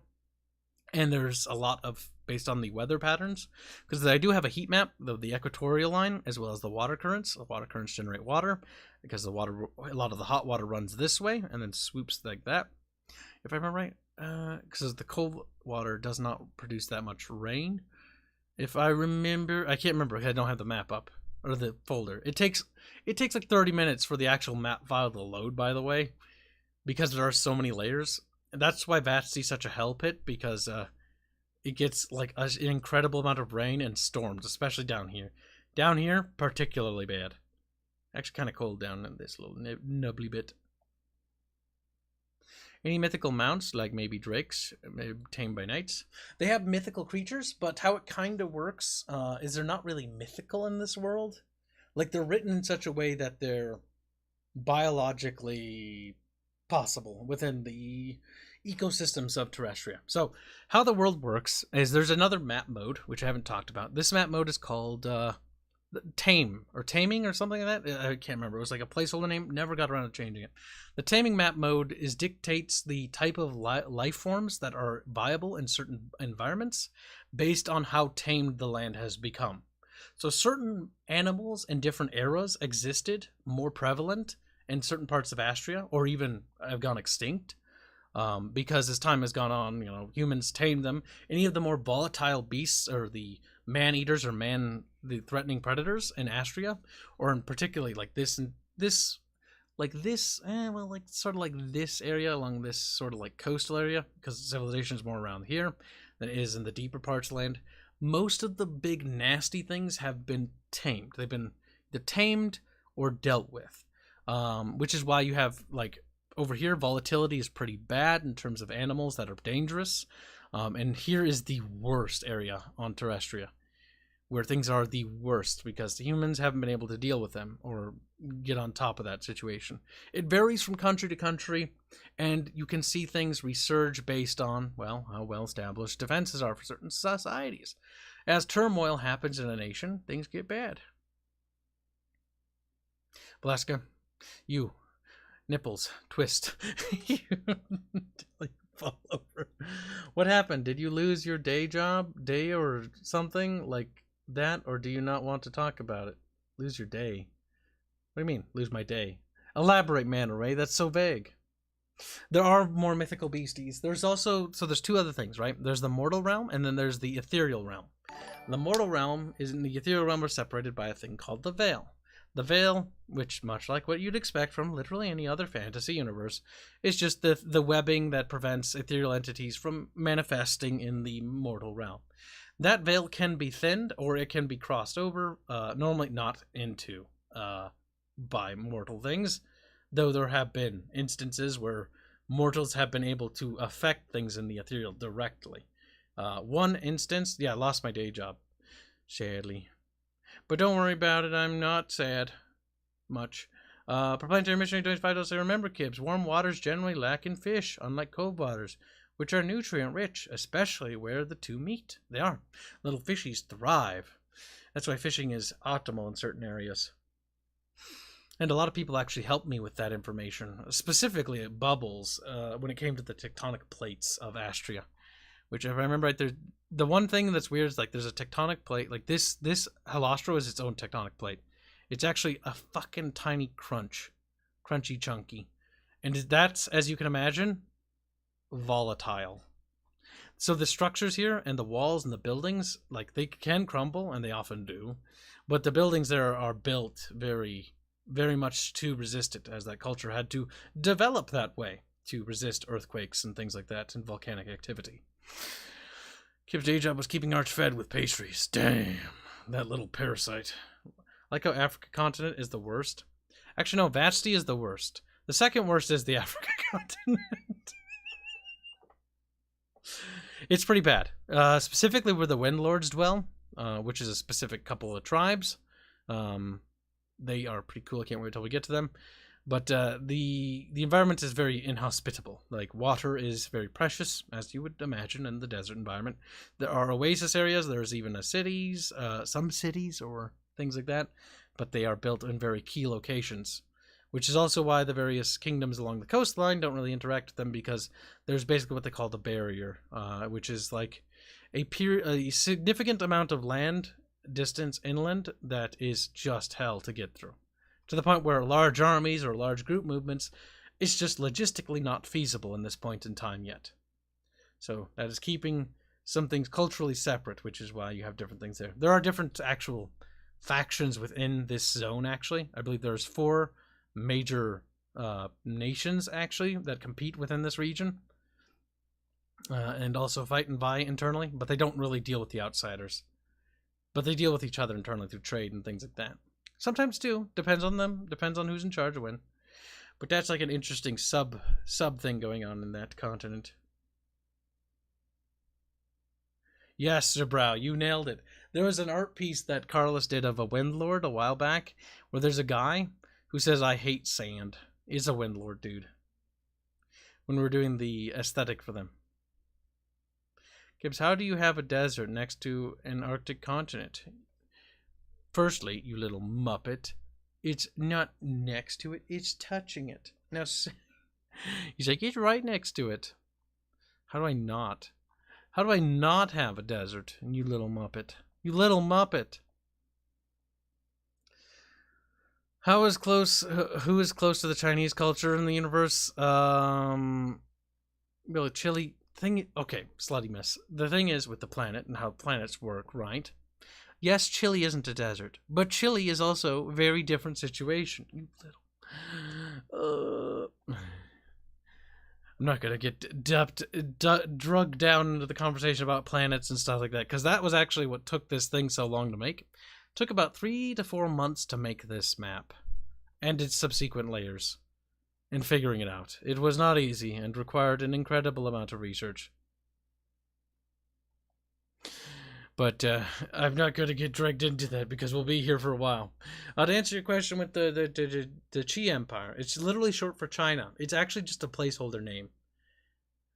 And there's a lot of, based on the weather patterns, because I do have a heat map of the equatorial line, as well as the water currents. The water currents generate water, because a lot of the hot water runs this way, and then swoops like that, if I remember right. Because the cold water does not produce that much rain. If I remember, I can't remember. I don't have the map up or the folder. It takes like 30 minutes for the actual map file to load, by the way, because there are so many layers. That's why Vatsy is such a hell pit, because it gets like an incredible amount of rain and storms, especially down here. Down here, particularly bad. Actually, kind of cold down in this little nubbly bit. Any mythical mounts, like maybe drakes, maybe tamed by knights? They have mythical creatures, but how it kind of works is they're not really mythical in this world. Like, they're written in such a way that they're biologically possible within the ecosystems of Terrestria. So, how the world works is there's another map mode, which I haven't talked about. This map mode is called Tame, or Taming, or something like that. I can't remember. It was like a placeholder name. Never got around to changing it. The Taming map mode dictates the type of life forms that are viable in certain environments based on how tamed the land has become. So certain animals in different eras existed, more prevalent in certain parts of Astria, or even have gone extinct. Because as time has gone on, humans tamed them. Any of the more volatile beasts, or the man-eaters, or the threatening predators in Astria, or in particularly like this sort of like this area along this sort of like coastal area, because civilization is more around here than it is in the deeper parts of land. Most of the big nasty things have been tamed. They've been tamed or dealt with, which is why you have, like, over here, volatility is pretty bad in terms of animals that are dangerous. And here is the worst area on Terrestria. where things are the worst because the humans haven't been able to deal with them or get on top of that situation. It varies from country to country, and you can see things resurge based on, well, how well established defenses are for certain societies. As turmoil happens in a nation, things get bad. Blaska, you, nipples, twist. You fall over. What happened? Did you lose your day or something like that, or do you not want to talk about it? Lose your day? What do you mean, lose my day? Elaborate, Manta Ray. That's so vague. There are more mythical beasties. There's also, so there's two other things, right? There's the mortal realm, and then there's the ethereal realm. The mortal realm and the ethereal realm are separated by a thing called the veil. The veil, which, much like what you'd expect from literally any other fantasy universe, is just the webbing that prevents ethereal entities from manifesting in the mortal realm. That veil can be thinned, or it can be crossed over, normally not into by mortal things, though there have been instances where mortals have been able to affect things in the ethereal directly. One instance, yeah, I lost my day job, sadly. But don't worry about it, I'm not sad. Much. Proplanetary Missionary 25 does say, remember, Kibs, warm waters generally lack in fish, unlike cold waters, which are nutrient-rich, especially where the two meet. They are. Little fishies thrive. That's why fishing is optimal in certain areas. And a lot of people actually helped me with that information, specifically at Bubbles, when it came to the tectonic plates of Astria. Which, if I remember right, the one thing that's weird is, like, there's a tectonic plate. Like, this Halostro is its own tectonic plate. It's actually a fucking tiny crunchy chunky. And that's, as you can imagine, volatile. So the structures here and the walls and the buildings, like, they can crumble, and they often do. But the buildings there are built very, very much to resist it, as that culture had to develop that way to resist earthquakes and things like that and volcanic activity. Kib's day job was keeping Arch fed with pastries. Damn, that little parasite. Like how Africa continent is the worst. Actually, no, Vashti is the worst. The second worst is the Africa continent. It's pretty bad. Specifically where the Wind Lords dwell, which is a specific couple of tribes. They are pretty cool. I can't wait until we get to them. But the environment is very inhospitable. Like, water is very precious, as you would imagine in the desert environment. There are oasis areas. There's even some cities or things like that. But they are built in very key locations, which is also why the various kingdoms along the coastline don't really interact with them, because there's basically what they call the barrier, which is like a significant amount of land distance inland that is just hell to get through. To the point where large armies or large group movements, it's just logistically not feasible in this point in time yet. So that is keeping some things culturally separate, which is why you have different things there. There are different actual factions within this zone, actually. I believe there's 4 major nations, actually, that compete within this region. And also fight and vie internally, but they don't really deal with the outsiders. But they deal with each other internally through trade and things like that. Sometimes too. Depends on them. Depends on who's in charge of when. But that's like an interesting sub thing going on in that continent. Yes, Zerbrow, you nailed it. There was an art piece that Carlos did of a Windlord a while back, where there's a guy who says, I hate sand. He's a Windlord dude. When we were doing the aesthetic for them. Kibs, how do you have a desert next to an Arctic continent? Firstly, you little muppet, it's not next to it, it's touching it. Now, he's like, it's right next to it. How do I not? How do I not have a desert? You little muppet. You little muppet. Who is close to the Chinese culture in the universe? Really, Chile thing. Okay, slutty miss. The thing is with the planet and how planets work, right? Yes, Chile isn't a desert, but Chile is also a very different situation. You little... I'm not going to get drugged down into the conversation about planets and stuff like that, because that was actually what took this thing so long to make. It took about 3 to 4 months to make this map, and its subsequent layers, and figuring it out. It was not easy, and required an incredible amount of research. But I'm not going to get dragged into that because we'll be here for a while. To answer your question with the Qi Empire, it's literally short for China. It's actually just a placeholder name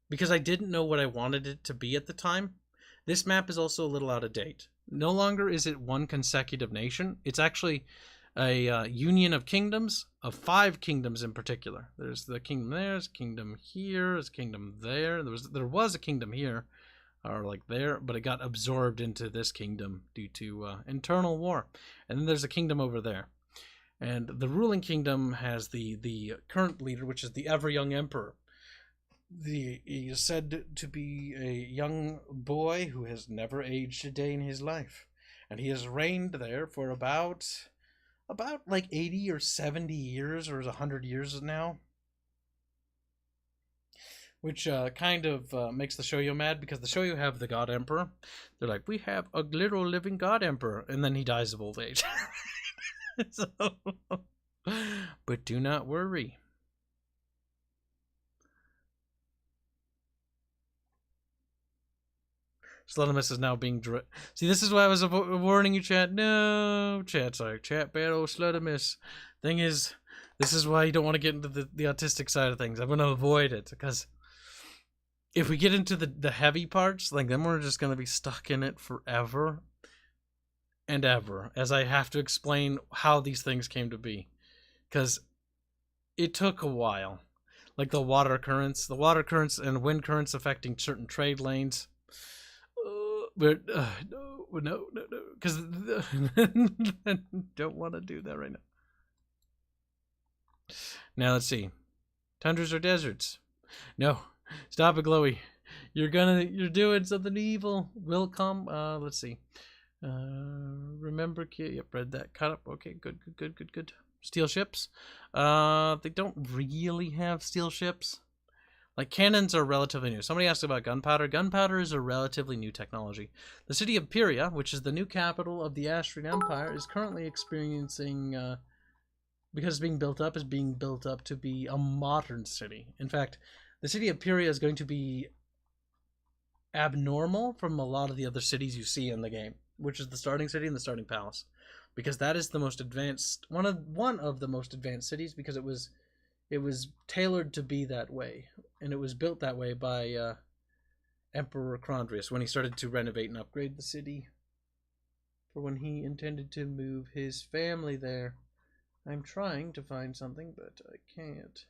because I didn't know what I wanted it to be at the time. This map is also a little out of date. No longer is it one consecutive nation. It's actually a union of kingdoms, of 5 kingdoms in particular. There's the kingdom there, there's a kingdom here, there's a kingdom there. There was a kingdom here, or like there, but it got absorbed into this kingdom due to internal war. And then there's a kingdom over there. And the ruling kingdom has the current leader, which is the ever young emperor. He is said to be a young boy who has never aged a day in his life. And he has reigned there for about like 80 or 70 years or 100 years now. Which kind of makes the Shoyo mad, because the Shoyo have the God Emperor. They're like, we have a literal living God Emperor, and then he dies of old age. So, but do not worry. Sluttimus is now being... See, this is why I was warning you, chat. No, chat, sorry. Chat battle, Sluttimus. Thing is, this is why you don't want to get into the autistic side of things. I'm going to avoid it, because if we get into the heavy parts, like, then we're just going to be stuck in it forever and ever, as I have to explain how these things came to be. Because it took a while. Like the water currents and wind currents affecting certain trade lanes. But no, because don't want to do that right now. Now let's see, tundras or deserts? No, stop it, Glowy. You're doing something evil. Will come. Let's see. Remember, yep, read that. Cut up. Okay, good. Steel ships. They don't really have steel ships. Like, cannons are relatively new. Somebody asked about gunpowder. Gunpowder is a relatively new technology. The city of Pyria, which is the new capital of the Astrian Empire, is currently experiencing, because it's being built up to be a modern city. In fact, the city of Pyria is going to be abnormal from a lot of the other cities you see in the game, which is the starting city and the starting palace. Because that is the most advanced, one of the most advanced cities, because it was tailored to be that way, and it was built that way by Emperor Crondrius when he started to renovate and upgrade the city for when he intended to move his family there. I'm trying to find something, but I can't.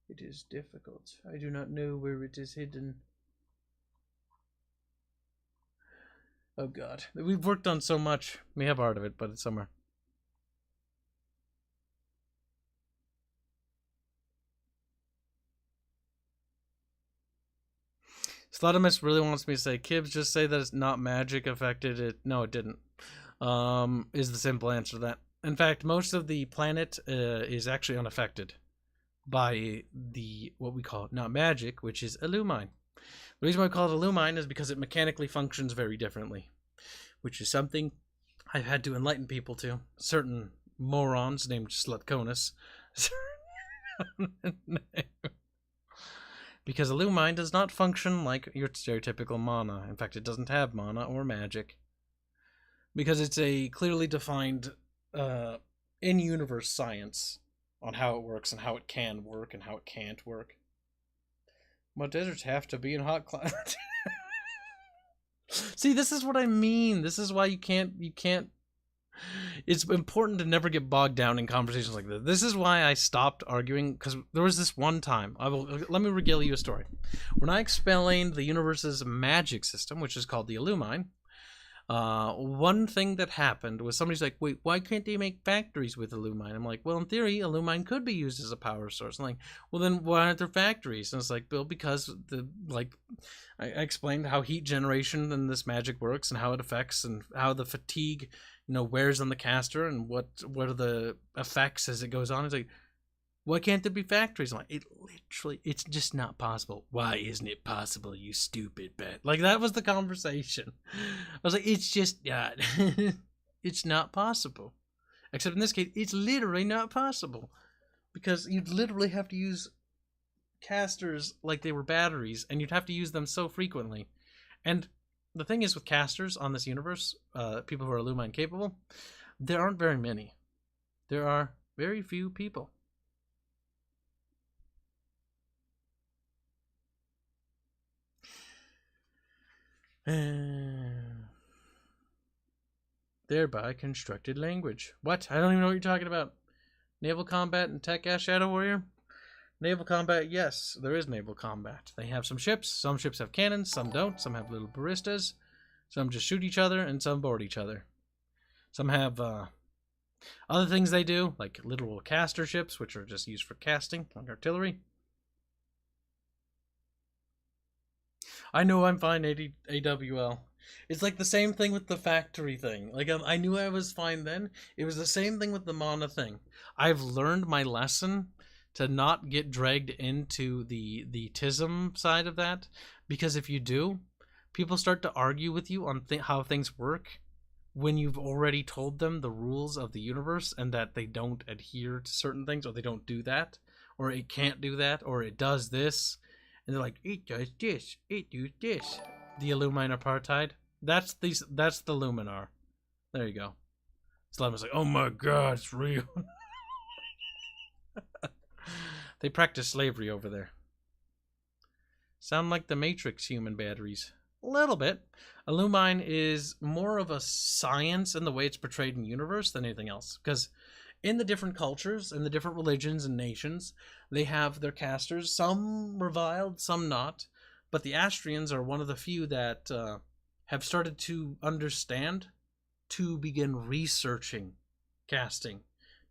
It is difficult. I do not know where it is hidden. Oh god. We've worked on so much. We have art of it, but it's somewhere. Sluttimus really wants me to say, Kibs, just say that it's not magic affected it. No, it didn't. Is the simple answer to that. In fact, most of the planet is actually unaffected by what we call not magic, which is illumine. The reason why I call it illumine is because it mechanically functions very differently, which is something I've had to enlighten people to. Certain morons named Slutconus. Because illumine does not function like your stereotypical mana. In fact, it doesn't have mana or magic. Because it's a clearly defined in-universe science on how it works and how it can work and how it can't work. Well, deserts have to be in hot climates. See, this is what I mean. This is why you can't... It's important to never get bogged down in conversations like this. This is why I stopped arguing, because there was this one time. Let me regale you a story. When I explained the universe's magic system, which is called the illumine, one thing that happened was somebody's like, wait, why can't they make factories with illumine? I'm like, well, in theory, illumine could be used as a power source. I'm like, well, then why aren't there factories? And it's like, Bill, because I explained how heat generation and this magic works and how it affects and how the fatigue, wears on the caster and what are the effects as it goes on. It's like, why can't there be factories? I'm like, it's just not possible. Why isn't it possible, you stupid bat? Like, that was the conversation. I was like, it's just not. It's not possible. Except in this case, it's literally not possible. Because you'd literally have to use casters like they were batteries, and you'd have to use them so frequently. And the thing is with casters on this universe, people who are Illumine capable, there aren't very many. There are very few people. Thereby constructed language. What? I don't even know what you're talking about. Naval combat and tech ass Shadow Warrior? Naval combat, yes, there is naval combat. They have some ships. Some ships have cannons, some don't. Some have little ballistas. Some just shoot each other, and some board each other. Some have other things they do, like literal caster ships, which are just used for casting, like artillery. I know I'm fine, AWL. It's like the same thing with the factory thing. Like, I knew I was fine then. It was the same thing with the mana thing. I've learned my lesson to not get dragged into the TISM side of that, because if you do, people start to argue with you on how things work when you've already told them the rules of the universe and that they don't adhere to certain things, or they don't do that, or it can't do that, or it does this. And they're like, it does this, it does this. The Illumine apartheid. That's the Luminar. There you go. Slime was like, oh my god, it's real. They practice slavery over there. Sound like the Matrix human batteries. A little bit. Illumine is more of a science in the way it's portrayed in the universe than anything else. Because in the different cultures, in the different religions and nations, they have their casters. Some reviled, some not. But the Astrians are one of the few that have started to understand, to begin researching casting,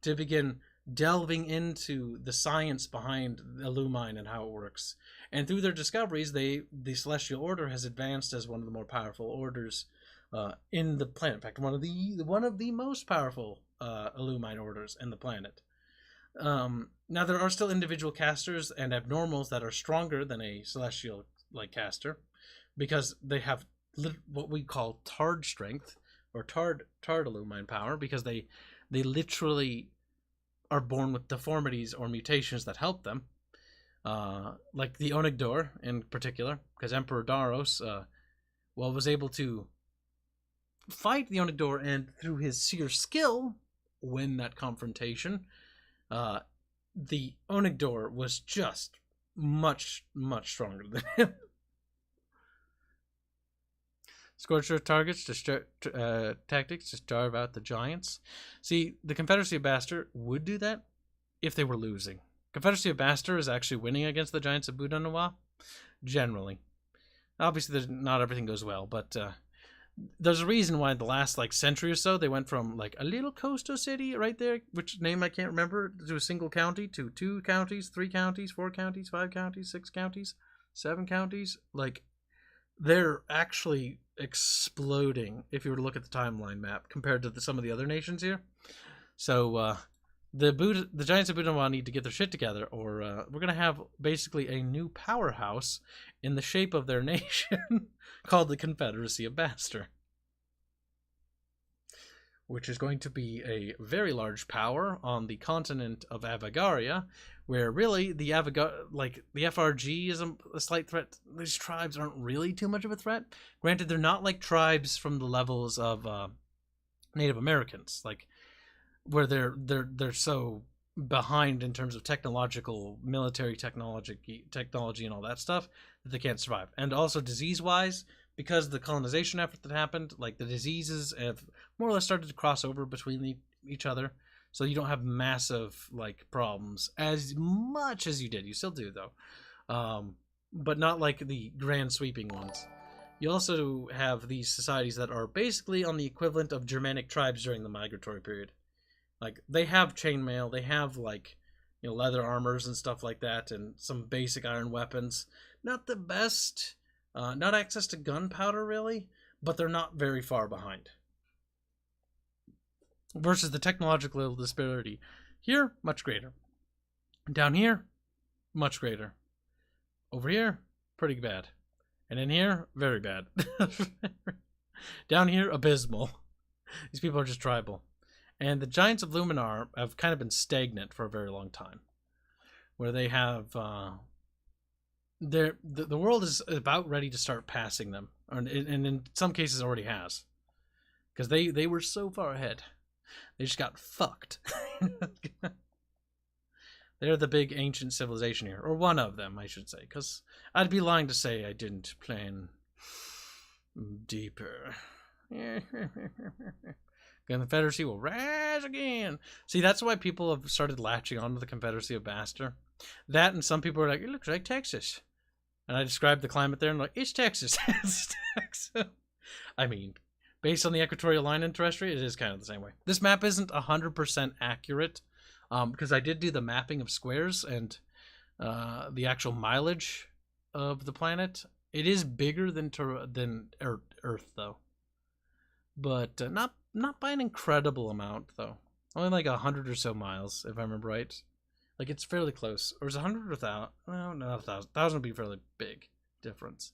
to begin delving into the science behind Illumine and how it works. And through their discoveries, the Celestial Order has advanced as one of the more powerful orders in the planet. In fact, one of the most powerful Illumine orders in the planet. Now, there are still individual casters and abnormals that are stronger than a Celestial caster, because they have what we call tard strength, or tard Illumine power, because they literally are born with deformities or mutations that help them, like the Onigdor in particular, because Emperor Daros was able to fight the Onigdor, and through his sheer skill win that confrontation. The Onigdor was just much stronger than him. Scorcher targets tactics to starve out the giants. See, the Confederacy of Bastar would do that if they were losing. Confederacy of Bastar is actually winning against the Giants of Budanawa, generally. Obviously, not everything goes well, but there's a reason why the last century or so they went from a little coastal city right there, which name I can't remember, to a single county, to 2 counties, 3 counties, 4 counties, 5 counties, 6 counties, 7 counties. They're actually exploding if you were to look at the timeline map compared to some of the other nations here. So the Giants of Budanawa need to get their shit together, or we're going to have basically a new powerhouse in the shape of their nation called the Confederacy of Bastar, which is going to be a very large power on the continent of Avagaria, where really the FRG is a slight threat. These tribes aren't really too much of a threat. Granted, they're not like tribes from the levels of Native Americans, where they're so behind in terms of technological, military technology and all that stuff, that they can't survive. And also disease-wise, because the colonization effort that happened, the diseases have more or less started to cross over between each other. So you don't have massive problems as much as you did. You still do though, but not like the grand sweeping ones. You also have these societies that are basically on the equivalent of Germanic tribes during the migratory period. They have chainmail, they have leather armors and stuff like that, and some basic iron weapons. Not the best, not access to gunpowder really, but they're not very far behind. Versus the technological disparity here, much greater. Down here, much greater. Over here, pretty bad. And in here, very bad. Down here, abysmal. These people are just tribal. And the Giants of Luminar have kind of been stagnant for a very long time, where they have the world is about ready to start passing them, and in some cases already has, because they were so far ahead. They just got fucked. They're the big ancient civilization here, or one of them, I should say, because I'd be lying to say I didn't plan deeper. Confederacy will rise again. See, that's why people have started latching onto the Confederacy of Baster. That, and some people are like, it looks like Texas. And I described the climate there and like, it's Texas. It's Texas. I mean, based on the equatorial line in terrestrial, it is kind of the same way. This map isn't 100% accurate, because I did do the mapping of squares and the actual mileage of the planet. It is bigger than Earth, though, but not by an incredible amount, though. Only like 100 or so miles, if I remember right. Like, it's fairly close. Or is it 100 or 1,000? No, not 1,000. 1,000 would be a fairly big difference.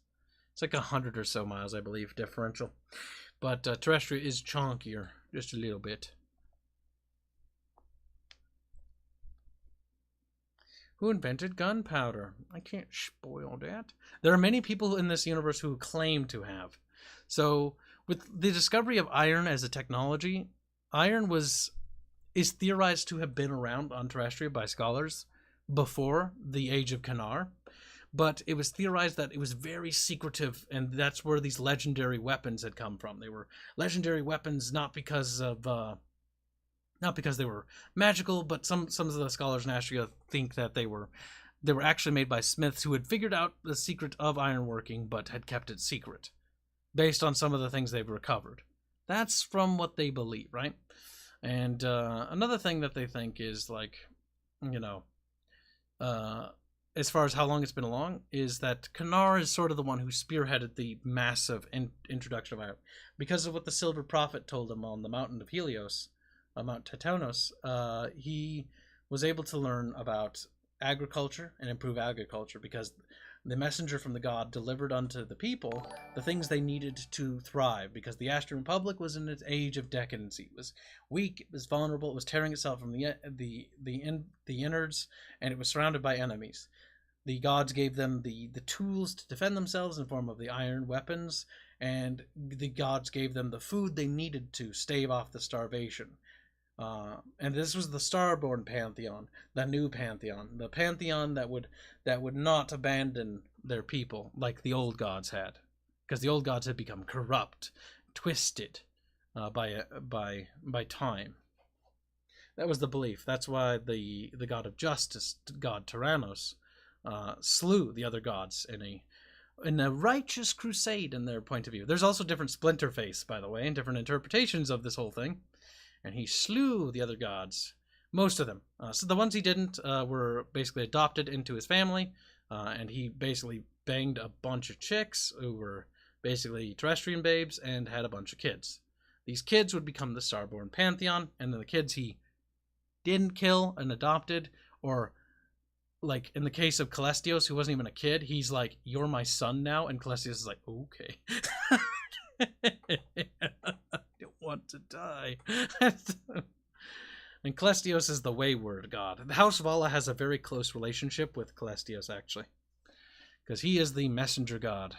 It's like 100 or so miles, I believe, differential. But terrestrial is chunkier, just a little bit. Who invented gunpowder? I can't spoil that. There are many people in this universe who claim to have. So, with the discovery of iron as a technology, iron is theorized to have been around on terrestrial by scholars before the age of Kanar, but it was theorized that it was very secretive, and that's where these legendary weapons had come from. They were legendary weapons not because they were magical, but some of the scholars in Astria think that they were actually made by smiths who had figured out the secret of ironworking but had kept it secret based on some of the things they've recovered. That's from what they believe, right? And another thing that they think is, like, as far as how long it's been along, is that Kanar is sort of the one who spearheaded the massive introduction of iron. Because of what the Silver Prophet told him on the mountain of Helios, Mount Tetanos, he was able to learn about agriculture and improve agriculture because the messenger from the god delivered unto the people the things they needed to thrive, because the Astrian Republic was in its age of decadency. It was weak, it was vulnerable, it was tearing itself from the innards, and it was surrounded by enemies. The gods gave them the tools to defend themselves in form of the iron weapons, and the gods gave them the food they needed to stave off the starvation. And this was the Starborn Pantheon, the new Pantheon, the Pantheon that would not abandon their people like the old gods had, because the old gods had become corrupt, twisted by time. That was the belief. That's why the god of justice, God Tyrannos, slew the other gods in a righteous crusade in their point of view. There's also different splinter face, by the way, and different interpretations of this whole thing. And he slew the other gods, most of them. So the ones he didn't were basically adopted into his family, and he basically banged a bunch of chicks who were basically terrestrian babes and had a bunch of kids. These kids would become the Starborn Pantheon, and then the kids he didn't kill and adopted, or like in the case of Calestios, who wasn't even a kid, he's like, "You're my son now," and Calestios is like, "Okay." Don't want to die. And Calestios is the wayward god. The House of Allah has a very close relationship with Calestios, actually, because he is the messenger god.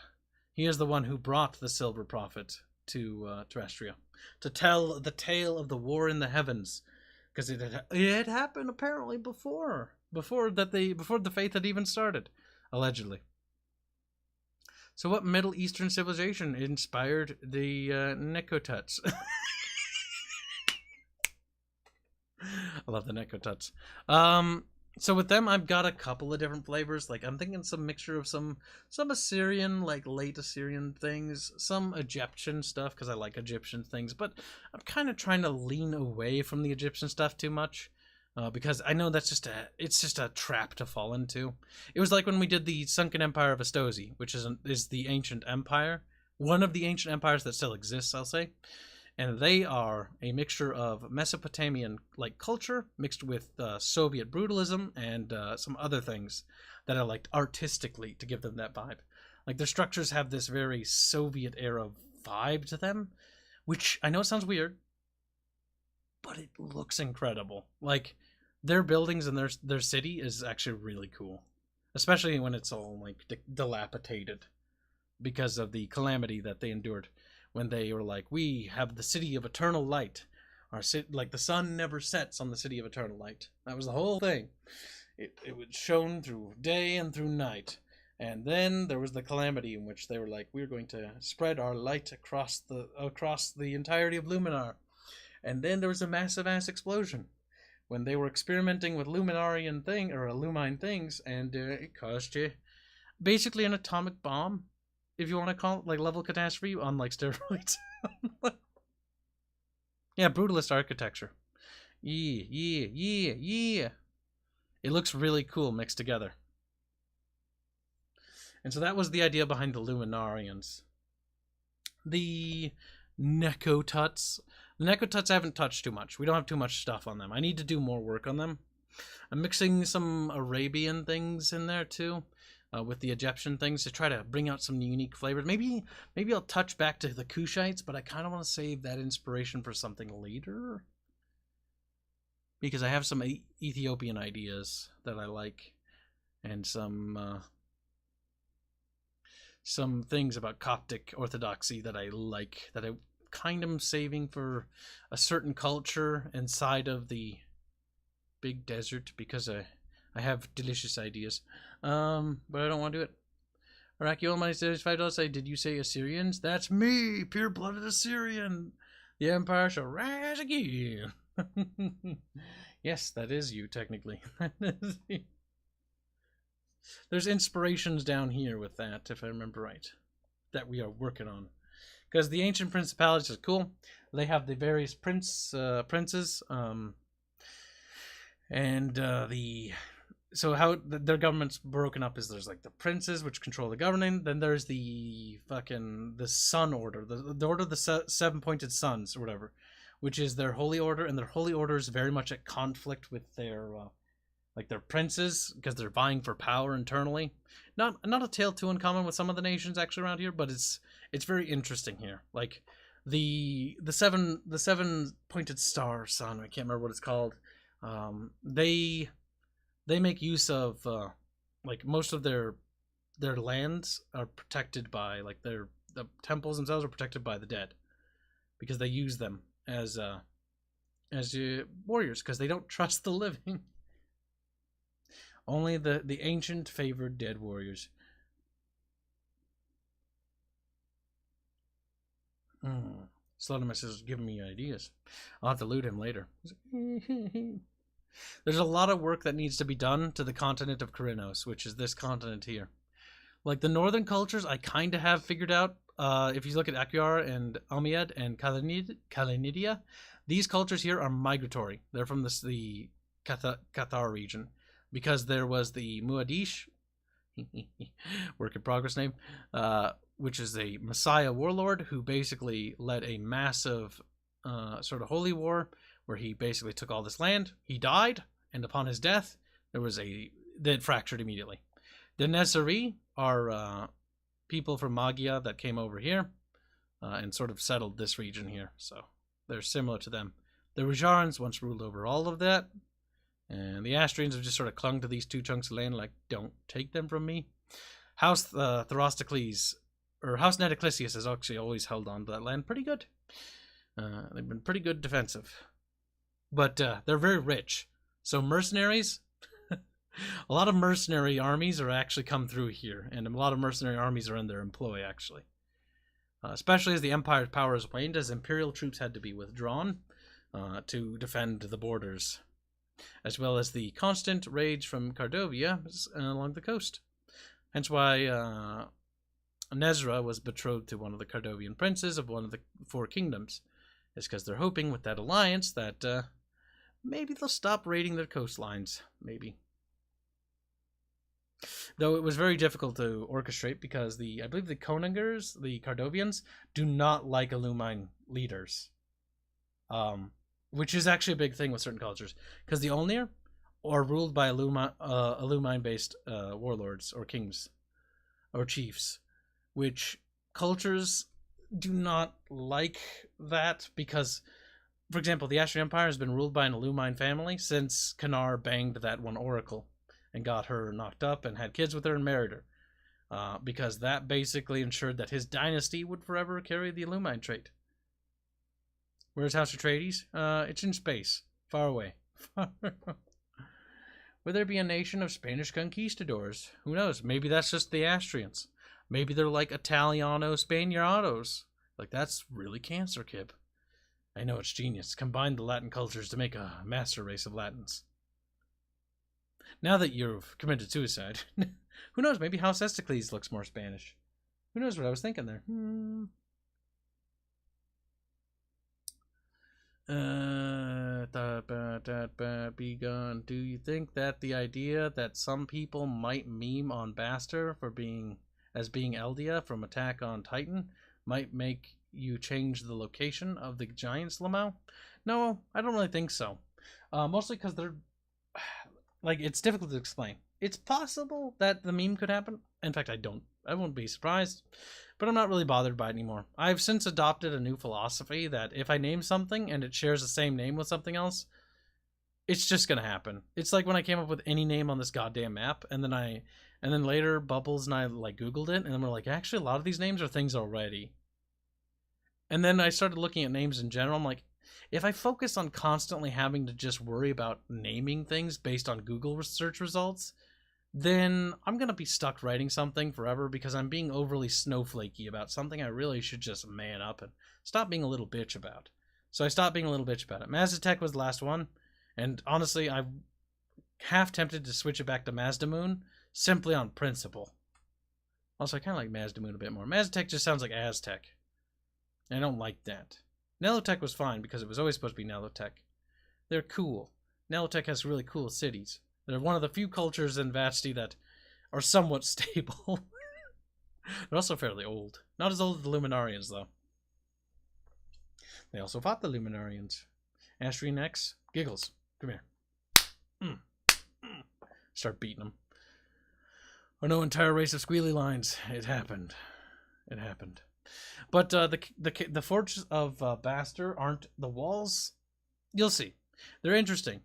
He is the one who brought the Silver Prophet to Terrestria to tell the tale of the war in the heavens, because it had happened apparently before the faith had even started, allegedly. So what Middle Eastern civilization inspired the Nekotuts? I love the Nekotuts. So with them, I've got a couple of different flavors. Like, I'm thinking some mixture of some Assyrian, like late Assyrian things, some Egyptian stuff, because I like Egyptian things, but I'm kind of trying to lean away from the Egyptian stuff too much. Because I know it's just a trap to fall into. It was like when we did the Sunken Empire of Astosi, which is the ancient empire, one of the ancient empires that still exists, I'll say, and they are a mixture of Mesopotamian like culture mixed with Soviet brutalism and some other things that I liked artistically to give them that vibe. Like, their structures have this very Soviet era vibe to them, which I know sounds weird, but it looks incredible. Like, their buildings and their city is actually really cool. especially when it's all like dilapidated because of the calamity that they endured when they were like, we have the city of eternal light. Like the sun never sets on the city of eternal light. That was the whole thing. It was shone through day and through night. And then there was the calamity in which they were like, we're going to spread our light across the entirety of Luminar. And then there was a massive ass explosion when they were experimenting with Luminarian Lumine things, and it caused you basically an atomic bomb, if you want to call it, like level catastrophe on like steroids. Yeah, brutalist architecture. Yeah. It looks really cool mixed together. And so that was the idea behind the Luminarians. The Nekotuts. The Nekotuts I haven't touched too much. We don't have too much stuff on them. I need to do more work on them. I'm mixing some Arabian things in there too, with the Egyptian things to try to bring out some unique flavors. Maybe I'll touch back to the Kushites, but I kind of want to save that inspiration for something later. Because I have some Ethiopian ideas that I like, and some things about Coptic Orthodoxy that I like, that I kind of am saving for a certain culture inside of the big desert, because I have delicious ideas. But I don't want to do it. Araki Money says $5 say, did you say Assyrians? That's me, pure-blooded Assyrian. The Empire shall rise again. Yes, that is you, technically. There's inspirations down here with that, if I remember right, that we are working on. Because the ancient principalities is cool. They have the various princes, and so how their government's broken up is there's like the princes, which control the governing. Then there's the sun order, the order of the seven-pointed suns or whatever, which is their holy order, and their holy order is very much at conflict with their their princes, because they're vying for power internally. Not a tale too uncommon with some of the nations actually around here, but it's very interesting here. Like the seven-pointed star sun, I can't remember what it's called. They make use of like most of their lands are protected by, like the temples themselves are protected by the dead, because they use them as warriors, because they don't trust the living. Only the ancient favored dead warriors. Slaughtermaster is giving me ideas. I'll have to loot him later. There's a lot of work that needs to be done to the continent of Korinos, which is this continent here. Like the northern cultures, I kind of have figured out. If you look at Akyar and Almied and Kalinidia, these cultures here are migratory. They're from the Cathar region, because there was the Muadish, work in progress name, which is a Messiah warlord who basically led a massive sort of holy war, where he basically took all this land. He died, and upon his death, they fractured immediately. The Nezari are people from Magia that came over here and sort of settled this region here, so they're similar to them. The Rajarans once ruled over all of that, and the Astrians have just sort of clung to these two chunks of land, like, don't take them from me. House Therostocles, or House Neteclisius, has actually always held on to that land pretty good. They've been pretty good defensive. But they're very rich. So mercenaries, a lot of mercenary armies are actually come through here, and a lot of mercenary armies are in their employ, actually. Especially as the Empire's power has waned, as Imperial troops had to be withdrawn to defend the borders, as well as the constant raids from Cardovia along the coast. Hence why Nezra was betrothed to one of the Cardovian princes of one of the four kingdoms. It's because they're hoping with that alliance that maybe they'll stop raiding their coastlines. Maybe. Though it was very difficult to orchestrate, because I believe the Konungers, the Cardovians, do not like Illumine leaders. Which is actually a big thing with certain cultures, because the Olnir are ruled by Illumine-based warlords or kings or chiefs, which cultures do not like that, because, for example, the Astrian Empire has been ruled by an Illumine family since Kanar banged that one oracle and got her knocked up and had kids with her and married her. Because that basically ensured that his dynasty would forever carry the Illumine trait. Where's House Atreides? It's in space. Far away. Will there be a nation of Spanish conquistadors? Who knows? Maybe that's just the Astrians. Maybe they're like Italiano Spaniardos. Like, that's really cancer, Kib. I know, it's genius. Combine the Latin cultures to make a master race of Latins. Now that you've committed suicide, who knows? Maybe House Esticles looks more Spanish. Who knows what I was thinking there? Begun. Do you think that the idea that some people might meme on Baster for being Eldia from Attack on Titan might make you change the location of the Giants Lamau? No, I don't really think so. Mostly because they're like, it's difficult to explain. It's possible that the meme could happen. In fact, I won't be surprised, but I'm not really bothered by it anymore. I've since adopted a new philosophy that if I name something and it shares the same name with something else, it's just gonna happen. It's like when I came up with any name on this goddamn map, and then later Bubbles and I like Googled it, and then we're like, actually a lot of these names are things already. And then I started looking at names in general. I'm like, if I focus on constantly having to just worry about naming things based on Google search results, then I'm going to be stuck writing something forever because I'm being overly snowflakey about something I really should just man up and stop being a little bitch about. So I stopped being a little bitch about it. Mazdatech was the last one, and honestly, I'm half tempted to switch it back to Mazdamoon simply on principle. Also, I kind of like Mazdamoon a bit more. Mazdatech just sounds like Aztec. I don't like that. Nelotech was fine because it was always supposed to be Nelotech. They're cool. Nelotech has really cool cities. They're one of the few cultures in Vashti that are somewhat stable. They're also fairly old. Not as old as the Luminarians, though. They also fought the Luminarians. Astrian X, Giggles, come here. Start beating them. Oh no, entire race of squealy lines. It happened. It happened. But the forts of Baster aren't the walls. You'll see. They're interesting.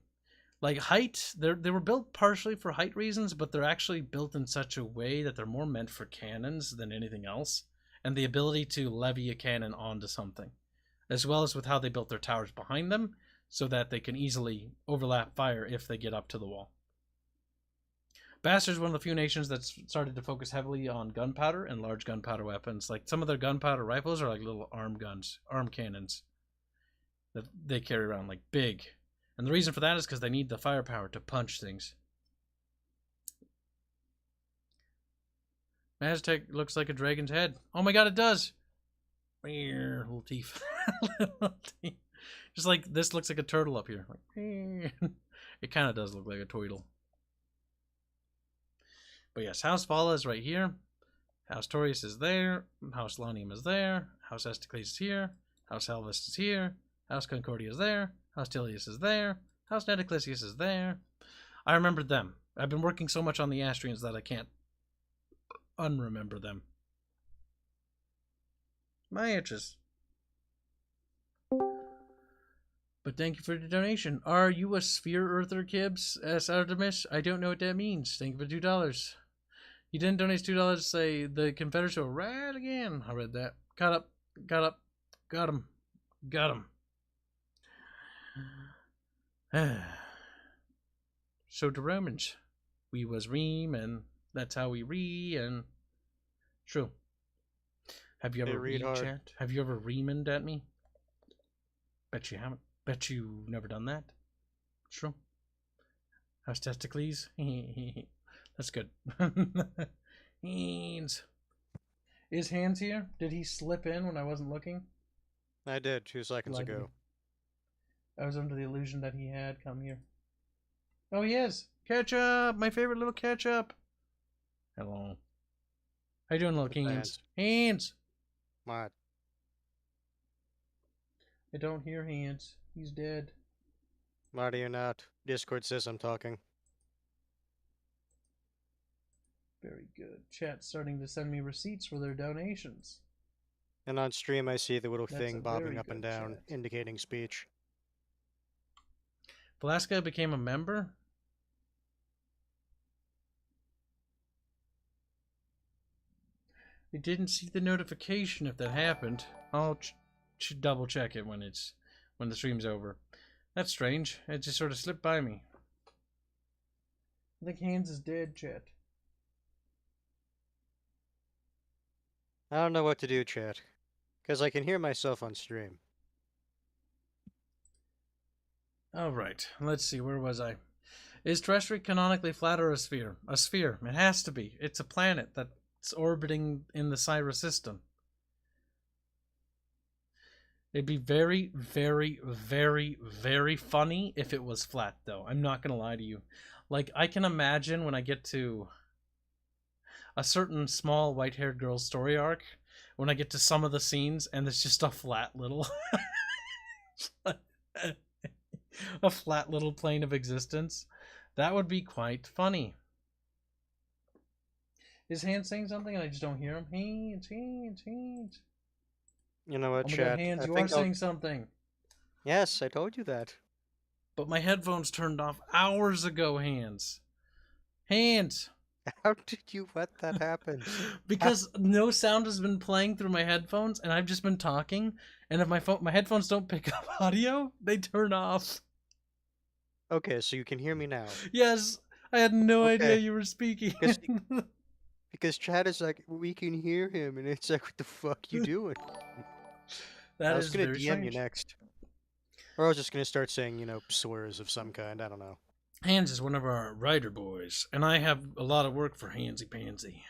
Like height, they were built partially for height reasons, but they're actually built in such a way that they're more meant for cannons than anything else, and the ability to levy a cannon onto something, as well as with how they built their towers behind them, so that they can easily overlap fire if they get up to the wall. Bastard's one of the few nations that's started to focus heavily on gunpowder and large gunpowder weapons. Like, some of their gunpowder rifles are like little arm cannons that they carry around, like big. And the reason for that is because they need the firepower to punch things. Maztec looks like a dragon's head. Oh my god, it does! Little teeth. Little teeth. Just like, this looks like a turtle up here. It kind of does look like a turtle. But yes, House Vala is right here. House Taurius is there. House Lanium is there. House Esticles is here. House Helvis is here. House Concordia is there. House Tilius is there. House Neteclisius is there. I remembered them. I've been working so much on the Astrians that I can't unremember them. My itches. But thank you for the donation. Are you a sphere earther, Kibs? S. Artemis? I don't know what that means. Thank you for $2. You didn't donate $2 to say the Confederates were right again. I read that. Got up. Got him. So to Romans, we was ream, and that's how we and true. Have you ever read chat? Have you ever reamed at me? Bet you haven't. Bet you've never done that. True. House Testicles? That's good. Hanse. Is Hanse here? Did he slip in when I wasn't looking? I did 2 seconds ago. I was under the illusion that he had come here. Oh, he is. Ketchup! My favorite little ketchup. Hello. How you doing, little Hanse? Hanse! What? I don't hear Hanse. He's dead. Why do you not? Discord says I'm talking. Very good. Chat's starting to send me receipts for their donations. And on stream I see the little thing bobbing up and down, indicating speech. Velasca became a member? I didn't see the notification if that happened. I'll double check it when the stream's over. That's strange. It just sort of slipped by me. I think Hanse is dead, chat. I don't know what to do, chat. Because I can hear myself on stream. Alright, let's see, where was I? Is terrestrial canonically flat or a sphere? A sphere. It has to be. It's a planet that's orbiting in the Cyrus system. It'd be very, very, very, very funny if it was flat, though. I'm not going to lie to you. Like, I can imagine when I get to a certain small white-haired girl's story arc, when I get to some of the scenes, and it's just a flat little... a flat little plane of existence. That would be quite funny. Is Hanse saying something and I just don't hear him? Hanse. You know what, oh my chat? God, Hanse, you are saying something. Yes, I told you that. But my headphones turned off hours ago, Hanse. Hanse. How did you let that happen? Because no sound has been playing through my headphones, and I've just been talking, and if my headphones don't pick up audio, they turn off. Okay, so you can hear me now. Yes, I had no idea you were speaking. Because Chad is like, we can hear him, and it's like, what the fuck you doing? I was gonna DM strange. you next. Or I was just gonna start saying, you know, slurs of some kind, I don't know. Hanse is one of our writer boys, and I have a lot of work for Hansy Pansy.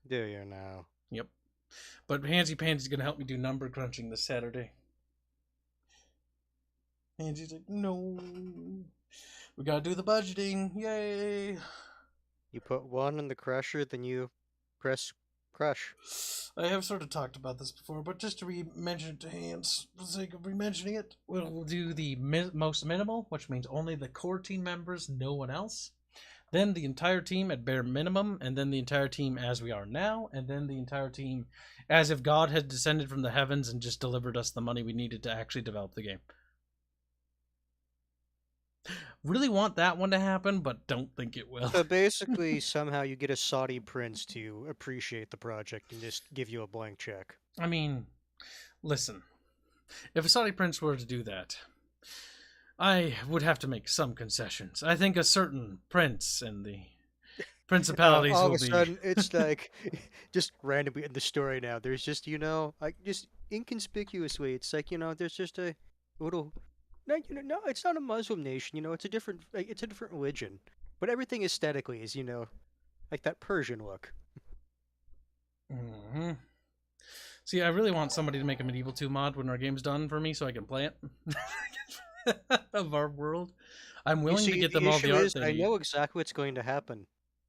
Do you now? Yep. But Hansy Pansy's gonna help me do number crunching this Saturday. Hansy's like, no. We gotta do the budgeting. Yay! You put one in the crusher, then you press crush. I have sort of talked about this before, but just to re-mention it to Hanse, for the sake of re-mentioning it, we'll do the most minimal, which means only the core team members, no one else. Then the entire team at bare minimum, and then the entire team as we are now, and then the entire team as if God had descended from the heavens and just delivered us the money we needed to actually develop the game. Really want that one to happen, but don't think it will. So basically, somehow you get a Saudi prince to appreciate the project and just give you a blank check. I mean, listen, if a Saudi prince were to do that, I would have to make some concessions. I think a certain prince and the principalities all will of a sudden, it's like, just randomly in the story now, there's just, you know, like, just inconspicuously, it's like, you know, there's just a little... No, you know, no, it's not a Muslim nation. You know, it's a different religion, but everything aesthetically is, you know, like that Persian look. Mm-hmm. See, I really want somebody to make a Medieval 2 mod when our game's done for me, so I can play it of our world. I'm willing to get them all the art they need. I know exactly what's going to happen.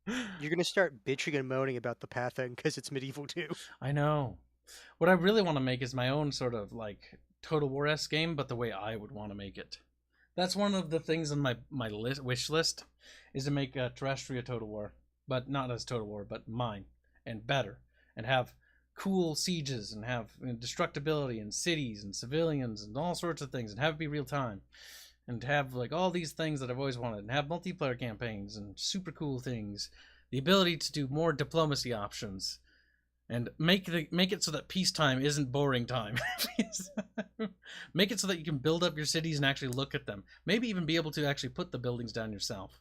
You're going to start bitching and moaning about the path end because it's Medieval 2. I know. What I really want to make is my own sort of like Total War-esque game, but the way I would want to make it. That's one of the things on my wish list, is to make a terrestrial Total War, but not as Total War, but mine, and better, and have cool sieges, and have destructibility, and cities, and civilians, and all sorts of things, and have it be real time, and have like all these things that I've always wanted, and have multiplayer campaigns, and super cool things, the ability to do more diplomacy options, and make it so that peacetime isn't boring time. Make it so that you can build up your cities and actually look at them. Maybe even be able to actually put the buildings down yourself.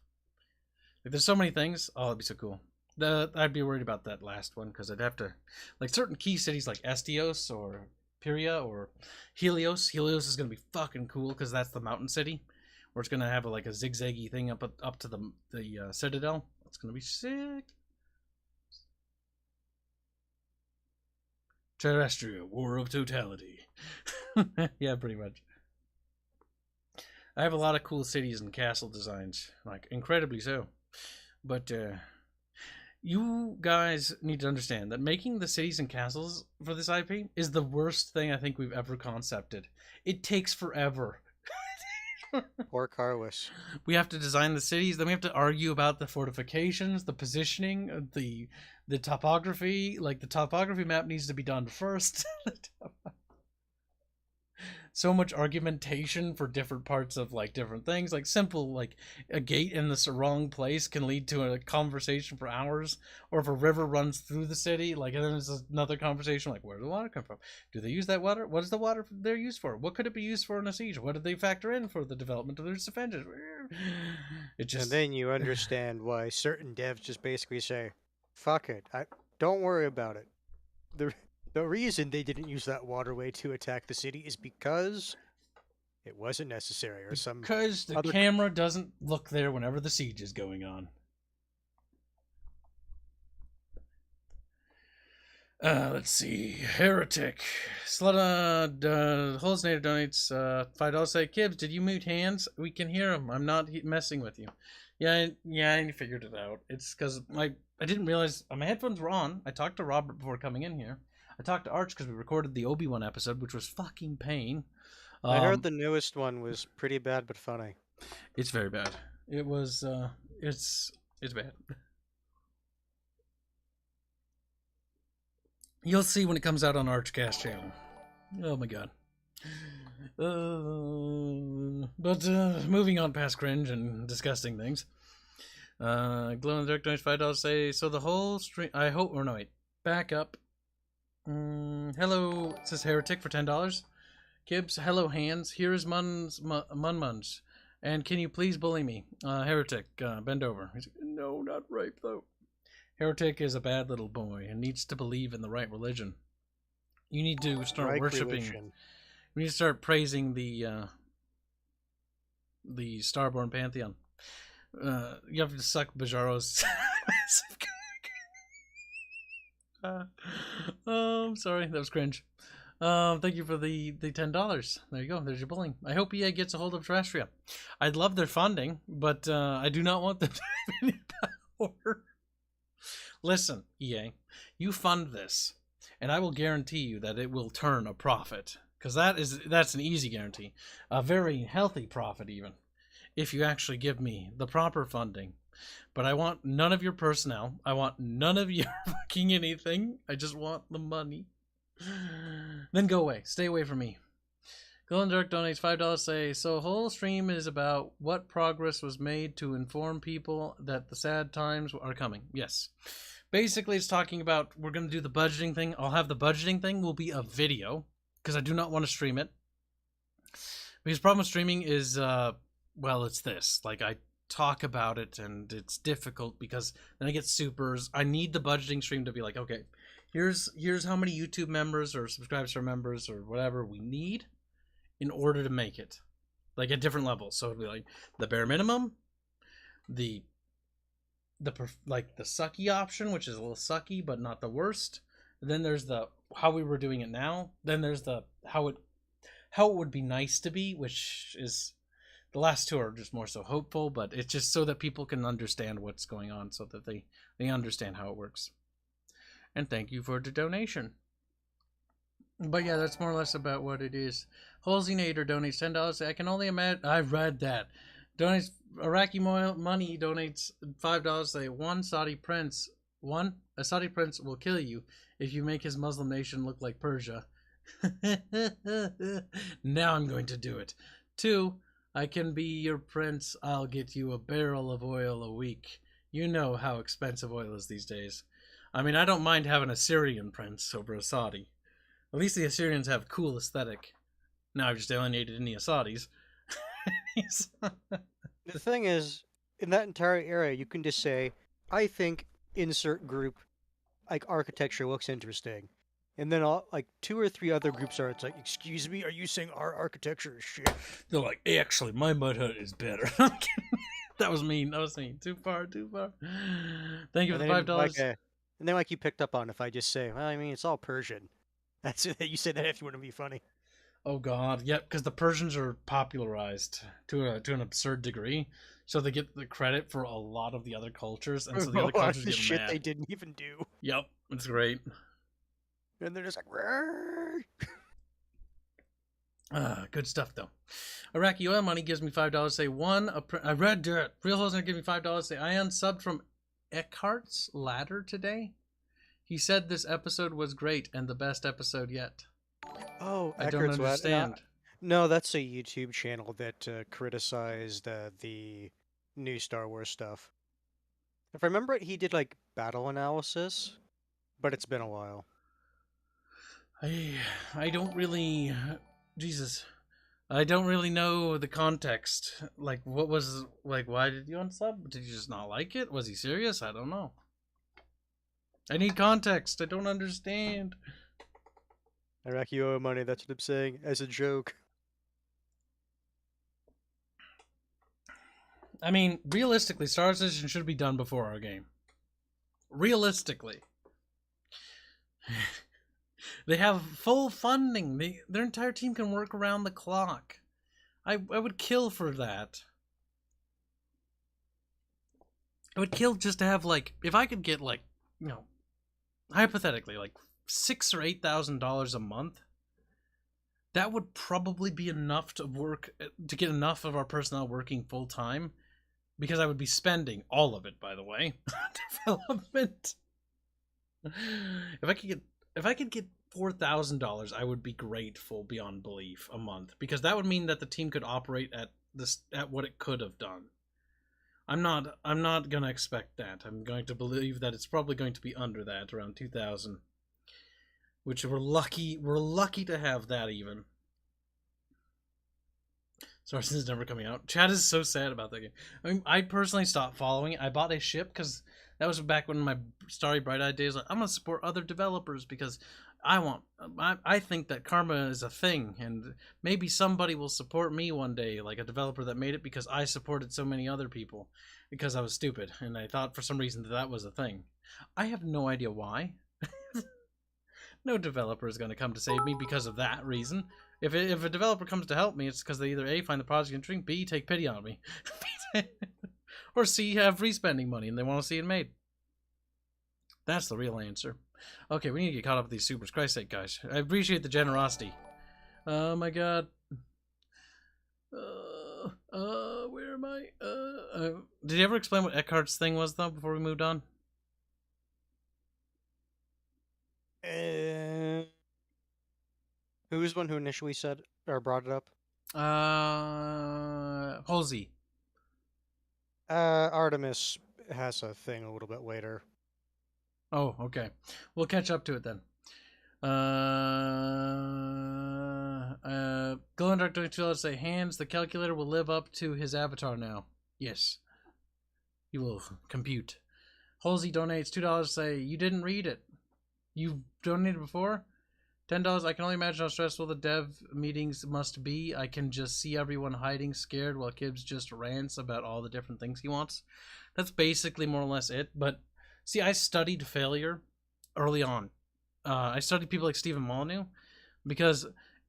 Like, there's so many things. Oh, that'd be so cool. I'd be worried about that last one, because I'd have to... Like, certain key cities like Estios or Pyria or Helios. Helios is going to be fucking cool, because that's the mountain city, where it's going to have like a zigzaggy thing up to the citadel. It's going to be sick. Terrestrial War of Totality. Yeah, pretty much. I have a lot of cool cities and castle designs, like incredibly so. But you guys need to understand that making the cities and castles for this IP is the worst thing I think we've ever concepted. It takes forever. Or Carless. We have to design the cities, then we have to argue about the fortifications, the positioning, the topography. Like, the topography map needs to be done first. so much argumentation for different parts of like different things. Like simple, like a gate in the wrong place can lead to a conversation for hours. Or if a river runs through the city, like, and then there's another conversation like, where does the water come from? Do they use that water? What is the water they're used for? What could it be used for in a siege? What did they factor in for the development of their defenses? It just And then you understand why certain devs just basically say, "Fuck it, don't worry about it." the The reason they didn't use that waterway to attack the city is because it wasn't necessary, or some because the other. camera doesn't look there whenever the siege is going on. Let's see. Heretic. Slutta Holznator donates $5. Say, Kibs, did you mute Hanse? We can hear him. I'm not messing with you. Yeah, I figured it out. It's because I didn't realize my headphones were on. I talked to Robert before coming in here. I talked to Arch because we recorded the Obi-Wan episode, which was fucking pain. I heard the newest one was pretty bad but funny. It's very bad. It was. It's bad. You'll see when it comes out on Archcast channel. Oh my god. But moving on past cringe and disgusting things. Glow in the Dark donates $5. Say, so the whole stream. I hope. Or no, wait. Back up. Hello. It says Heretic for $10. Kibs, hello Hanse. Here is Munmun's. And can you please bully me? Heretic, bend over. He's like, no, not rape though. Heretic is a bad little boy and needs to believe in the right religion. You need to start worshiping. Religion. We need to start praising the Starborn Pantheon. You have to suck Bajaro's I'm sorry, that was cringe. Thank you for the $10. There you go. There's your bullying. I hope EA gets a hold of Terrestria. I'd love their funding, but I do not want them to have any power. Listen, EA, you fund this, and I will guarantee you that it will turn a profit, because that's an easy guarantee, a very healthy profit even, if you actually give me the proper funding. But I want none of your personnel. I want none of your fucking anything. I just want the money. Then go away. Stay away from me. Golden Dark donates $5. Say, so whole stream is about what progress was made to inform people that the sad times are coming. Yes. Basically, it's talking about we're going to do the budgeting thing. I'll have the budgeting thing will be a video because I do not want to stream it. Because the problem with streaming is, well, it's this. Like, I talk about it and it's difficult because then I get supers. I need the budgeting stream to be like, okay, here's how many YouTube members or subscribers or members or whatever we need in order to make it, like at different levels. So it'd be like the bare minimum, the sucky option, which is a little sucky but not the worst. And then there's the how we were doing it now. Then there's the how it would be nice to be, which is the last two are just more so hopeful, but it's just so that people can understand what's going on, so that they understand how it works. And thank you for the donation. But yeah, that's more or less about what it is. Holzinator donates $10. I can only imagine. I read that. Donates Iraqi money. Donates $5. Say a Saudi prince will kill you if you make his Muslim nation look like Persia. Now I'm going to do it. 2, I can be your prince. I'll get you a barrel of oil a week. You know how expensive oil is these days. I mean, I don't mind having a Syrian prince over a Saudi. At least the Assyrians have cool aesthetic. Now I've just alienated any Saudis. The thing is, in that entire area, you can just say, I think insert group, like architecture looks interesting. And then like 2 or 3 other groups are, it's like, excuse me, are you saying our architecture is shit? They're like, hey, actually, my mud hut is better. That was mean. Too far. Thank you for the $5. And then, like you picked up on, if I just say, well, I mean, it's all Persian. That's it. You say that if you want to be funny. Oh God, yep. Because the Persians are popularized to an absurd degree, so they get the credit for a lot of the other cultures, and so the other cultures get shit mad. They didn't even do. Yep, it's great. And they're just like, good stuff though. Iraqi oil money gives me $5. Say I read dirt. Real Hoser gives me $5. Say I unsubbed from Eckhart's Ladder today. He said this episode was great and the best episode yet. Oh, I don't understand. No, that's a YouTube channel that criticized the new Star Wars stuff. If I remember it, he did like battle analysis, but it's been a while. I I don't really Jesus. I don't really know the context. Like what was like why did you unsub? Did you just not like it? Was he serious? I don't know. I need context. I don't understand. Iraq, you owe money, that's what I'm saying, as a joke. I mean, realistically, Star Citizen should be done before our game. Realistically. They have full funding. Their entire team can work around the clock. I would kill for that. I would kill just to have like if I could get like, you know, hypothetically like $6,000 or $8,000 a month. That would probably be enough to get enough of our personnel working full time, because I would be spending all of it, by the way, on development. If I could get $4,000, I would be grateful beyond belief a month, because that would mean that the team could operate at what it could have done. I'm not gonna expect that. I'm going to believe that it's probably going to be under that, around 2,000, which we're lucky to have that even. Sources never coming out. Chad is so sad about that game. I mean, I personally stopped following it. I bought a ship because that was back when my starry bright-eyed days. Like, I'm gonna support other developers because I think that karma is a thing, and maybe somebody will support me one day, like a developer that made it because I supported so many other people because I was stupid and I thought for some reason that was a thing. I have no idea why. No developer is going to come to save me because of that reason. If a developer comes to help me, it's because they either A, find the project interesting, B, take pity on me, or C, have free spending money and they want to see it made. That's the real answer. Okay, we need to get caught up with these supers. Christ's sake, guys. I appreciate the generosity. Oh my god. Where am I? Did you ever explain what Eckhart's thing was, though, before we moved on? Who was one who initially said or brought it up? Halsey. Artemis has a thing a little bit later. Oh, okay. We'll catch up to it then. Glow and Dark $22 say, Hanse, the calculator will live up to his avatar now. Yes. He will compute. Halsey donates $2 say, you didn't read it. You donated before? $10, I can only imagine how stressful the dev meetings must be. I can just see everyone hiding, scared, while Kibs just rants about all the different things he wants. That's basically more or less it. But, see, I studied failure early on. I studied people like Stephen Molyneux, because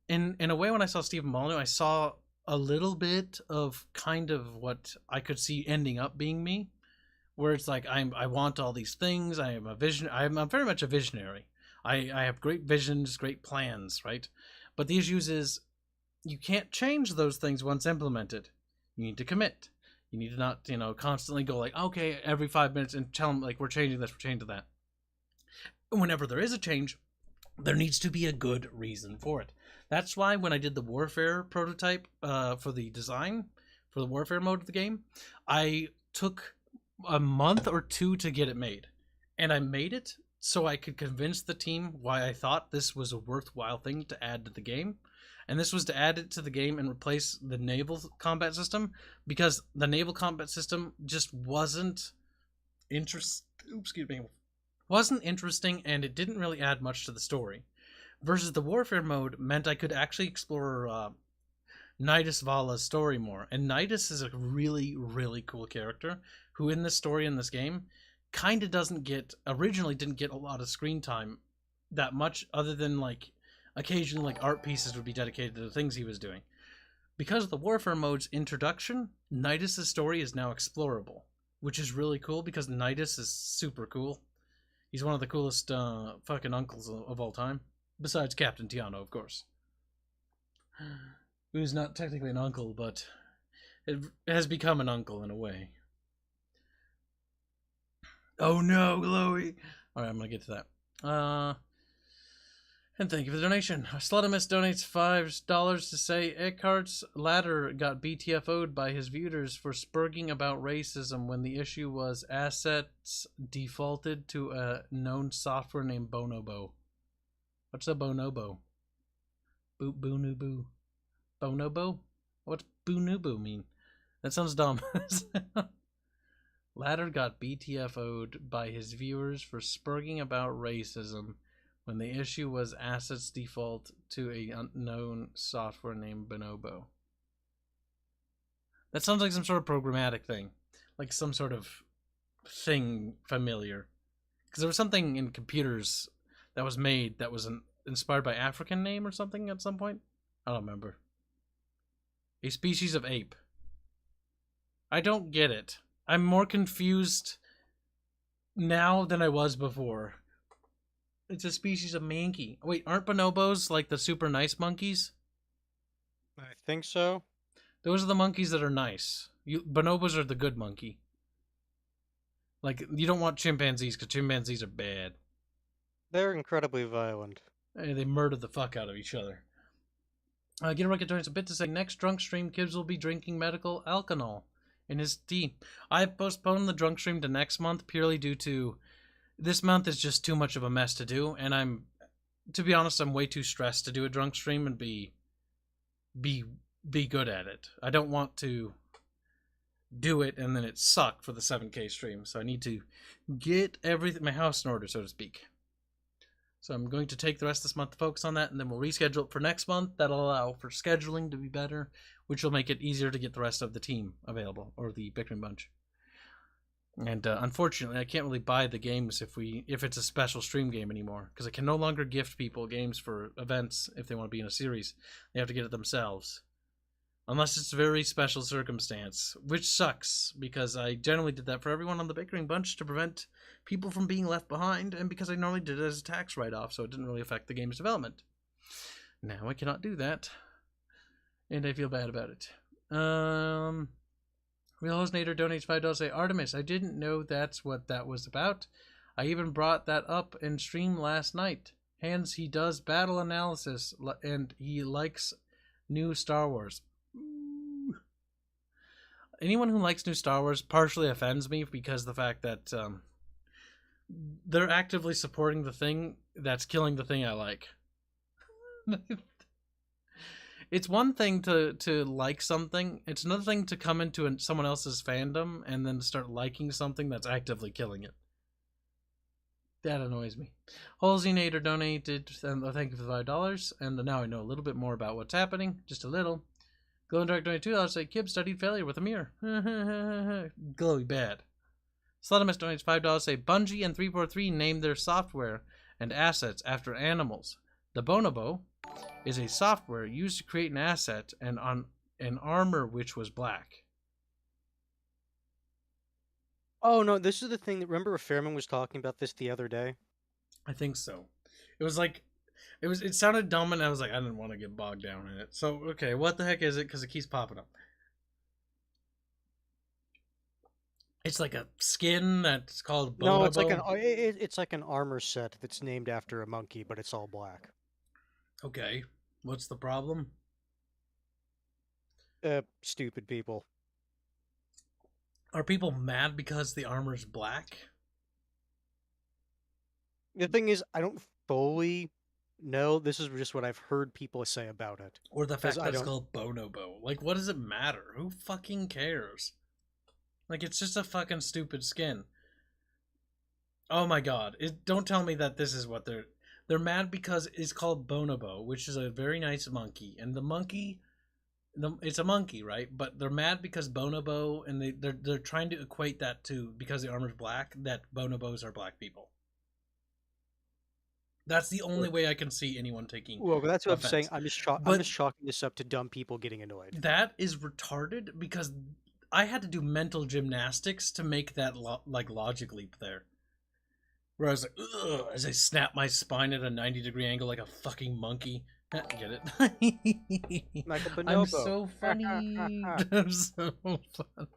in a way when I saw Stephen Molyneux, I saw a little bit of kind of what I could see ending up being me, where it's like I want all these things. I'm very much a visionary. I have great visions, great plans, right? But the issue is you can't change those things once implemented. You need to commit. You need to not, constantly go like, okay, every 5 minutes and tell them like we're changing this, we're changing that. Whenever there is a change, there needs to be a good reason for it. That's why when I did the warfare prototype for the design for the warfare mode of the game, I took a month or two to get it made, and I made it so I could convince the team why I thought this was a worthwhile thing to add to the game. And this was to add it to the game and replace the naval combat system, because the naval combat system just wasn't wasn't interesting, and it didn't really add much to the story. Versus the warfare mode meant I could actually explore Nidus Vala's story more. And Nidus is a really, really cool character who in this story in this game kind of originally didn't get a lot of screen time that much, other than like occasionally like art pieces would be dedicated to the things he was doing. Because of the warfare mode's introduction, Nidus' story is now explorable, which is really cool because Nidus is super cool. He's one of the coolest fucking uncles of all time, besides Captain Tiano, of course, who's not technically an uncle, but it has become an uncle in a way. Oh no, Glowy! Alright, I'm gonna get to that. And thank you for the donation. Slutimus donates $5 to say Eckhart's ladder got BTFO'd by his viewers for spurging about racism when the issue was assets defaulted to a known software named Bonobo. What's a Bonobo? Boo-boo-noo-boo. Bonobo? What's boo-noo-boo mean? That sounds dumb. Ladder got BTFO'd by his viewers for spurging about racism when the issue was assets default to a unknown software named Bonobo. That sounds like some sort of programmatic thing. Like some sort of thing familiar. Because there was something in computers that was made that was inspired by African name or something at some point. I don't remember. A species of ape. I don't get it. I'm more confused now than I was before. It's a species of monkey. Wait, aren't bonobos like the super nice monkeys? I think so. Those are the monkeys that are nice. Bonobos are the good monkey. Like, you don't want chimpanzees because chimpanzees are bad. They're incredibly violent. They murder the fuck out of each other. Get a record turns a bit to say next drunk stream, Kibs will be drinking medical alcohol in his tea. I postponed the drunk stream to next month purely due to this month is just too much of a mess to do, and to be honest, I'm way too stressed to do a drunk stream and be good at it. I don't want to do it and then it suck for the 7K stream, so I need to get my house in order, so to speak. So I'm going to take the rest of this month to focus on that, and then we'll reschedule it for next month. That'll allow for scheduling to be better, which will make it easier to get the rest of the team available, or the Bickering bunch. And unfortunately, I can't really buy the games if it's a special stream game anymore, because I can no longer gift people games for events if they want to be in a series. They have to get it themselves. Unless it's a very special circumstance, which sucks, because I generally did that for everyone on the Bickering bunch to prevent people from being left behind, and because I normally did it as a tax write-off, so it didn't really affect the game's development. Now I cannot do that, and I feel bad about it. Real Hosnator donates $5 say, Artemis, I didn't know that's what that was about. I even brought that up in stream last night. Hanse, he does battle analysis, and he likes new Star Wars. Anyone who likes new Star Wars partially offends me because the fact that they're actively supporting the thing that's killing the thing I like. It's one thing to like something. It's another thing to come into someone else's fandom and then start liking something that's actively killing it. That annoys me. Holzinator donated, thank you for the $5, and now I know a little bit more about what's happening. Just a little. Glow and Dark donated $2, say, Kibs studied failure with a mirror. Glowy bad. Slutimus donates $5, say, Bungie and 343 named their software and assets after animals. The Bonobo is a software used to create an asset and on an armor which was black. Oh no, this is the thing that, remember Fairman was talking about this the other day? I think so. It was like, it sounded dumb and I was like, I didn't want to get bogged down in it. So, okay, what the heck is it? Because it keeps popping up. It's like a skin that's called Bonobo. No, it's like an armor set that's named after a monkey, but it's all black. Okay, what's the problem? Stupid people. Are people mad because the armor's black? The thing is, I don't fully know. This is just what I've heard people say about it. Or the fact that it's called Bonobo. Like, what does it matter? Who fucking cares? Like, it's just a fucking stupid skin. Oh my god. Don't tell me that this is what they're mad because it's called Bonobo, which is a very nice monkey. And the monkey, it's a monkey, right? But they're mad because Bonobo, and they're trying to equate that to, because the armor's black, that bonobos are black people. That's the only way I can see anyone taking. Well, that's what offense. I'm saying. I'm just chalking this up to dumb people getting annoyed. That is retarded because I had to do mental gymnastics to make that logic leap there. Where I was like, ugh, as I snap my spine at a 90-degree angle like a fucking monkey. Get it? Like a bonobo. I'm so funny. I'm so fun.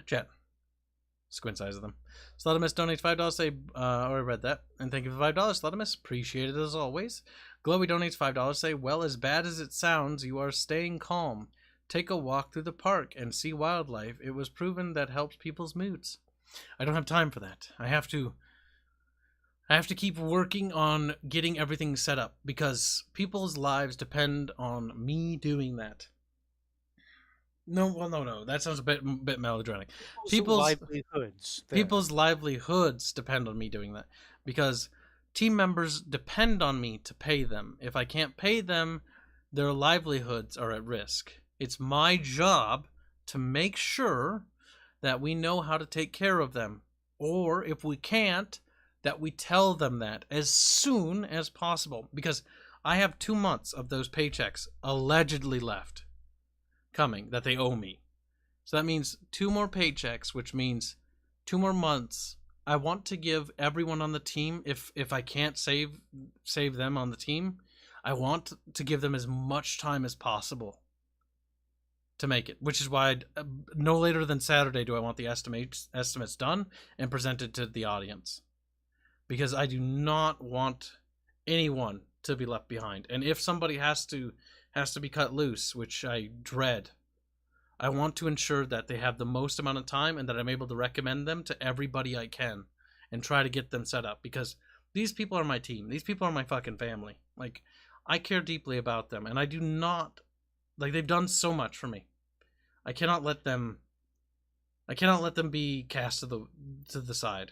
Chat. Squint size of them. Slaughtermus donates $5. Say, I read that. And thank you for $5, Slaughtermus. Appreciate it as always. Glowy donates $5. Say, well, as bad as it sounds, you are staying calm. Take a walk through the park and see wildlife. It was proven that helps people's moods. I don't have time for that. I have to keep working on getting everything set up because people's lives depend on me doing that. No. That sounds a bit melodramatic. People's livelihoods depend on me doing that because team members depend on me to pay them. If I can't pay them, their livelihoods are at risk. It's my job to make sure that we know how to take care of them, or if we can't, that we tell them that as soon as possible, because I have 2 months of those paychecks allegedly left coming that they owe me. So that means 2 more paychecks, which means 2 more months. I want to give everyone on the team, if I can't save them on the team, I want to give them as much time as possible to make it, which is why no later than Saturday do I want the estimates done and presented to the audience, because I do not want anyone to be left behind. And if somebody has to be cut loose, which I dread, I want to ensure that they have the most amount of time and that I'm able to recommend them to everybody I can and try to get them set up, because these people are my team. These people are my fucking family. Like, I care deeply about them, and I do not, like, they've done so much for me. I cannot let them be cast to the side.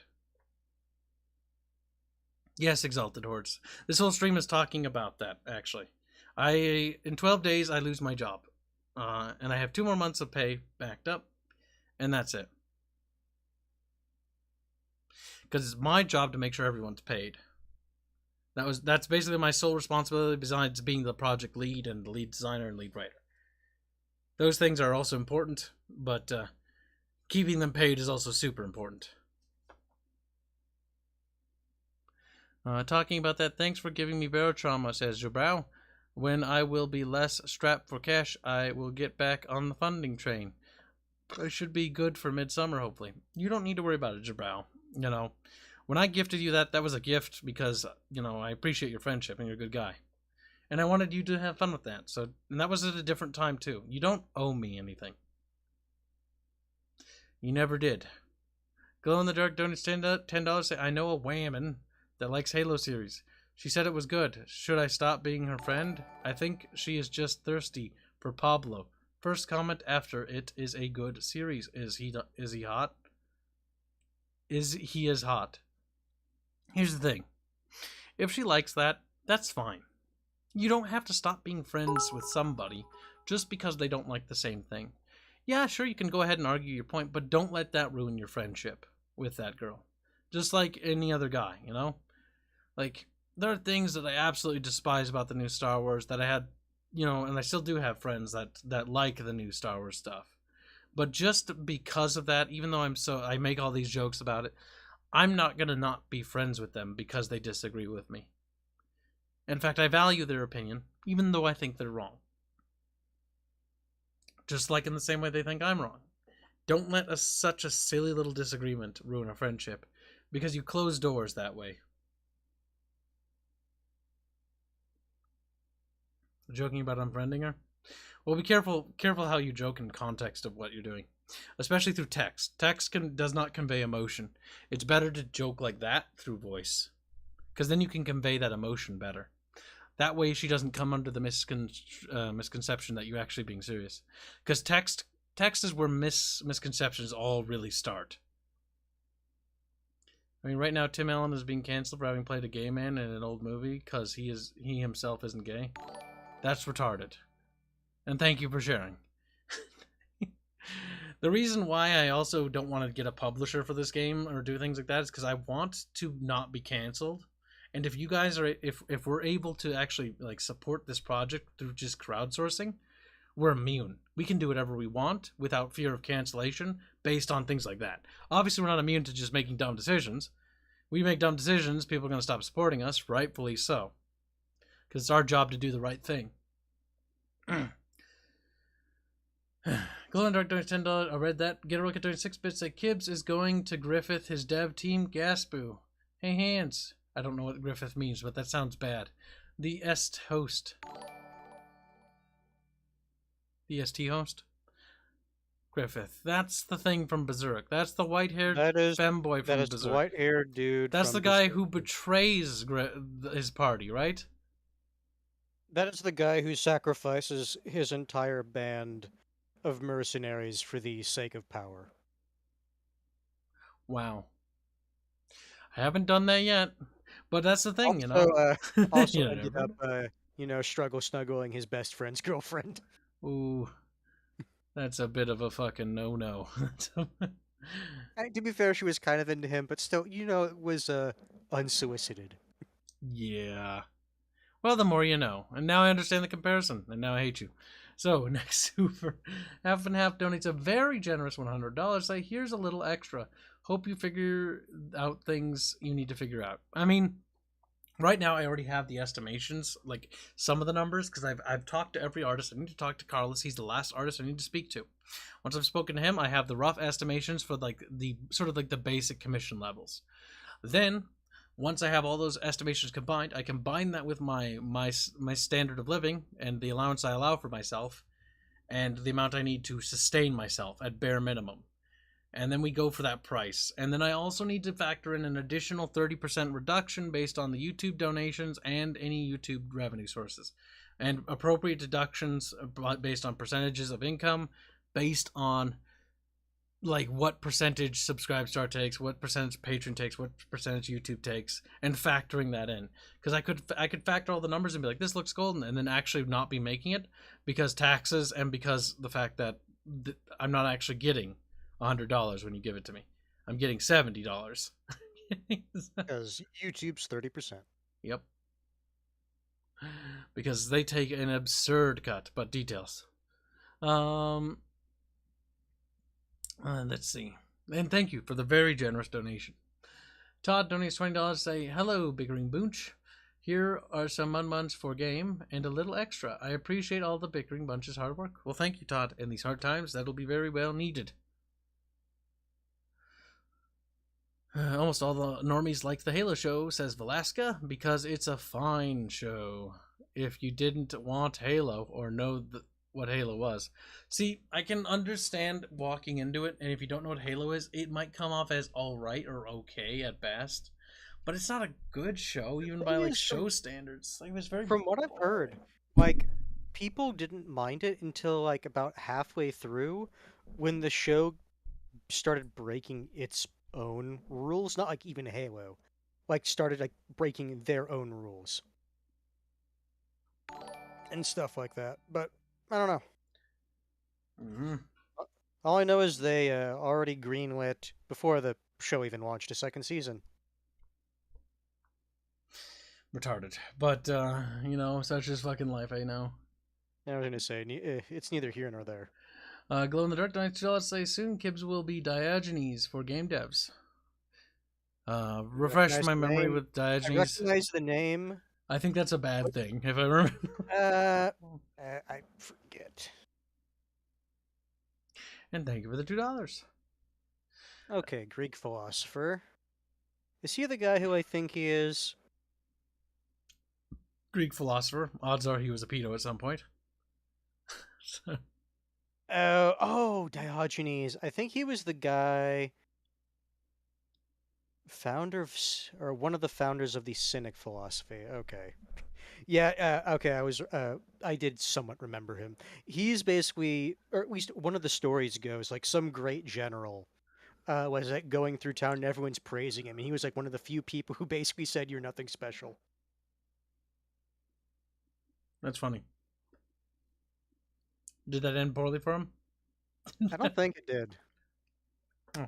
Yes, Exalted Hordes. This whole stream is talking about that, actually. In 12 days, I lose my job. And I have 2 more months of pay backed up, and that's it. Because it's my job to make sure everyone's paid. That's basically my sole responsibility, besides being the project lead and the lead designer and lead writer. Those things are also important, but keeping them paid is also super important. Talking about that, thanks for giving me barotrauma, says Jabrow. When I will be less strapped for cash, I will get back on the funding train. I should be good for midsummer, hopefully. You don't need to worry about it, Jabrow. You know, when I gifted you that was a gift because, you know, I appreciate your friendship and you're a good guy. And I wanted you to have fun with that. And that was at a different time, too. You don't owe me anything. You never did. Glow in the Dark donates $10. Say, I know a whammon that likes Halo series. She said it was good. Should I stop being her friend? I think she is just thirsty for Pablo. First comment after it is a good series. Is he hot? He is hot. Here's the thing. If she likes that, that's fine. You don't have to stop being friends with somebody just because they don't like the same thing. Yeah, sure, you can go ahead and argue your point, but don't let that ruin your friendship with that girl. Just like any other guy, you know? Like, there are things that I absolutely despise about the new Star Wars that I had, you know, and I still do have friends that like the new Star Wars stuff. But just because of that, even though I make all these jokes about it, I'm not going to not be friends with them because they disagree with me. In fact, I value their opinion, even though I think they're wrong. Just like in the same way they think I'm wrong. Don't let such a silly little disagreement ruin a friendship, because you close doors that way. Joking about unfriending her? Well, be careful how you joke in context of what you're doing, especially through text. Text does not convey emotion. It's better to joke like that through voice, because then you can convey that emotion better. That way she doesn't come under the misconception that you're actually being serious. Because text is where misconceptions all really start. I mean, right now Tim Allen is being canceled for having played a gay man in an old movie because he himself isn't gay. That's retarded. And thank you for sharing. The reason why I also don't want to get a publisher for this game or do things like that is because I want to not be canceled. And if you guys are, if we're able to actually like support this project through just crowdsourcing, we're immune. We can do whatever we want without fear of cancellation based on things like that. Obviously, we're not immune to just making dumb decisions. We make dumb decisions, people are going to stop supporting us, rightfully so. Because it's our job to do the right thing. Glow in the Dark donates $10. I read that. Get a Rocket donates 6 bits. Say Kibs is going to Griffith, his dev team. Gaspoo. Hey, Hanse. I don't know what Griffith means, but that sounds bad. The est host. The ST host? Griffith. That's the thing from Berserk. That's the white-haired femboy from Berserk. The white-haired dude. That's the guy who betrays his party, right? That is the guy who sacrifices his entire band of mercenaries for the sake of power. Wow. I haven't done that yet, but that's the thing, Also ended up, struggle snuggling his best friend's girlfriend. Ooh, that's a bit of a fucking no-no. To be fair, she was kind of into him, but still, it was unsolicited. Yeah. Well, the more you know. And now I understand the comparison, and now I hate you. So, next super half and half donates a very generous $100. Say, here's a little extra. Hope you figure out things you need to figure out. I mean, right now I already have the estimations, like some of the numbers, because I've talked to every artist. I need to talk to Carlos. He's the last artist I need to speak to. Once I've spoken to him, I have the rough estimations for like the sort of like the basic commission levels. Then, once I have all those estimations combined, I combine that with my standard of living and the allowance I allow for myself, and the amount I need to sustain myself at bare minimum. And then we go for that price. And then I also need to factor in an additional 30% reduction based on the YouTube donations and any YouTube revenue sources. And appropriate deductions based on percentages of income, based on like what percentage Subscribestar takes, what percentage Patreon takes, what percentage YouTube takes, and factoring that in. Because I could factor all the numbers and be like, this looks golden, and then actually not be making it because taxes and because the fact that I'm not actually getting $100 when you give it to me. I'm getting $70. Because YouTube's 30%. Yep. Because they take an absurd cut, but details. Let's see. And thank you for the very generous donation. Todd donates $20 to say, hello, Bickering Boonch. Here are some mun-muns for game and a little extra. I appreciate all the Bickering Bunch's hard work. Well, thank you, Todd. In these hard times, that'll be very well needed. Almost all the normies like the Halo show, says Velasca, because it's a fine show. If you didn't want Halo or know what Halo was. See, I can understand walking into it, and if you don't know what Halo is, it might come off as alright or okay at best. But it's not a good show, even by like show standards. Like, it was very From what I've heard, like, people didn't mind it until like about halfway through when the show started breaking its own rules, not like even Halo, like started like breaking their own rules and stuff like that. But I don't know. Mm-hmm. All I know is they already greenlit before the show even launched a second season. Retarded, but such is fucking life. I know. I was gonna say it's neither here nor there. Glow in the Dark Knights say soon Kibs will be Diogenes for game devs. Refresh my memory with Diogenes. I recognize the name. I think that's a bad thing, if I remember. I forget. And thank you for the $2. Okay, Greek philosopher. Is he the guy who I think he is? Greek philosopher. Odds are he was a pedo at some point. So. Diogenes. I think he was the guy, founder of, or one of the founders of the Cynic philosophy. Okay. Yeah, okay, I did somewhat remember him. He's basically, or at least one of the stories goes, like some great general was like going through town and everyone's praising him. And he was like one of the few people who basically said, you're nothing special. That's funny. Did that end poorly for him? I don't think it did. Oh.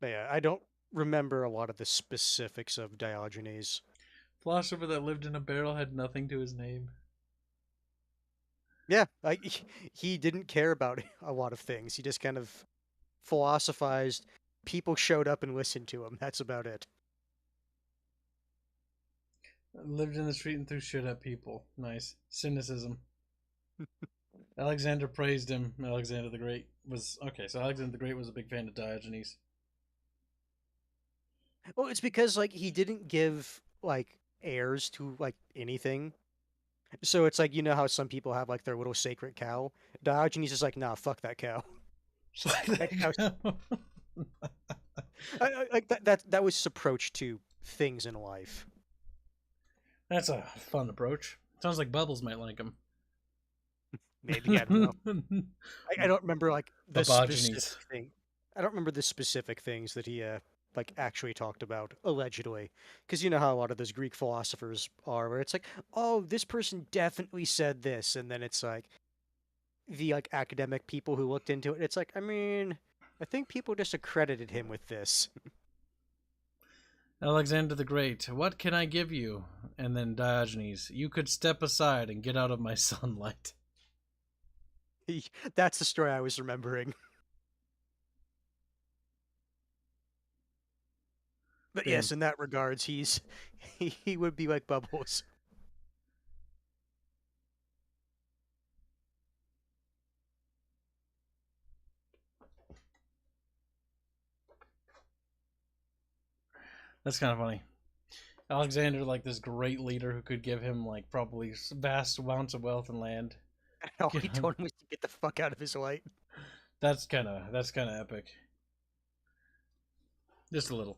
But yeah, I don't remember a lot of the specifics of Diogenes. Philosopher that lived in a barrel had nothing to his name. Yeah, he didn't care about a lot of things. He just kind of philosophized. People showed up and listened to him. That's about it. Lived in the street and threw shit at people. Nice. Cynicism. Alexander praised him. Alexander the Great was okay. So Alexander the Great was a big fan of Diogenes. Well, it's because like he didn't give like heirs to like anything. So it's like you know how some people have like their little sacred cow. Diogenes is like, nah, fuck that cow. That cow. Like that was his approach to things in life. That's a fun approach. Sounds like Bubbles might like him. Maybe I don't know. I don't remember like the specific Babogenes. thing. I don't remember the specific things that he like actually talked about allegedly, because you know how a lot of those Greek philosophers are, where it's like, oh, this person definitely said this, and then it's like the like academic people who looked into it. It's like, I mean, I think people just accredited him with this. Alexander the Great, what can I give you? And then Diogenes, you could step aside and get out of my sunlight. That's the story I was remembering. But Damn. yes, in that regards, he would be like Bubbles. That's kind of funny. Alexander, like this great leader who could give him like probably vast amounts of wealth and land. All he told him was to get the fuck out of his light. That's kind of epic. Just a little.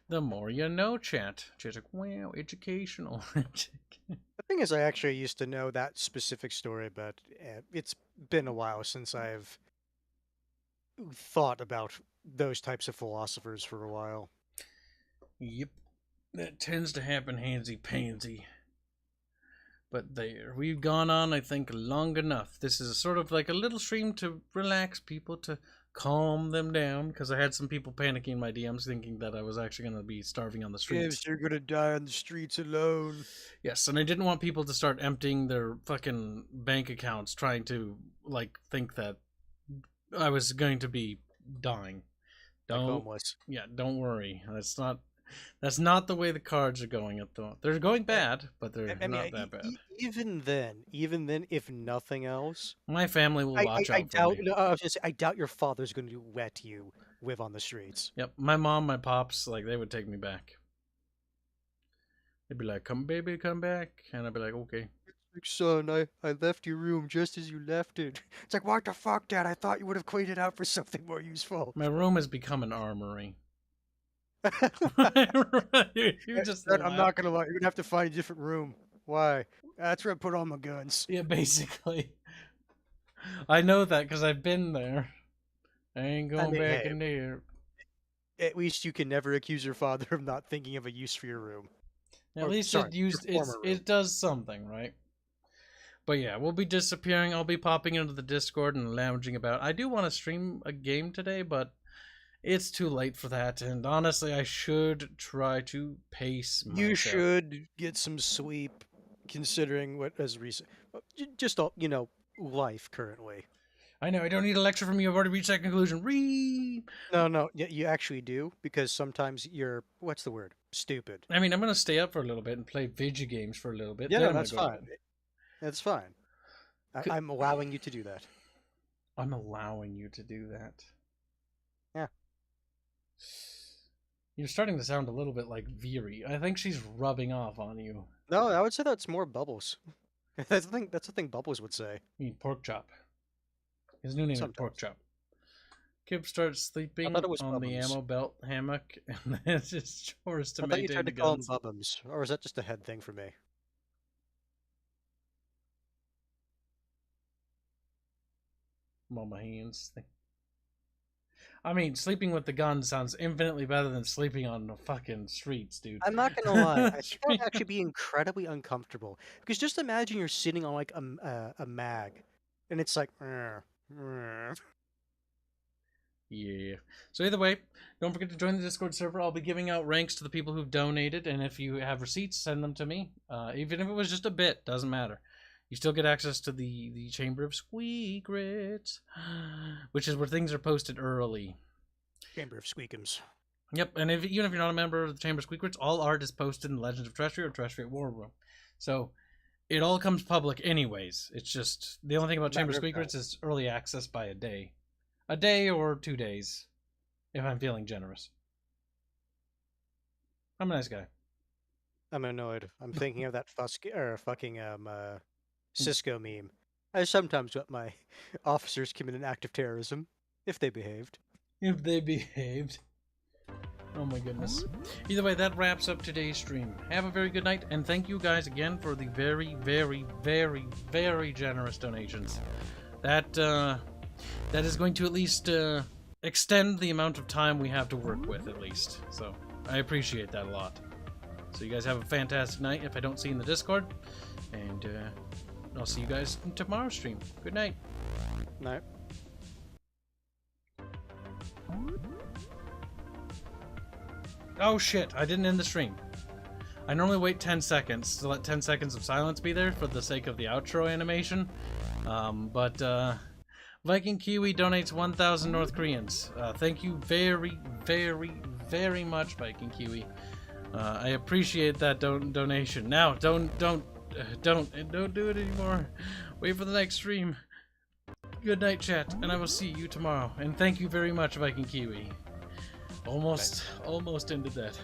The more you know, chat. Just like, wow, educational. The thing is, I actually used to know that specific story, but it's been a while since I've thought about those types of philosophers for a while. Yep. That tends to happen, Hansi Pansy. But there, we've gone on, I think, long enough. This is sort of like a little stream to relax people, to calm them down, because I had some people panicking in my DMs thinking that I was actually going to be starving on the streets. Kibs, you're gonna die on the streets alone. Yes, and I didn't want people to start emptying their fucking bank accounts trying to, like, think that I was going to be dying. Like homeless. Yeah, don't worry. That's not the way the cards are going at the. They're going bad, but they're not that bad. Even then, if nothing else, My family will watch I out for doubt. me. No, I was just, I doubt your father's going to let you live on the streets. Yep, my mom, my pops, like they would take me back. They'd be like, "Come, baby, come back," and I'd be like, "Okay." Like, son, I left your room just as you left it. It's like, what the fuck, Dad? I thought you would have cleaned it out for something more useful. My room has become an armory. You just Dad, I'm not gonna lie. You're gonna have to find a different room. Why? That's where I put all my guns. Yeah, basically. I know that because I've been there. I ain't going back in there. At least you can never accuse your father of not thinking of a use for your room. At least it does something, right? But yeah, we'll be disappearing. I'll be popping into the Discord and lounging about. I do want to stream a game today, but it's too late for that. And honestly, I should try to pace myself. You should get some sleep, considering what as recent, just all life currently. I know I don't need a lecture from you. I've already reached that conclusion. No, you actually do, because sometimes you're what's the word? Stupid. I mean, I'm gonna stay up for a little bit and play video games for a little bit. Yeah, then no, that's fine. That's fine. I'm allowing you to do that. I'm allowing you to do that. Yeah. You're starting to sound a little bit like Veery. I think she's rubbing off on you. No, I would say that's more Bubbles. That's the thing Bubbles would say. You mean Pork Chop. His new name is Pork Chop. Kib starts sleeping on the ammo belt hammock, and then it's just chores to maintain the guns. I thought you tried to call him Bubbums, or is that just a head thing for me? Mama hands thing. I mean, sleeping with the gun sounds infinitely better than sleeping on the fucking streets, dude. I'm not gonna lie. I think that would actually be incredibly uncomfortable. Because just imagine you're sitting on like a mag, and it's like. Yeah. So either way, don't forget to join the Discord server. I'll be giving out ranks to the people who've donated, and if you have receipts, send them to me. Even if it was just a bit, doesn't matter. You still get access to the Chamber of Squeakrits, which is where things are posted early. Chamber of Squeakums. Yep, and even if you're not a member of the Chamber of Squeakrits, all art is posted in Legends of Terrestrial or Terrestrial War Room. So it all comes public anyways. It's just the only thing about Chamber Matter of Secrets time. is early access by a day or 2 days, if I'm feeling generous. I'm a nice guy. I'm annoyed. I'm thinking of that fucking Cisco meme. I sometimes let my officers commit an act of terrorism if they behaved. If they behaved. Oh my goodness. Either way, that wraps up today's stream. Have a very good night, and thank you guys again for the very, very, very, very generous donations. That is going to at least extend the amount of time we have to work with, at least. So, I appreciate that a lot. So you guys have a fantastic night if I don't see you in the Discord. And I'll see you guys in tomorrow's stream. Good night. No. Oh shit, I didn't end the stream. I normally wait 10 seconds to let 10 seconds of silence be there for the sake of the outro animation. But Viking Kiwi donates 1,000 North Koreans. Thank you very, very, very much, Viking Kiwi. I appreciate that donation. Now, don't do it anymore. Wait for the next stream. Good night, chat, and I will see you tomorrow. And thank you very much, Viking Kiwi. Almost ended that.